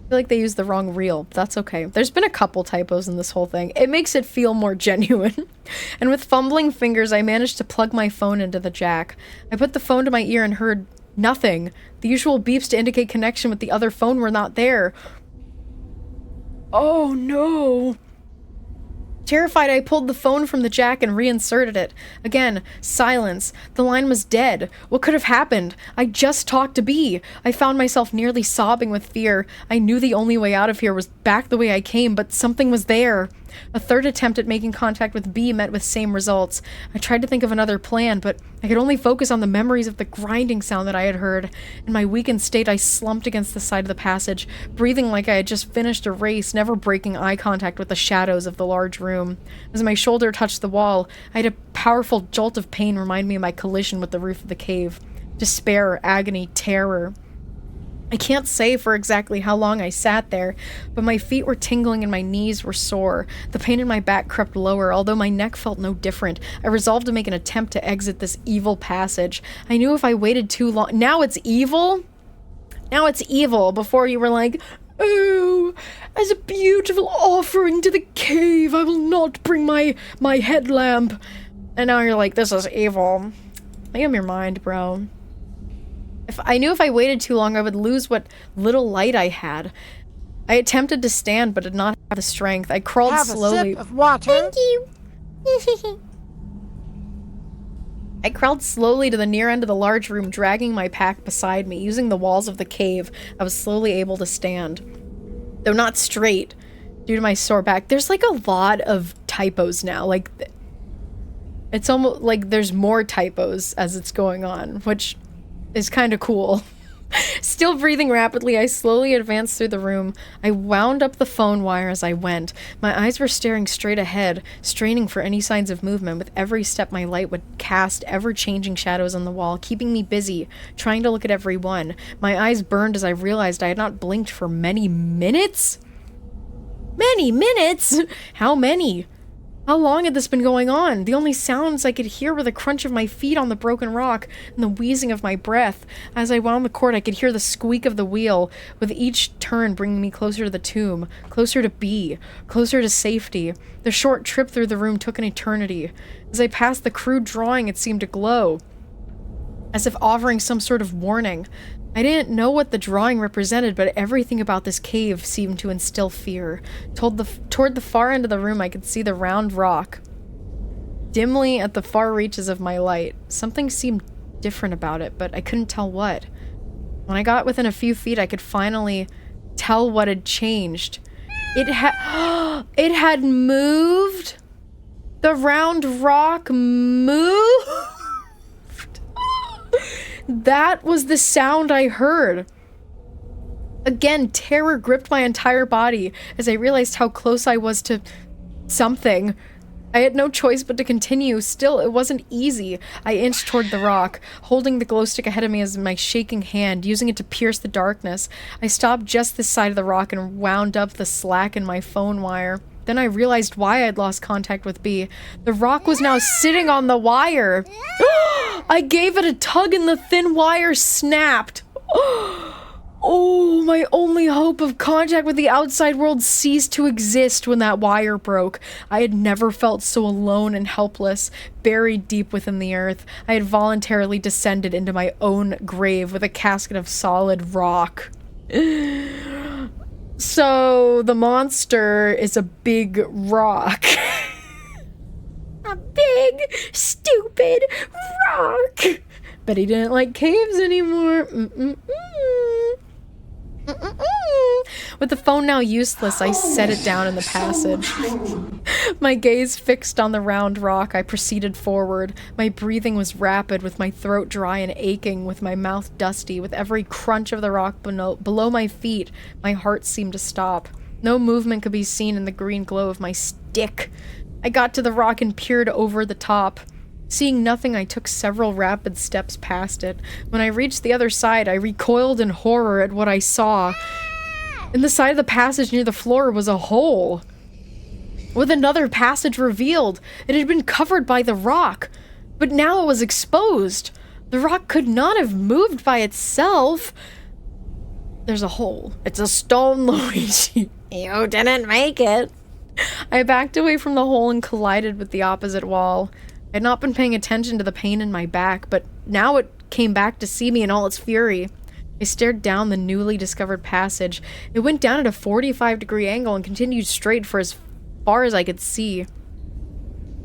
feel like they used the wrong reel. That's okay. There's been a couple typos in this whole thing. It makes it feel more genuine. And with fumbling fingers, I managed to plug my phone into the jack. I put the phone to my ear and heard nothing. The usual beeps to indicate connection with the other phone were not there. Oh no. Terrified, I pulled the phone from the jack and reinserted it. Again, silence. The line was dead. What could have happened? I just talked to B. I found myself nearly sobbing with fear. I knew the only way out of here was back the way I came, but something was there. A third attempt at making contact with B met with same results. I tried to think of another plan, but I could only focus on the memories of the grinding sound that I had heard. In my weakened state, I slumped against the side of the passage, breathing like I had just finished a race, never breaking eye contact with the shadows of the large room. As my shoulder touched the wall, I had a powerful jolt of pain remind me of my collision with the roof of the cave. Despair, agony, terror. I can't say for exactly how long I sat there, but my feet were tingling and my knees were sore. The pain in my back crept lower, although my neck felt no different. I resolved to make an attempt to exit this evil passage. I knew if I waited too long— Now it's evil? Now it's evil, before you were like, oh, as a beautiful offering to the cave, I will not bring my headlamp. And now you're like, this is evil. Make up your mind, bro. I knew if I waited too long, I would lose what little light I had. I attempted to stand, but did not have the strength. I crawled slowly. Have a sip of water. Thank you. I crawled slowly to the near end of the large room, dragging my pack beside me. Using the walls of the cave, I was slowly able to stand. Though not straight, due to my sore back. There's like a lot of typos now. Like, it's almost like there's more typos as it's going on, which is kind of cool. Still breathing rapidly, I slowly advanced through the room. I wound up the phone wire as I went. My eyes were staring straight ahead, straining for any signs of movement. With every step, my light would cast ever-changing shadows on the wall, keeping me busy, trying to look at every one. My eyes burned as I realized I had not blinked for many minutes? Many minutes? How many? How long had this been going on? The only sounds I could hear were the crunch of my feet on the broken rock and the wheezing of my breath. As I wound the cord, I could hear the squeak of the wheel, with each turn bringing me closer to the tomb, closer to B, closer to safety. The short trip through the room took an eternity. As I passed the crude drawing, it seemed to glow, as if offering some sort of warning. I didn't know what the drawing represented, but everything about this cave seemed to instill fear. Toward the far end of the room, I could see the round rock. Dimly at the far reaches of my light, something seemed different about it, but I couldn't tell what. When I got within a few feet, I could finally tell what had changed. It had moved? The round rock moved? That was the sound I heard. Again, terror gripped my entire body as I realized how close I was to something. I had no choice but to continue. Still, it wasn't easy. I inched toward the rock, holding the glow stick ahead of me as my shaking hand, using it to pierce the darkness. I stopped just this side of the rock and wound up the slack in my phone wire. Then I realized why I'd lost contact with B. The rock was now sitting on the wire. I gave it a tug and the thin wire snapped. Oh, my only hope of contact with the outside world ceased to exist when that wire broke. I had never felt so alone and helpless, buried deep within the earth. I had voluntarily descended into my own grave with a casket of solid rock. So, the monster is a big rock. A big, stupid rock. But he didn't like caves anymore. With the phone now useless, I set it down in the passage. My gaze fixed on the round rock, I proceeded forward. My breathing was rapid, with my throat dry and aching, with my mouth dusty. With every crunch of the rock below my feet, my heart seemed to stop. No movement could be seen in the green glow of my stick. I got to the rock and peered over the top. Seeing nothing, I took several rapid steps past it. When I reached the other side, I recoiled in horror at what I saw. In the side of the passage near the floor was a hole, with another passage revealed. It had been covered by the rock, but now it was exposed. The rock could not have moved by itself. There's a hole. It's a stone, Luigi. You didn't make it. I backed away from the hole and collided with the opposite wall. I had not been paying attention to the pain in my back, but now it came back to see me in all its fury. I stared down the newly discovered passage. It went down at a 45-degree angle and continued straight for as far as I could see.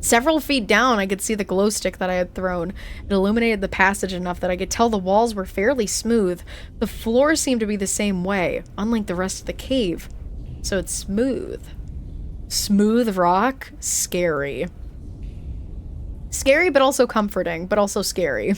Several feet down, I could see the glow stick that I had thrown. It illuminated the passage enough that I could tell the walls were fairly smooth. The floor seemed to be the same way, unlike the rest of the cave. So it's smooth. Smooth rock? Scary. Scary, but also comforting, but also scary.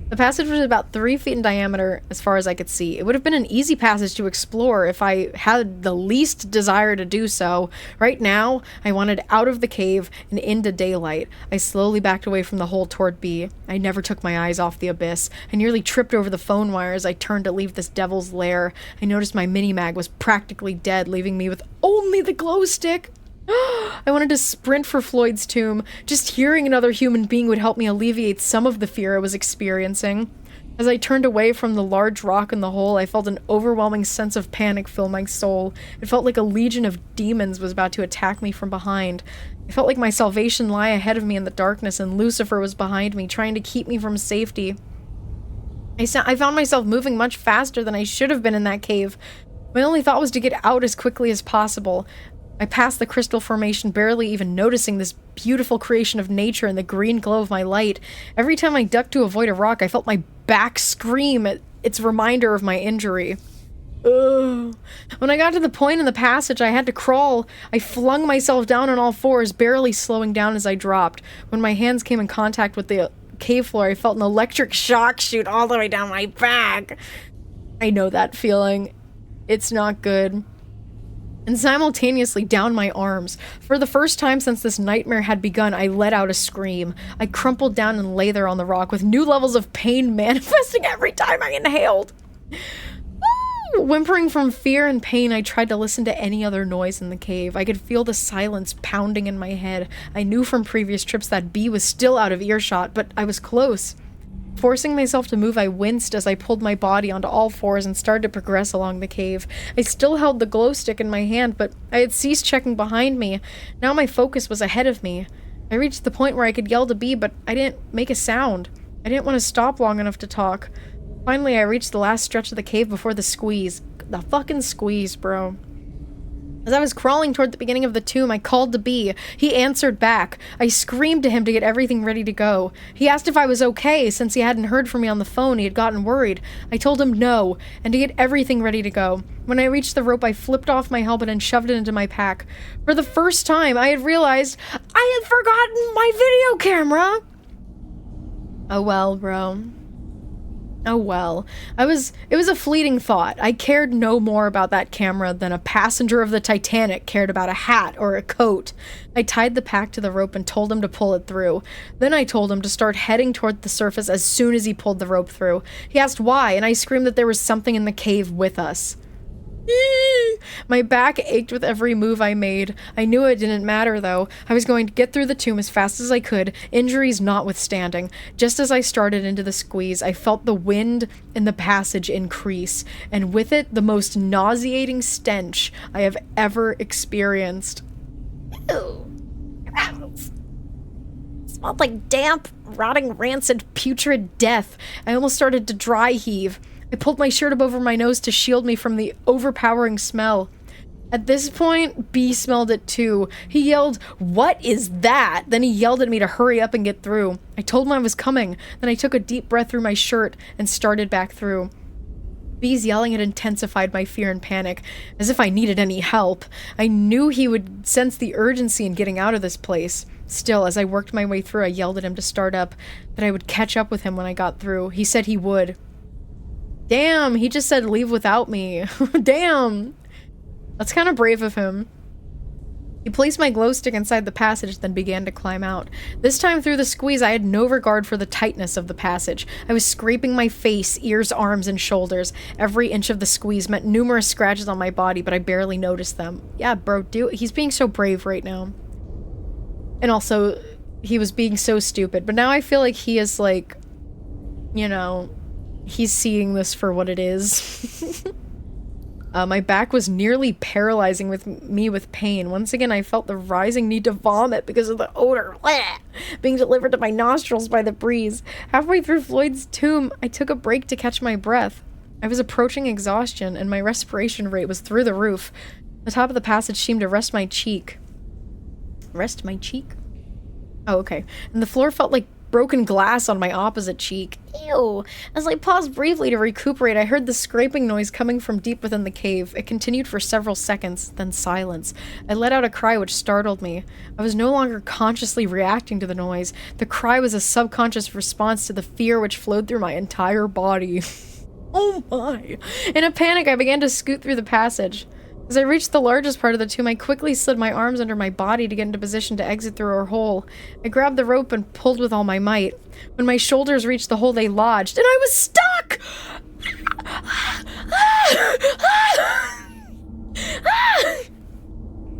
The passage was about 3 feet in diameter as far as I could see. It would have been an easy passage to explore if I had the least desire to do so. Right now, I wanted out of the cave and into daylight. I slowly backed away from the hole toward B. I never took my eyes off the abyss. I nearly tripped over the phone wire as I turned to leave this devil's lair. I noticed my mini-mag was practically dead, leaving me with only the glow stick. I wanted to sprint for Floyd's tomb. Just hearing another human being would help me alleviate some of the fear I was experiencing. As I turned away from the large rock in the hole, I felt an overwhelming sense of panic fill my soul. It felt like a legion of demons was about to attack me from behind. I felt like my salvation lay ahead of me in the darkness and Lucifer was behind me, trying to keep me from safety. I found myself moving much faster than I should have been in that cave. My only thought was to get out as quickly as possible. I passed the crystal formation, barely even noticing this beautiful creation of nature in the green glow of my light. Every time I ducked to avoid a rock, I felt my back scream at its reminder of my injury. Ugh. When I got to the point in the passage I had to crawl, I flung myself down on all fours, barely slowing down as I dropped. When my hands came in contact with the cave floor, I felt an electric shock shoot all the way down my back. I know that feeling. It's not good. And simultaneously down my arms. For the first time since this nightmare had begun, I let out a scream. I crumpled down and lay there on the rock with new levels of pain manifesting every time I inhaled. Whimpering from fear and pain, I tried to listen to any other noise in the cave. I could feel the silence pounding in my head. I knew from previous trips that B was still out of earshot, but I was close. Forcing myself to move, I winced as I pulled my body onto all fours and started to progress along the cave. I still held the glow stick in my hand, but I had ceased checking behind me. Now my focus was ahead of me. I reached the point where I could yell to B, but I didn't make a sound. I didn't want to stop long enough to talk. Finally, I reached the last stretch of the cave before the squeeze. The fucking squeeze, bro. As I was crawling toward the beginning of the tomb, I called to B. He answered back. I screamed to him to get everything ready to go. He asked if I was okay, since he hadn't heard from me on the phone. He had gotten worried. I told him no, and to get everything ready to go. When I reached the rope, I flipped off my helmet and shoved it into my pack. For the first time, I had realized I had forgotten my video camera. Oh well, bro. Oh well. It was a fleeting thought. I cared no more about that camera than a passenger of the Titanic cared about a hat or a coat. I tied the pack to the rope and told him to pull it through. Then I told him to start heading toward the surface as soon as he pulled the rope through. He asked why, and I screamed that there was something in the cave with us. My back ached with every move I made. I knew it didn't matter, though. I was going to get through the tomb as fast as I could, injuries notwithstanding. Just as I started into the squeeze, I felt the wind in the passage increase, and with it, the most nauseating stench I have ever experienced. Ew. Gross. Smelled like damp, rotting, rancid, Putrid death. I almost started to dry heave. I pulled my shirt up over my nose to shield me from the overpowering smell. At this point, B smelled it too. He yelled, "What is that?" Then he yelled at me to hurry up and get through. I told him I was coming. Then I took a deep breath through my shirt and started back through. B's yelling had intensified my fear and panic, as if I needed any help. I knew he would sense the urgency in getting out of this place. Still, as I worked my way through, I yelled at him to start up, that I would catch up with him when I got through. He said he would. Damn, he just said leave without me. Damn. That's kind of brave of him. He placed my glow stick inside the passage, then began to climb out. This time through the squeeze, I had no regard for the tightness of the passage. I was scraping my face, ears, arms, and shoulders. Every inch of the squeeze meant numerous scratches on my body, but I barely noticed them. Yeah, bro, he's being so brave right now. And also, he was being so stupid. But now I feel like he is, like, you know, he's seeing this for what it is. My back was nearly paralyzing me with pain. Once again, I felt the rising need to vomit because of the odor being delivered to my nostrils by the breeze. Halfway through Floyd's tomb, I took a break to catch my breath. I was approaching exhaustion, and my respiration rate was through the roof. The top of the passage seemed to rest my cheek. Rest my cheek? Oh, okay. And the floor felt like broken glass on my opposite cheek. Ew. As I paused briefly to recuperate, I heard the scraping noise coming from deep within the cave. It continued for several seconds, then silence. I let out a cry which startled me. I was no longer consciously reacting to the noise. The cry was a subconscious response to the fear which flowed through my entire body. Oh my! In a panic, I began to scoot through the passage. As I reached the largest part of the tomb, I quickly slid my arms under my body to get into position to exit through a hole. I grabbed the rope and pulled with all my might. When my shoulders reached the hole, they lodged, and I was stuck!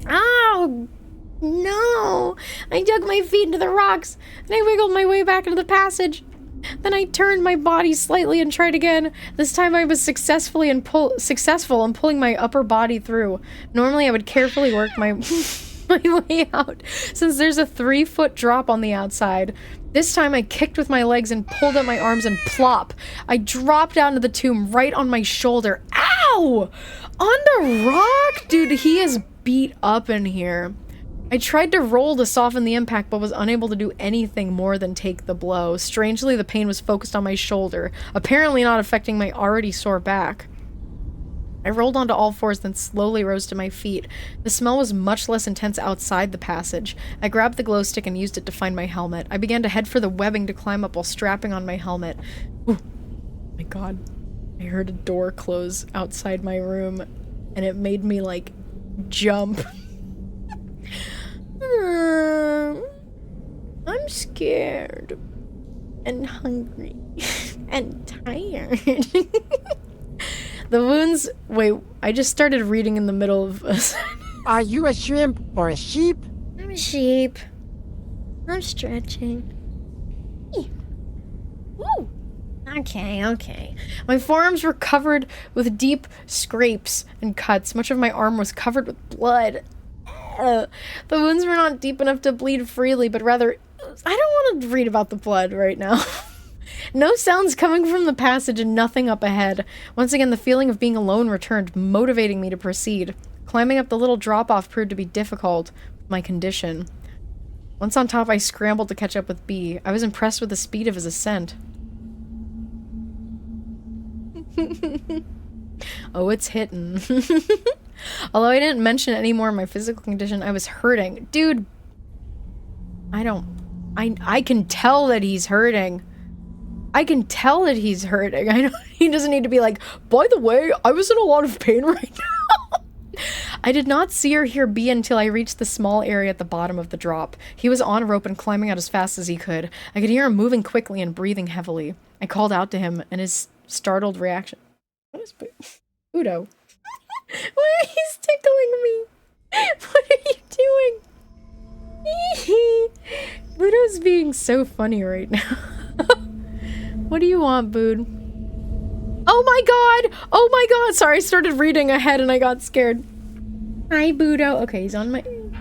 Ow! No! I dug my feet into the rocks, and I wiggled my way back into the passage. Then I turned my body slightly and tried again. This time I was successful in pulling my upper body through. Normally I would carefully work my way out, since there's a 3-foot drop on the outside. This time I kicked with my legs and pulled up my arms, and plop! I dropped down to the tomb right on my shoulder. Ow! On the rock? Dude, he is beat up in here. I tried to roll to soften the impact, but was unable to do anything more than take the blow. Strangely, the pain was focused on my shoulder, apparently not affecting my already sore back. I rolled onto all fours, then slowly rose to my feet. The smell was much less intense outside the passage. I grabbed the glow stick and used it to find my helmet. I began to head for the webbing to climb up while strapping on my helmet. Ooh, my god. I heard a door close outside my room, and it made me, like, jump. I'm scared and hungry and tired. The wounds... Wait, I just started reading in the middle of us. Are you a shrimp or a sheep? I'm a sheep. I'm stretching. Woo! Okay. My forearms were covered with deep scrapes and cuts. Much of my arm was covered with blood. The wounds were not deep enough to bleed freely, but rather... I don't want to read about the blood right now. No sounds coming from the passage and nothing up ahead. Once again, the feeling of being alone returned, motivating me to proceed. Climbing up the little drop-off proved to be difficult with my condition. Once on top, I scrambled to catch up with B. I was impressed with the speed of his ascent. Oh, it's hitting. Although I didn't mention any more of my physical condition, I was hurting. Dude, I can tell that he's hurting. I can tell that he's hurting. He doesn't need to be like, by the way, I was in a lot of pain right now. I did not see or hear B until I reached the small area at the bottom of the drop. He was on rope and climbing out as fast as he could. I could hear him moving quickly and breathing heavily. I called out to him, and his startled reaction... What is Udo? Why are you tickling me? What are you doing? Udo's being so funny right now. What do you want, Bood? Oh my god! Oh my god! Sorry, I started reading ahead and I got scared. Hi, Budo. Okay,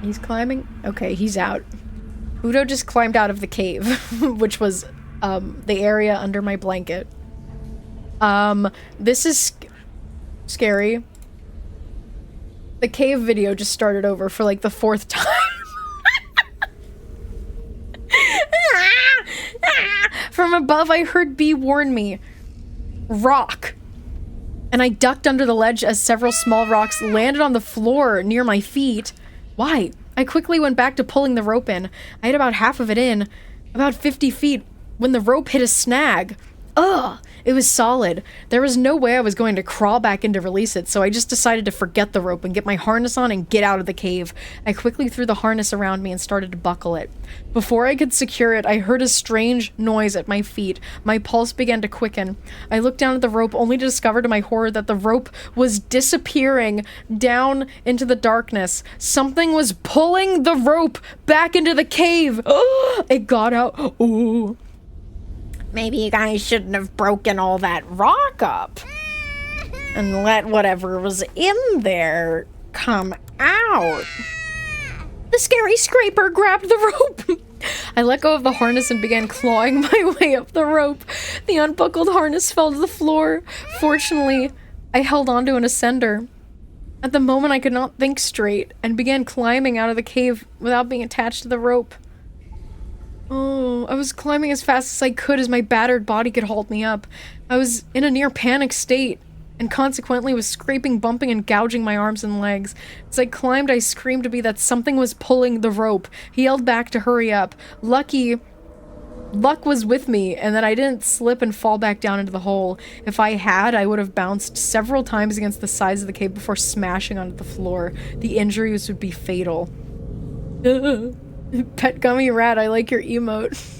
he's climbing. Okay, he's out. Udo just climbed out of the cave, which was, the area under my blanket. This is scary. The cave video just started over for like the 4th time. From above, I heard B warn me. Rock. And I ducked under the ledge as several small rocks landed on the floor near my feet. Why? I quickly went back to pulling the rope in. I had about half of it in, about 50 feet, when the rope hit a snag. Ugh! It was solid. There was no way I was going to crawl back in to release it, so I just decided to forget the rope and get my harness on and get out of the cave. I quickly threw the harness around me and started to buckle it. Before I could secure it, I heard a strange noise at my feet. My pulse began to quicken. I looked down at the rope only to discover to my horror that the rope was disappearing down into the darkness. Something was pulling the rope back into the cave. It got out. Ooh. Maybe you guys shouldn't have broken all that rock up. And let whatever was in there come out. The scary scraper grabbed the rope. I let go of the harness and began clawing my way up the rope. The unbuckled harness fell to the floor. Fortunately, I held onto an ascender. At the moment, I could not think straight and began climbing out of the cave without being attached to the rope. Oh, I was climbing as fast as I could as my battered body could hold me up. I was in a near panic state and consequently was scraping, bumping, and gouging my arms and legs. As I climbed, I screamed to B that something was pulling the rope. He yelled back to hurry up. Luck was with me and that I didn't slip and fall back down into the hole. If I had, I would have bounced several times against the sides of the cave before smashing onto the floor. The injuries would be fatal. Pet gummy rat, I like your emote.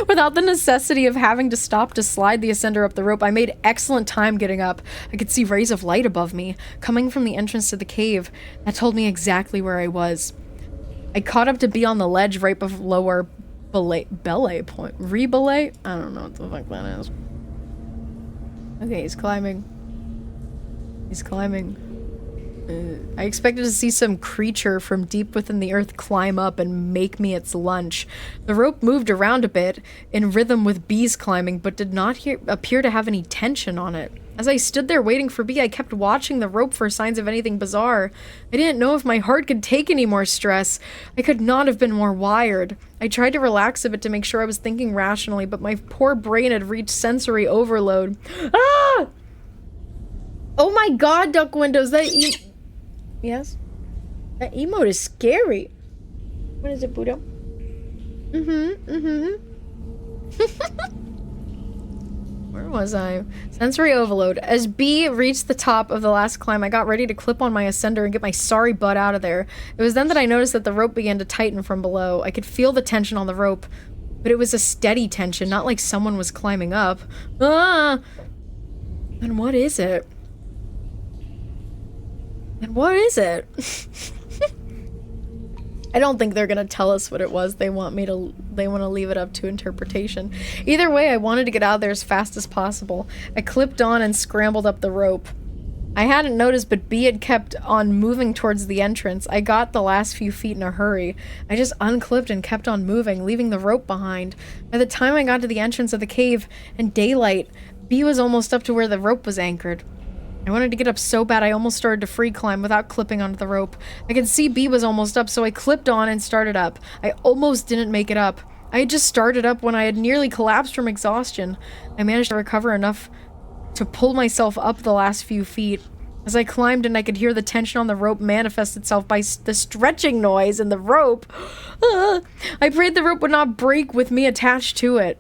Without the necessity of having to stop to slide the ascender up the rope, I made excellent time getting up. I could see rays of light above me, coming from the entrance to the cave. That told me exactly where I was. I caught up to be on the ledge right below our belay point. Re-belay? I don't know what the fuck that is. Okay, he's climbing. He's climbing. I expected to see some creature from deep within the earth climb up and make me its lunch. The rope moved around a bit, in rhythm with bees climbing, but did not appear to have any tension on it. As I stood there waiting for Bee, I kept watching the rope for signs of anything bizarre. I didn't know if my heart could take any more stress. I could not have been more wired. I tried to relax a bit to make sure I was thinking rationally, but my poor brain had reached sensory overload. Ah! Oh my god, Duck Windows, yes? That emote is scary. What is it, Budo? Where was I? Sensory overload. As B reached the top of the last climb, I got ready to clip on my ascender and get my sorry butt out of there. It was then that I noticed that the rope began to tighten from below. I could feel the tension on the rope, but it was a steady tension, not like someone was climbing up. Ah! And what is it? And what is it? I don't think they're gonna tell us what it was. They want to leave it up to interpretation. Either way, I wanted to get out of there as fast as possible. I clipped on and scrambled up the rope. I hadn't noticed, but B had kept on moving towards the entrance. I got the last few feet in a hurry. I just unclipped and kept on moving, leaving the rope behind. By the time I got to the entrance of the cave and daylight, B was almost up to where the rope was anchored. I wanted to get up so bad I almost started to free climb without clipping onto the rope. I could see B was almost up, so I clipped on and started up. I almost didn't make it up. I had just started up when I had nearly collapsed from exhaustion. I managed to recover enough to pull myself up the last few feet. As I climbed and I could hear the tension on the rope manifest itself by the stretching noise in the rope. I prayed the rope would not break with me attached to it.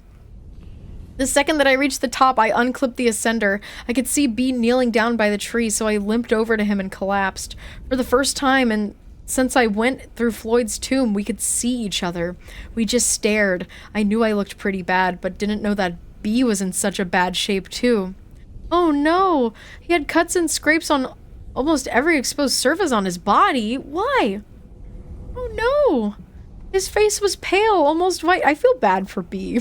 The second that I reached the top, I unclipped the ascender. I could see B kneeling down by the tree, so I limped over to him and collapsed. For the first time, and since I went through Floyd's tomb, we could see each other. We just stared. I knew I looked pretty bad, but didn't know that B was in such a bad shape too. Oh no! He had cuts and scrapes on almost every exposed surface on his body. Why? Oh no! His face was pale, almost white. I feel bad for B.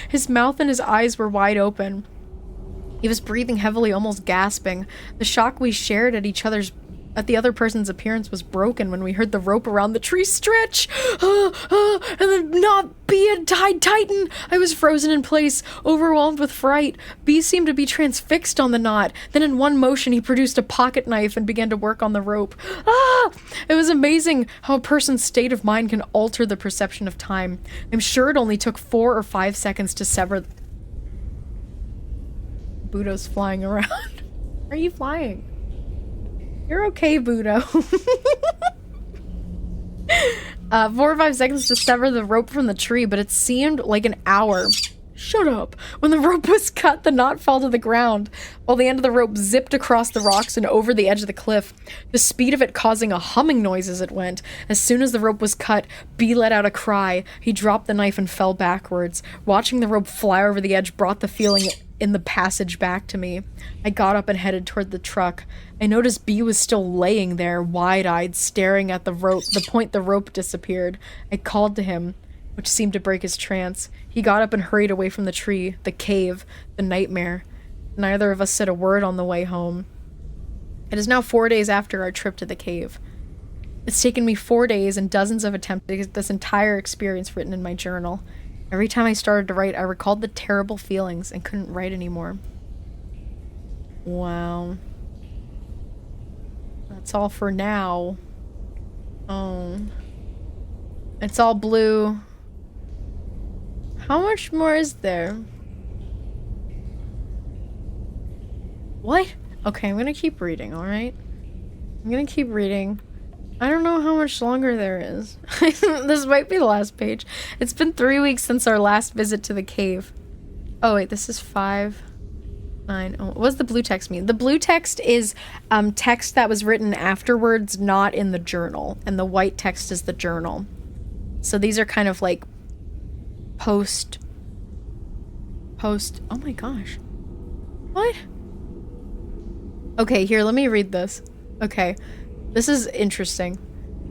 His mouth and his eyes were wide open. He was breathing heavily, almost gasping. The shock we shared at the other person's appearance was broken when we heard the rope around the tree stretch. And the knot B had tied tighten. I was frozen in place, overwhelmed with fright. B seemed to be transfixed on the knot. Then in one motion, he produced a pocket knife and began to work on the rope. It was amazing how a person's state of mind can alter the perception of time. I'm sure it only took 4 or 5 seconds to sever. Budo's flying around. Are you flying? You're okay, Budo. 4 or 5 seconds to sever the rope from the tree, but it seemed like an hour. Shut up. When the rope was cut, the knot fell to the ground, while the end of the rope zipped across the rocks and over the edge of the cliff, the speed of it causing a humming noise as it went. As soon as the rope was cut, B let out a cry. He dropped the knife and fell backwards. Watching the rope fly over the edge brought the feeling in the passage back to me. I got up and headed toward the truck. I noticed B was still laying there, wide-eyed, staring at the rope, the point the rope disappeared. I called to him. which seemed to break his trance. He got up and hurried away from the tree, the cave, the nightmare. Neither of us said a word on the way home. It is now 4 days after our trip to the cave. It's taken me 4 days and dozens of attempts to get this entire experience written in my journal. Every time I started to write, I recalled the terrible feelings and couldn't write anymore. Wow. That's all for now. Oh. It's all blue. How much more is there? What? Okay, I'm gonna keep reading, alright? I'm gonna keep reading. I don't know how much longer there is. This might be the last page. It's been 3 weeks since our last visit to the cave. Oh wait, this is 5, 9. Oh, what does the blue text mean? The blue text is text that was written afterwards, not in the journal. And the white text is the journal. So these are kind of like post. Oh my gosh. What? Okay, here, let me read this. Okay. This is interesting.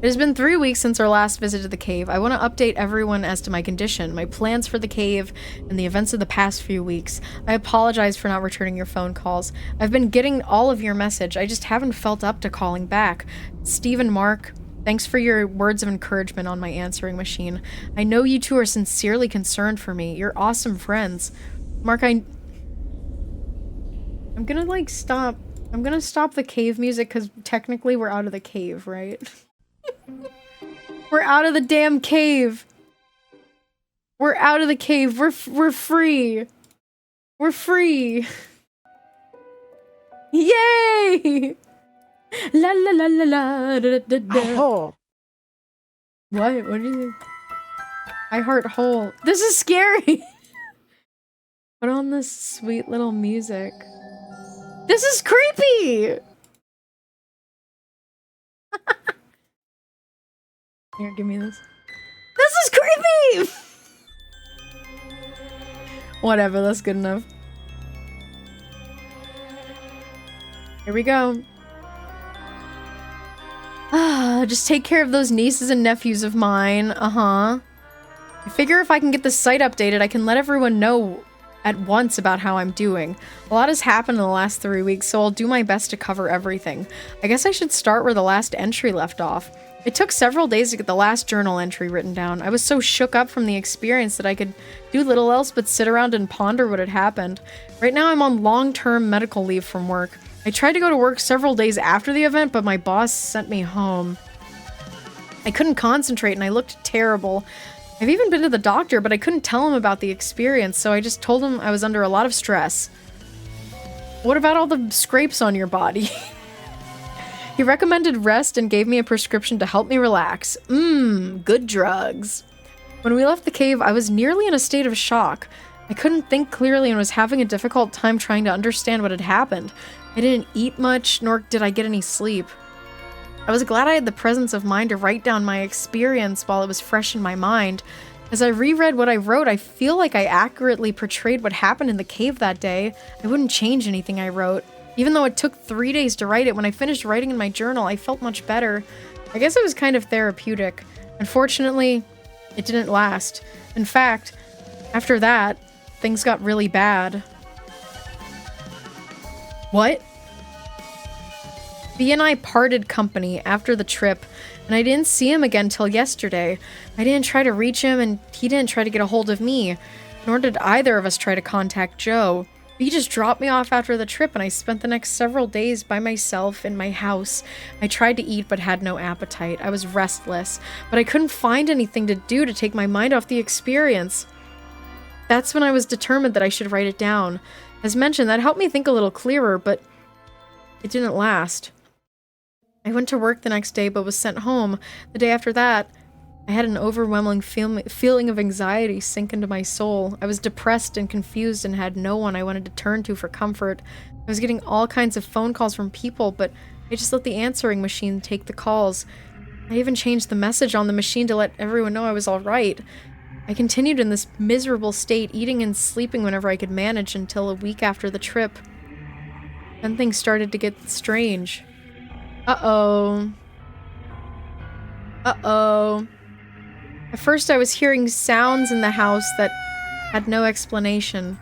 It has been 3 weeks since our last visit to the cave. I want to update everyone as to my condition, my plans for the cave, and the events of the past few weeks. I apologize for not returning your phone calls. I've been getting all of your message. I just haven't felt up to calling back. Steve and Mark, thanks for your words of encouragement on my answering machine. I know you two are sincerely concerned for me. You're awesome friends. Mark, I'm gonna, like, stop. I'm gonna stop the cave music because technically we're out of the cave, right? We're out of the damn cave. We're out of the cave. We're free. We're free. Yay! La la la la la da, da, da. Whole. What? What do you think? I heart whole. This is scary. Put on this sweet little music. This is creepy! Here, give me this. This is creepy! Whatever, that's good enough. Here we go. Just take care of those nieces and nephews of mine. I figure if I can get the site updated, I can let everyone know at once about how I'm doing. A lot has happened in the last 3 weeks, so I'll do my best to cover everything. I guess I should start where the last entry left off. It took several days to get the last journal entry written down. I was so shook up from the experience that I could do little else but sit around and ponder what had happened. Right now I'm on long-term medical leave from work. I tried to go to work several days after the event, but my boss sent me home. I couldn't concentrate and I looked terrible. I've even been to the doctor, but I couldn't tell him about the experience, so I just told him I was under a lot of stress. What about all the scrapes on your body? He recommended rest and gave me a prescription to help me relax. Good drugs. When we left the cave, I was nearly in a state of shock. I couldn't think clearly and was having a difficult time trying to understand what had happened. I didn't eat much, nor did I get any sleep. I was glad I had the presence of mind to write down my experience while it was fresh in my mind. As I reread what I wrote, I feel like I accurately portrayed what happened in the cave that day. I wouldn't change anything I wrote. Even though it took 3 days to write it, when I finished writing in my journal, I felt much better. I guess it was kind of therapeutic. Unfortunately, it didn't last. In fact, after that, things got really bad. What? B and I parted company after the trip, and I didn't see him again till yesterday. I didn't try to reach him, and he didn't try to get a hold of me. Nor did either of us try to contact Joe. He just dropped me off after the trip, and I spent the next several days by myself in my house. I tried to eat, but had no appetite. I was restless, but I couldn't find anything to do to take my mind off the experience. That's when I was determined that I should write it down. As mentioned, that helped me think a little clearer, but it didn't last. I went to work the next day, but was sent home. The day after that, I had an overwhelming feeling of anxiety sink into my soul. I was depressed and confused and had no one I wanted to turn to for comfort. I was getting all kinds of phone calls from people, but I just let the answering machine take the calls. I even changed the message on the machine to let everyone know I was alright. I continued in this miserable state, eating and sleeping whenever I could manage until a week after the trip. Then things started to get strange. Uh-oh. Uh-oh. At first I was hearing sounds in the house that had no explanation.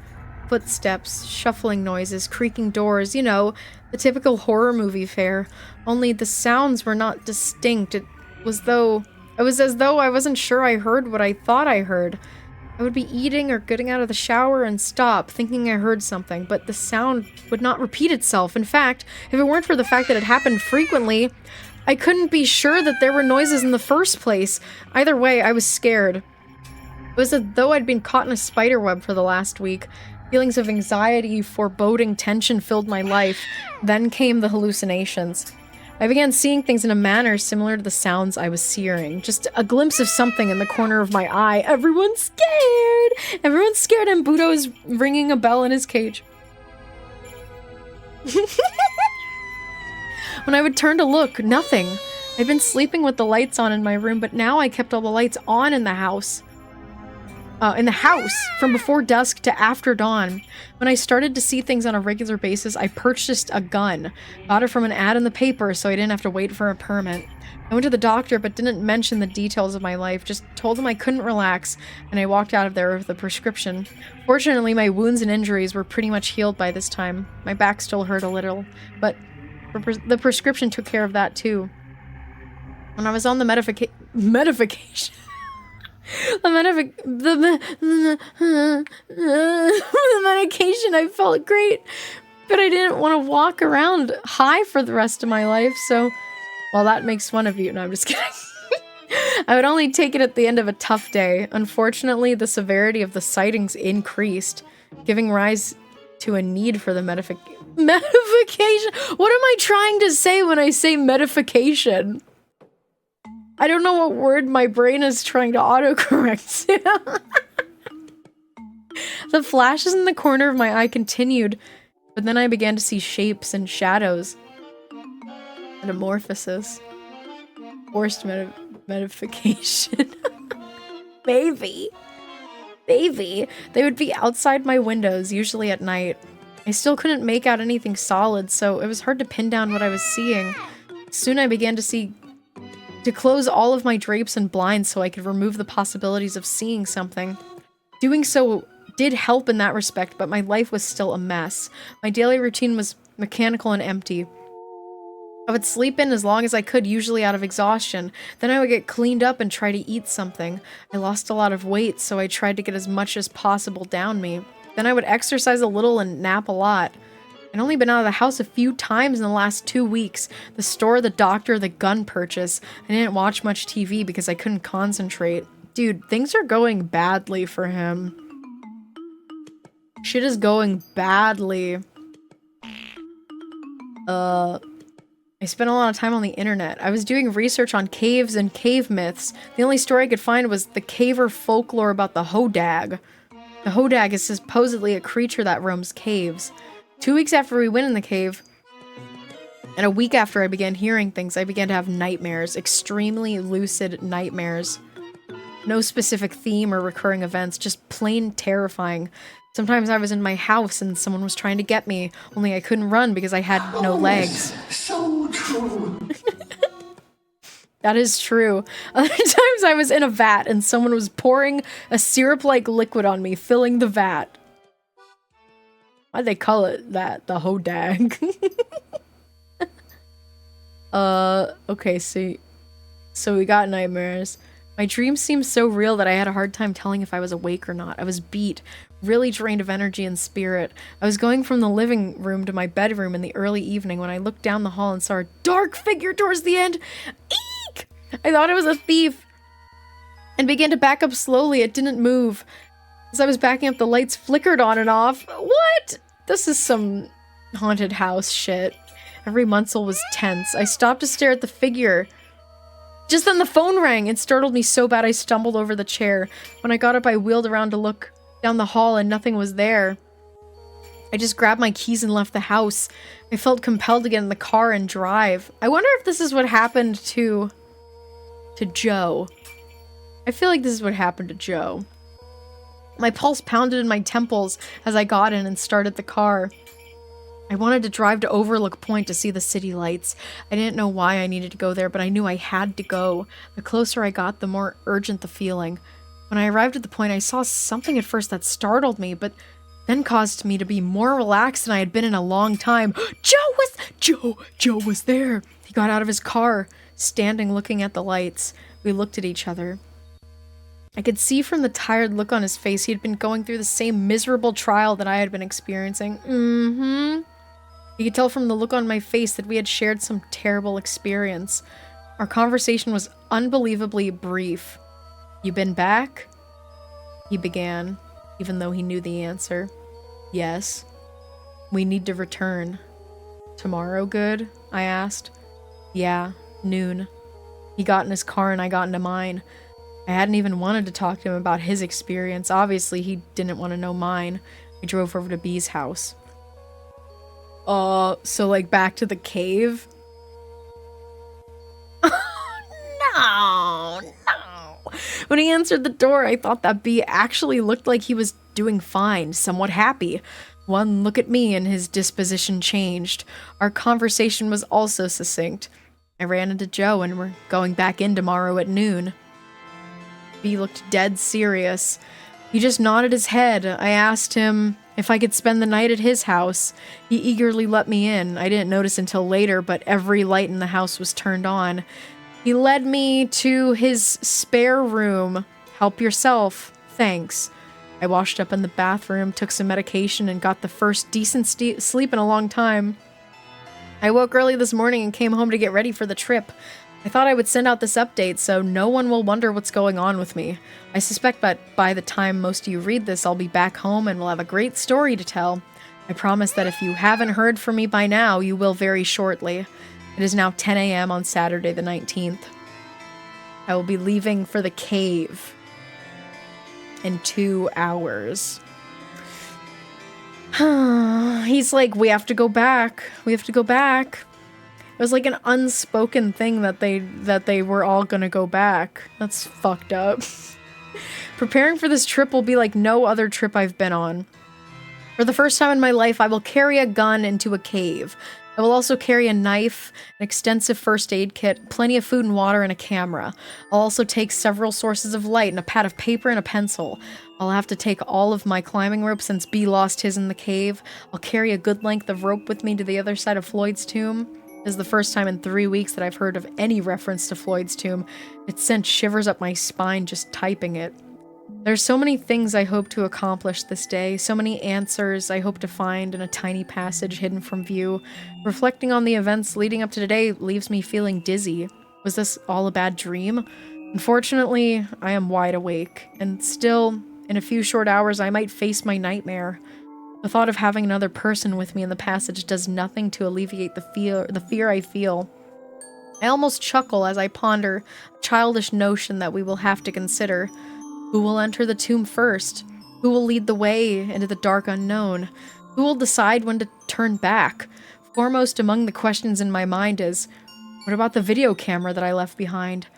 Footsteps, shuffling noises, creaking doors, you know, the typical horror movie fare. Only the sounds were not distinct. It was as though I wasn't sure I heard what I thought I heard. I would be eating or getting out of the shower and stop, thinking I heard something, but the sound would not repeat itself. In fact, if it weren't for the fact that it happened frequently, I couldn't be sure that there were noises in the first place. Either way, I was scared. It was as though I'd been caught in a spider web for the last week. Feelings of anxiety, foreboding, tension filled my life. Then came the hallucinations. I began seeing things in a manner similar to the sounds I was hearing. Just a glimpse of something in the corner of my eye. Everyone's scared! Everyone's scared and Budo is ringing a bell in his cage. When I would turn to look, nothing. I'd been sleeping with the lights on in my room, but now I kept all the lights on in the house. From before dusk to after dawn. When I started to see things on a regular basis, I purchased a gun. Got it from an ad in the paper, so I didn't have to wait for a permit. I went to the doctor, but didn't mention the details of my life, just told him I couldn't relax, and I walked out of there with a prescription. Fortunately, my wounds and injuries were pretty much healed by this time. My back still hurt a little, but the prescription took care of that too. When I was on the medication, the medication, I felt great, but I didn't want to walk around high for the rest of my life, so, well, that makes fun of you. No, I'm just kidding. I would only take it at the end of a tough day. Unfortunately, the severity of the sightings increased, giving rise to a need for the medication. What am I trying to say when I say medification? I don't know what word my brain is trying to autocorrect to. The flashes in the corner of my eye continued, but then I began to see shapes and shadows. Metamorphosis. Forced medification. Maybe. They would be outside my windows, usually at night. I still couldn't make out anything solid, so it was hard to pin down what I was seeing. Soon I began to close all of my drapes and blinds so I could remove the possibilities of seeing something. Doing so did help in that respect, but my life was still a mess. My daily routine was mechanical and empty. I would sleep in as long as I could, usually out of exhaustion. Then I would get cleaned up and try to eat something. I lost a lot of weight, so I tried to get as much as possible down me. Then I would exercise a little and nap a lot. I'd only been out of the house a few times in the last 2 weeks. The store, the doctor, the gun purchase. I didn't watch much TV because I couldn't concentrate. Dude, things are going badly for him. Shit is going badly. I spent a lot of time on the internet. I was doing research on caves and cave myths. The only story I could find was the caver folklore about the hodag. The hodag is supposedly a creature that roams caves. 2 weeks after we went in the cave, and a week after I began hearing things, I began to have nightmares. Extremely lucid nightmares. No specific theme or recurring events, just plain terrifying. Sometimes I was in my house and someone was trying to get me, only I couldn't run because I had no legs. So true. That is true. Other times I was in a vat and someone was pouring a syrup-like liquid on me, filling the vat. Why'd they call it that? The hodag. Okay, so we got nightmares. My dreams seemed so real that I had a hard time telling if I was awake or not. I was beat, really drained of energy and spirit. I was going from the living room to my bedroom in the early evening when I looked down the hall and saw a dark figure towards the end. Eek! I thought it was a thief and began to back up slowly. It didn't move. As I was backing up, the lights flickered on and off. What? This is some haunted house shit. Every muscle was tense. I stopped to stare at the figure. Just then the phone rang. It startled me so bad I stumbled over the chair. When I got up, I wheeled around to look down the hall and nothing was there. I just grabbed my keys and left the house. I felt compelled to get in the car and drive. I wonder if this is what happened to Joe. I feel like this is what happened to Joe. My pulse pounded in my temples as I got in and started the car. I wanted to drive to Overlook Point to see the city lights. I didn't know why I needed to go there, but I knew I had to go. The closer I got, the more urgent the feeling. When I arrived at the point, I saw something at first that startled me, but then caused me to be more relaxed than I had been in a long time. Joe was there. He got out of his car, standing looking at the lights. We looked at each other. I could see from the tired look on his face he had been going through the same miserable trial that I had been experiencing. You could tell from the look on my face that we had shared some terrible experience. Our conversation was unbelievably brief. "You been back?" He began, even though he knew the answer. "Yes." "We need to return." "Tomorrow good?" I asked. "Yeah, noon." He got in his car and I got into mine. I hadn't even wanted to talk to him about his experience. Obviously, he didn't want to know mine. I drove over to B's house. So like back to the cave? No. When he answered the door, I thought that B actually looked like he was doing fine, somewhat happy. One look at me and his disposition changed. Our conversation was also succinct. I ran into Joe and we're going back in tomorrow at noon. B looked dead serious. He just nodded his head. I asked him if I could spend the night at his house. He eagerly let me in. I didn't notice until later, but every light in the house was turned on. He led me to his spare room. "Help yourself. Thanks." I washed up in the bathroom, took some medication, and got the first decent sleep in a long time. I woke early this morning and came home to get ready for the trip. I thought I would send out this update so no one will wonder what's going on with me. I suspect that by the time most of you read this, I'll be back home and we'll have a great story to tell. I promise that if you haven't heard from me by now, you will very shortly. It is now 10 a.m. on Saturday the 19th. I will be leaving for the cave in 2 hours. He's like, "We have to go back. We have to go back." It was like an unspoken thing that they were all gonna go back. That's fucked up. Preparing for this trip will be like no other trip I've been on. For the first time in my life, I will carry a gun into a cave. I will also carry a knife, an extensive first aid kit, plenty of food and water, and a camera. I'll also take several sources of light and a pad of paper and a pencil. I'll have to take all of my climbing rope since B lost his in the cave. I'll carry a good length of rope with me to the other side of Floyd's tomb. This is the first time in 3 weeks that I've heard of any reference to Floyd's tomb. It sent shivers up my spine just typing it. There's so many things I hope to accomplish this day, so many answers I hope to find in a tiny passage hidden from view. Reflecting on the events leading up to today leaves me feeling dizzy. Was this all a bad dream? Unfortunately, I am wide awake, and still, in a few short hours, I might face my nightmare. The thought of having another person with me in the passage does nothing to alleviate the fear I feel. I almost chuckle as I ponder a childish notion that we will have to consider. Who will enter the tomb first? Who will lead the way into the dark unknown? Who will decide when to turn back? Foremost among the questions in my mind is, what about the video camera that I left behind?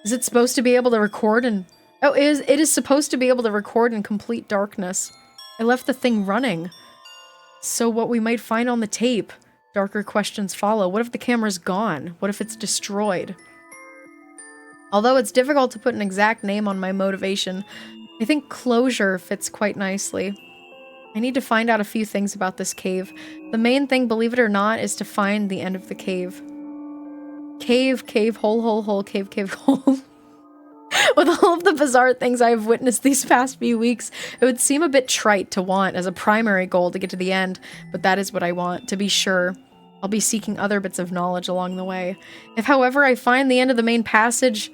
Is it supposed to be able to record in... Oh, it is supposed to be able to record in complete darkness. I left the thing running. So what we might find on the tape? Darker questions follow. What if the camera's gone? What if it's destroyed? Although it's difficult to put an exact name on my motivation, I think closure fits quite nicely. I need to find out a few things about this cave. The main thing, believe it or not, is to find the end of the cave. Cave, hole, cave, hole. With all of the bizarre things I have witnessed these past few weeks, it would seem a bit trite to want as a primary goal to get to the end, but that is what I want, to be sure. I'll be seeking other bits of knowledge along the way. If, however, I find the end of the main passage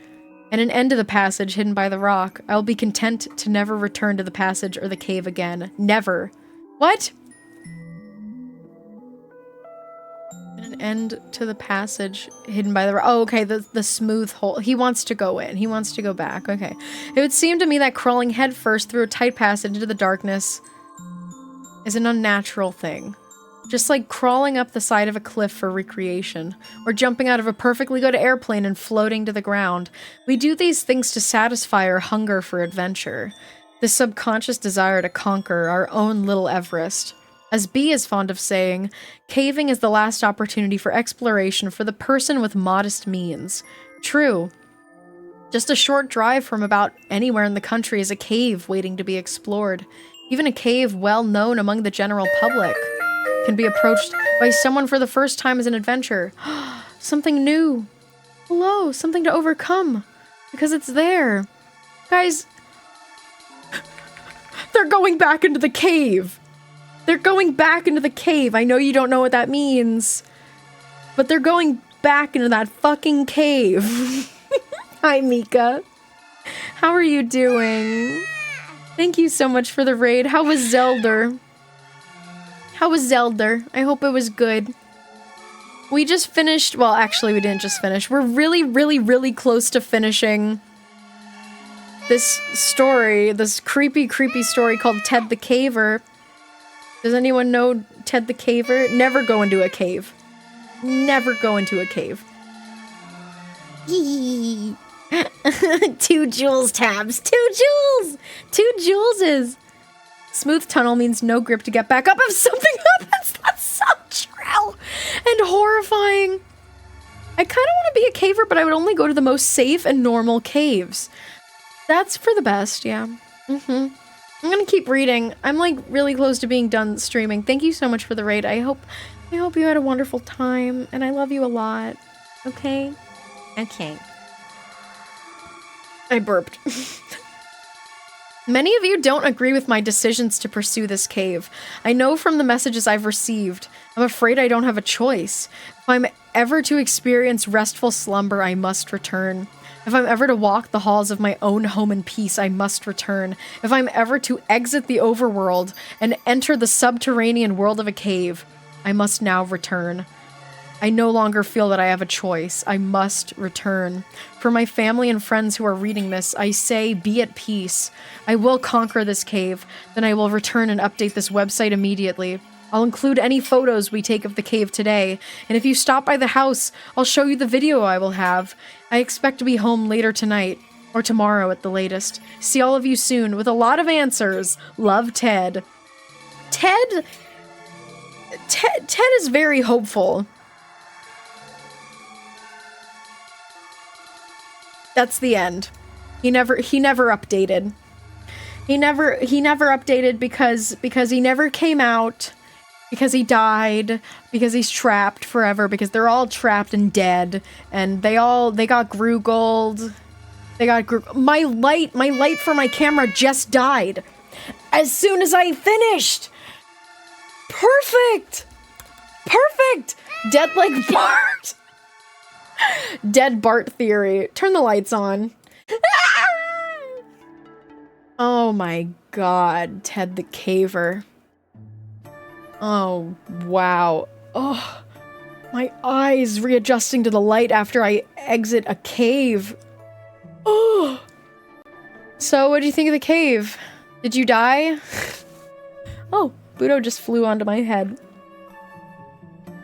and an end to the passage hidden by the rock, I'll be content to never return to the passage or the cave again. Never. What? An end to the passage hidden by the rock. Oh, okay, the smooth hole. He wants to go in. He wants to go back. Okay. It would seem to me that crawling headfirst through a tight passage into the darkness is an unnatural thing. Just like crawling up the side of a cliff for recreation, or jumping out of a perfectly good airplane and floating to the ground. We do these things to satisfy our hunger for adventure, the subconscious desire to conquer our own little Everest. As B is fond of saying, caving is the last opportunity for exploration for the person with modest means. True. Just a short drive from about anywhere in the country is a cave waiting to be explored. Even a cave well known among the general public can be approached by someone for the first time as an adventure. Something new. Hello, something to overcome. Because it's there. Guys, they're going back into the cave. They're going back into the cave. I know you don't know what that means, but they're going back into that fucking cave. Hi, Mika. How are you doing? Thank you so much for the raid. How was Zelda? How was Zelda? I hope it was good. We just finished, well, actually we didn't just finish. We're really, really, really close to finishing this story, this creepy, creepy story called Ted the Caver. Does anyone know Ted the Caver? Never go into a cave. Never go into a cave. 2 Jules tabs. 2 Jules! 2 Juleses! Smooth tunnel means no grip to get back up if something happens. That's so true and horrifying. I kind of want to be a caver, but I would only go to the most safe and normal caves. That's for the best, yeah. I'm gonna keep reading. I'm like really close to being done streaming. Thank you so much for the raid. I hope you had a wonderful time, and I love you a lot. Okay? Okay. I burped. Many of you don't agree with my decisions to pursue this cave. I know from the messages I've received. I'm afraid I don't have a choice. If I'm ever to experience restful slumber, I must return. If I'm ever to walk the halls of my own home in peace, I must return. If I'm ever to exit the overworld and enter the subterranean world of a cave, I must now return. I no longer feel that I have a choice. I must return. For my family and friends who are reading this, I say be at peace. I will conquer this cave. Then I will return and update this website immediately. I'll include any photos we take of the cave today, and if you stop by the house, I'll show you the video I will have. I expect to be home later tonight, or tomorrow at the latest. See all of you soon with a lot of answers. Love, Ted. Ted is very hopeful. That's the end. He never updated. He never updated because he never came out, because he died, because he's trapped forever, because they're all trapped and dead, and they got Grugold. My light for my camera just died as soon as I finished. Perfect. Dead like Bart. Dead Bart theory. Turn the lights on. Oh my god, Ted the Caver. Oh, wow. Oh, my eyes readjusting to the light after I exit a cave. Oh. So, what do you think of the cave? Did you die? Oh, Budo just flew onto my head.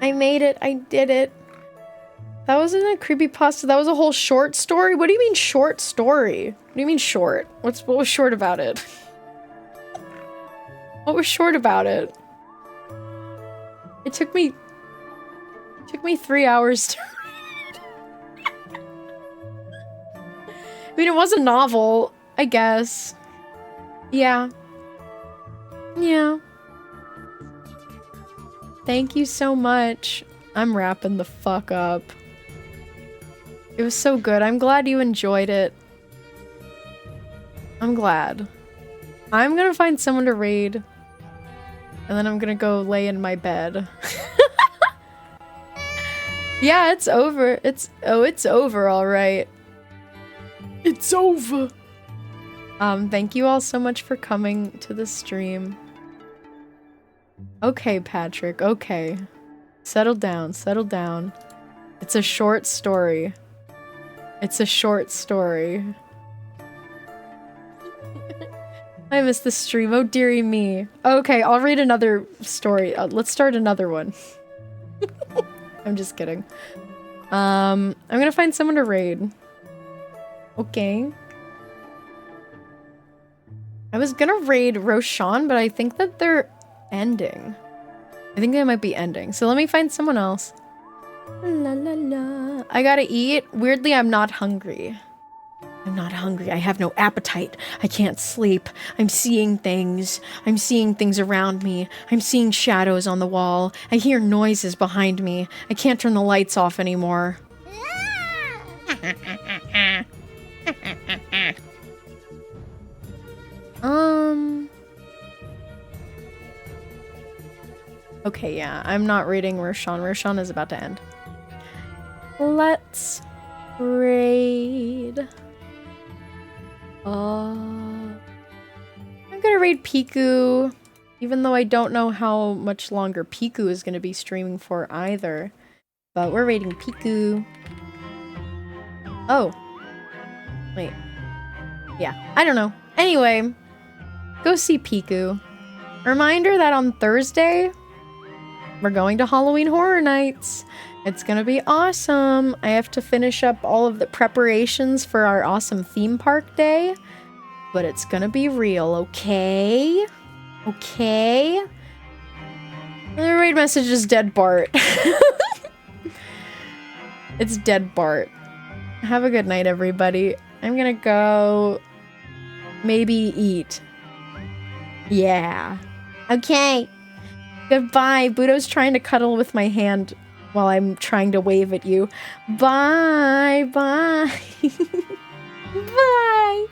I made it. I did it. That wasn't a creepypasta. That was a whole short story? What do you mean short story? What do you mean short? What was short about it? What was short about it? It took me 3 hours to read. I mean, it was a novel, I guess. Yeah. Yeah. Thank you so much. I'm wrapping the fuck up. It was so good. I'm glad you enjoyed it. I'm glad. I'm gonna find someone to raid. And then I'm gonna go lay in my bed. Yeah, it's over. It's over, alright. It's over. Thank you all so much for coming to the stream. Okay, Patrick, okay. Settle down, settle down. It's a short story. It's a short story. I missed the stream. Oh, dearie me. Okay, I'll read another story. Let's start another one. I'm just kidding. I'm gonna find someone to raid. Okay. I was gonna raid Roshan, but I think that they're ending. I think I might be ending. So let me find someone else. La la la. I gotta eat. Weirdly, I'm not hungry. I'm not hungry. I have no appetite. I can't sleep. I'm seeing things. I'm seeing things around me. I'm seeing shadows on the wall. I hear noises behind me. I can't turn the lights off anymore. Okay, yeah. I'm not reading Roshan. Roshan is about to end. Let's read. I'm gonna read Piku, even though I don't know how much longer Piku is gonna be streaming for either. But we're reading Piku. Oh. Wait. Yeah, I don't know. Anyway, go see Piku. Reminder that on Thursday, we're going to Halloween Horror Nights. It's gonna be awesome. I have to finish up all of the preparations for our awesome theme park day, but it's gonna be real, okay? Okay? The raid message is dead Bart. It's dead Bart. Have a good night, everybody. I'm gonna go maybe eat. Yeah. Okay. Goodbye. Budo's trying to cuddle with my hand while I'm trying to wave at you. Bye. Bye. Bye.